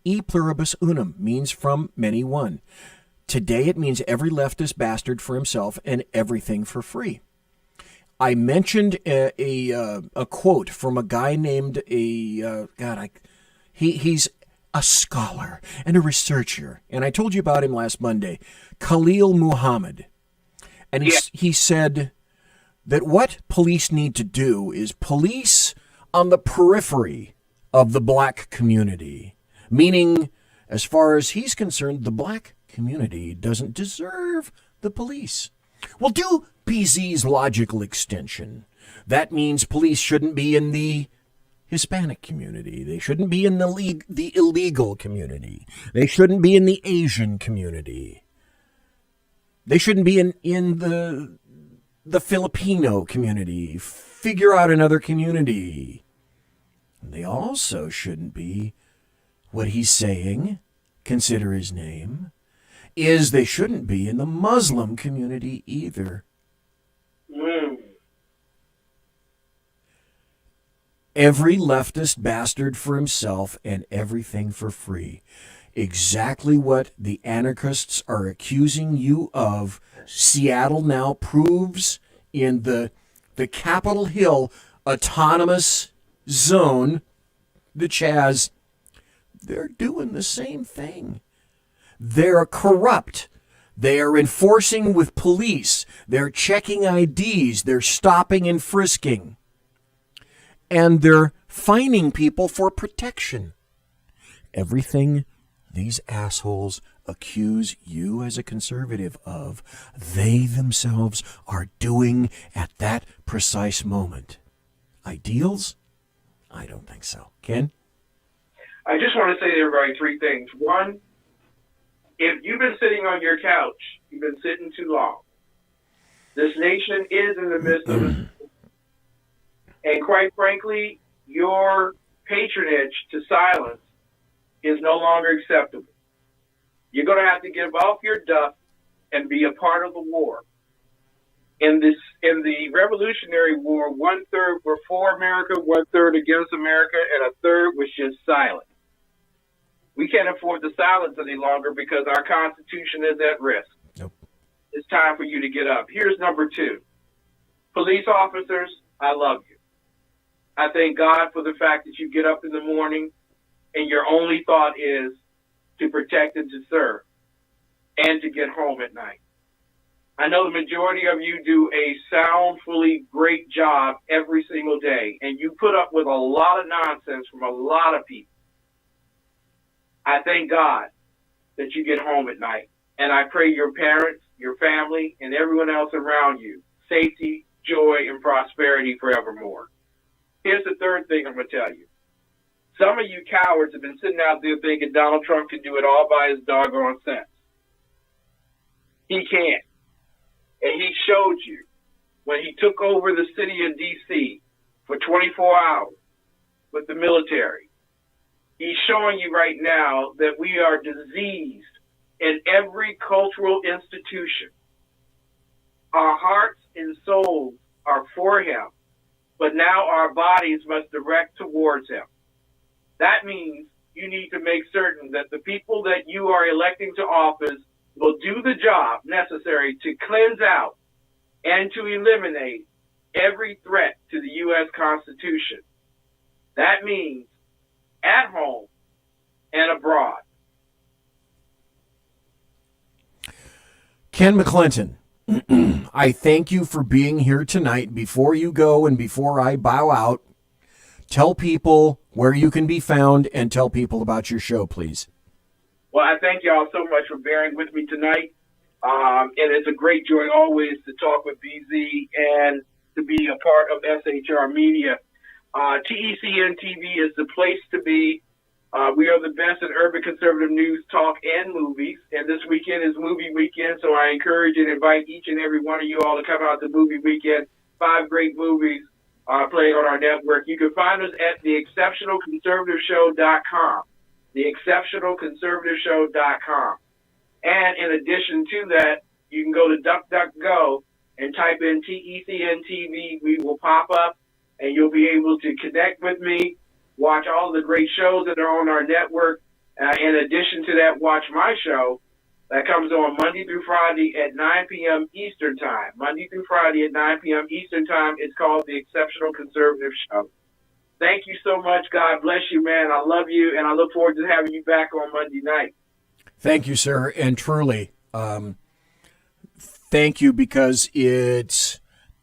E pluribus unum means from many one. Today it means every leftist bastard for himself and everything for free. I mentioned a quote from a guy named he's a scholar and a researcher, and I told you about him last Monday, Khalil Muhammad. And he said that what police need to do is police on the periphery of the black community, meaning, as far as he's concerned, the black community doesn't deserve the police. Well, do BZ's logical extension. That means police shouldn't be in the Hispanic community. They shouldn't be in the illegal community. They shouldn't be in the Asian community. They shouldn't be in the Filipino community. Figure out another community. They also shouldn't be, what he's saying, consider his name, is they shouldn't be in the Muslim community either. Every leftist bastard for himself and everything for free. Exactly what the anarchists are accusing you of. Seattle now proves in the Capitol Hill Autonomous Zone, the Chaz, they're doing the same thing. They're corrupt. They are enforcing with police. They're checking IDs. They're stopping and frisking. And they're fining people for protection. Everything these assholes accuse you as a conservative of, they themselves are doing at that precise moment. Ideals? I don't think so. Ken? I just want to say to everybody three things. One, if you've been sitting on your couch, you've been sitting too long. This nation is in the midst of a... And quite frankly, your patronage to silence is no longer acceptable. You're going to have to give off your duff and be a part of the war. In the Revolutionary War, 1/3 were for America, 1/3 against America, and 1/3 was just silent. We can't afford the silence any longer because our Constitution is at risk. Nope. It's time for you to get up. Here's number 2. Police officers, I love you. I thank God for the fact that you get up in the morning and your only thought is to protect and to serve and to get home at night. I know the majority of you do a soundfully great job every single day, and you put up with a lot of nonsense from a lot of people. I thank God that you get home at night, and I pray your parents, your family, and everyone else around you safety, joy, and prosperity forevermore. Here's the third thing I'm going to tell you. Some of you cowards have been sitting out there thinking Donald Trump can do it all by his doggone sense. He can't. And he showed you when he took over the city of D.C. for 24 hours with the military. He's showing you right now that we are diseased in every cultural institution. Our hearts and souls are for him, but now our bodies must direct towards him. That means you need to make certain that the people that you are electing to office will do the job necessary to cleanse out and to eliminate every threat to the U.S. Constitution. That means at home and abroad. Ken McClinton, I thank you for being here tonight. Before you go and before I bow out, tell people where you can be found and tell people about your show, please. Well, I thank y'all so much for bearing with me tonight. And it's a great joy always to talk with BZ and to be a part of SHR Media. TECN TV is the place to be. We are the best in urban conservative news, talk, and movies. And this weekend is movie weekend, so I encourage and invite each and every one of you all to come out to movie weekend. 5 great movies playing on our network. You can find us at theexceptionalconservativeshow.com. Theexceptionalconservativeshow.com. And in addition to that, you can go to DuckDuckGo and type in TECN TV. We will pop up, and you'll be able to connect with me, watch all the great shows that are on our network. In addition to that, watch my show that comes on Monday through Friday at 9 p.m. Eastern Time. Monday through Friday at 9 p.m. Eastern Time. It's called The Exceptional Conservative Show. Thank you so much. God bless you, man. I love you, and I look forward to having you back on Monday night. Thank you, sir. And truly, thank you, because it's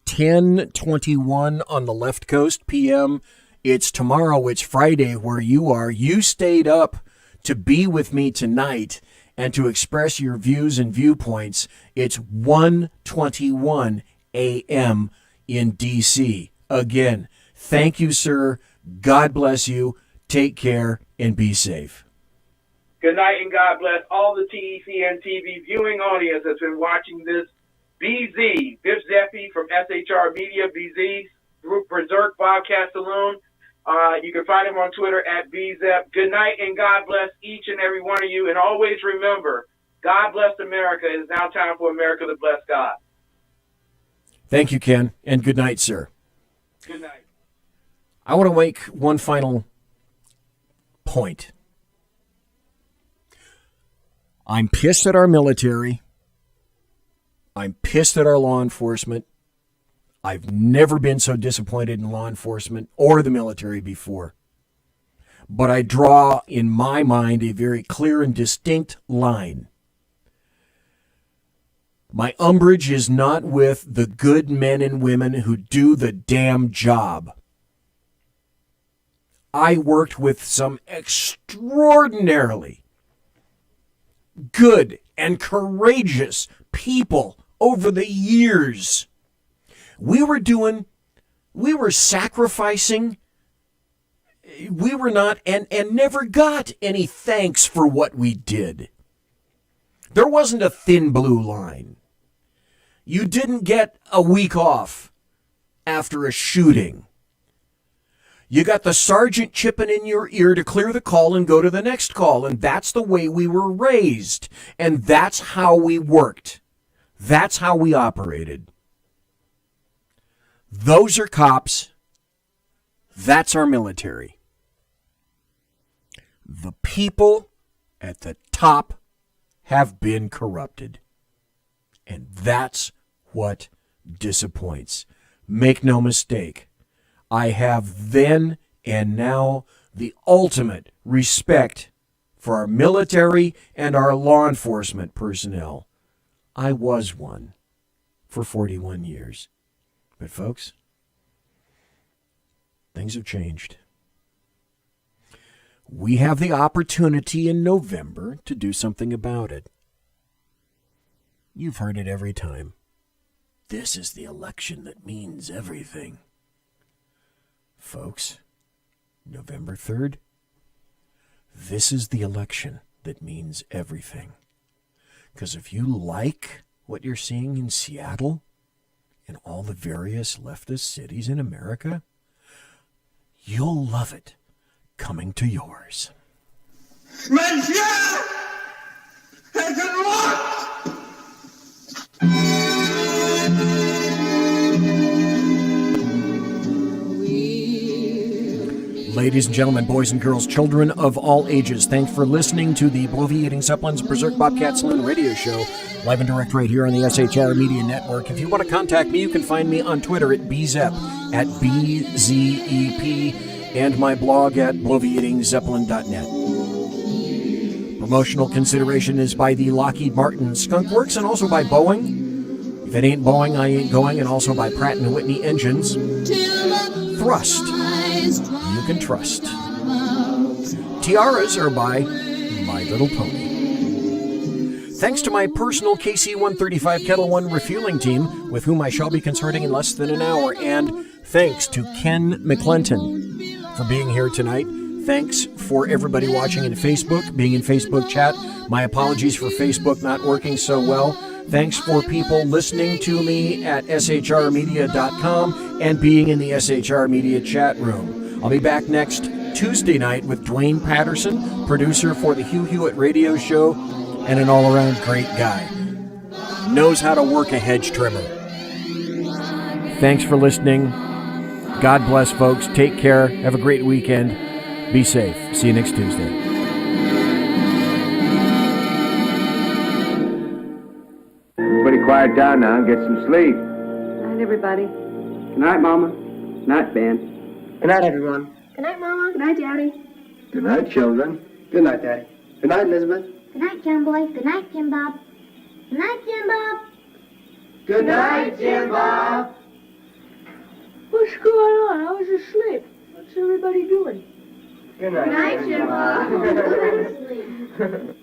10:21 on the left coast p.m. It's tomorrow. It's Friday where you are. You stayed up to be with me tonight and to express your views and viewpoints. It's 1:21 a.m. in D.C. Again, thank you, sir. God bless you. Take care and be safe. Good night, and God bless all the TECN TV viewing audience that's been watching this. BZ, Biff Zeppi from SHR Media, BZ, Group Berserk, Bobcat, Saloon. You can find him on Twitter at BZEP. Good night, and God bless each and every one of you. And always remember, God bless America. It is now time for America to bless God. Thank you, Ken, and good night, sir. Good night. I want to make one final point. I'm pissed at our military. I'm pissed at our law enforcement. I've never been so disappointed in law enforcement or the military before. But I draw, in my mind, a very clear and distinct line. My umbrage is not with the good men and women who do the damn job. I worked with some extraordinarily good and courageous people over the years. We were sacrificing, we were not, and never got any thanks for what we did. There wasn't a thin blue line. You didn't get a week off after a shooting. You got the sergeant chipping in your ear to clear the call and go to the next call. And that's the way we were raised. And that's how we worked. That's how we operated. Those are cops. That's our military. The people at the top have been corrupted. And that's what disappoints. Make no mistake. I have then and now the ultimate respect for our military and our law enforcement personnel. I was one for 41 years. But folks, things have changed. We have the opportunity in November to do something about it. You've heard it every time. This is the election that means everything. Folks, November 3rd, this is the election that means everything. Because if you like what you're seeing in Seattle and all the various leftist cities in America, you'll love it coming to yours. Monsieur has unlocked! Ladies and gentlemen, boys and girls, children of all ages, thanks for listening to the Bloviating Zeppelin's Berserk Bobcat Saloon radio show, live and direct right here on the SHR Media Network. If you want to contact me, you can find me on Twitter at BZEP, at BZEP, and my blog at bloviatingzeppelin.net. Promotional consideration is by the Lockheed Martin Skunk Works and also by Boeing. If it ain't Boeing, I ain't going, and also by Pratt & Whitney Engines. Thrust. You can trust. Tiaras are by My Little Pony. Thanks to my personal KC-135 Kettle One refueling team, with whom I shall be consorting in less than an hour, and thanks to Ken McClinton for being here tonight. Thanks for everybody watching in Facebook, being in Facebook chat. My apologies for Facebook not working so well. Thanks for people listening to me at shrmedia.com and being in the SHR Media chat room. I'll be back next Tuesday night with Dwayne Patterson, producer for the Hugh Hewitt radio show, and an all-around great guy. Knows how to work a hedge trimmer. Thanks for listening. God bless, folks. Take care. Have a great weekend. Be safe. See you next Tuesday. Everybody quiet down now and get some sleep. Good night, everybody. Good night, Mama. Good night, Ben. Good night, everyone. Good night, Mama. Good night, Daddy. Good night, children. Good night, Daddy. Good night, Elizabeth. Good night, John Boy. Good night, Jim Bob. Good night, Jim Bob. Good night, Jim Bob. What's going on? I was asleep. What's everybody doing? Good night, Good night, Jim Bob. Bob.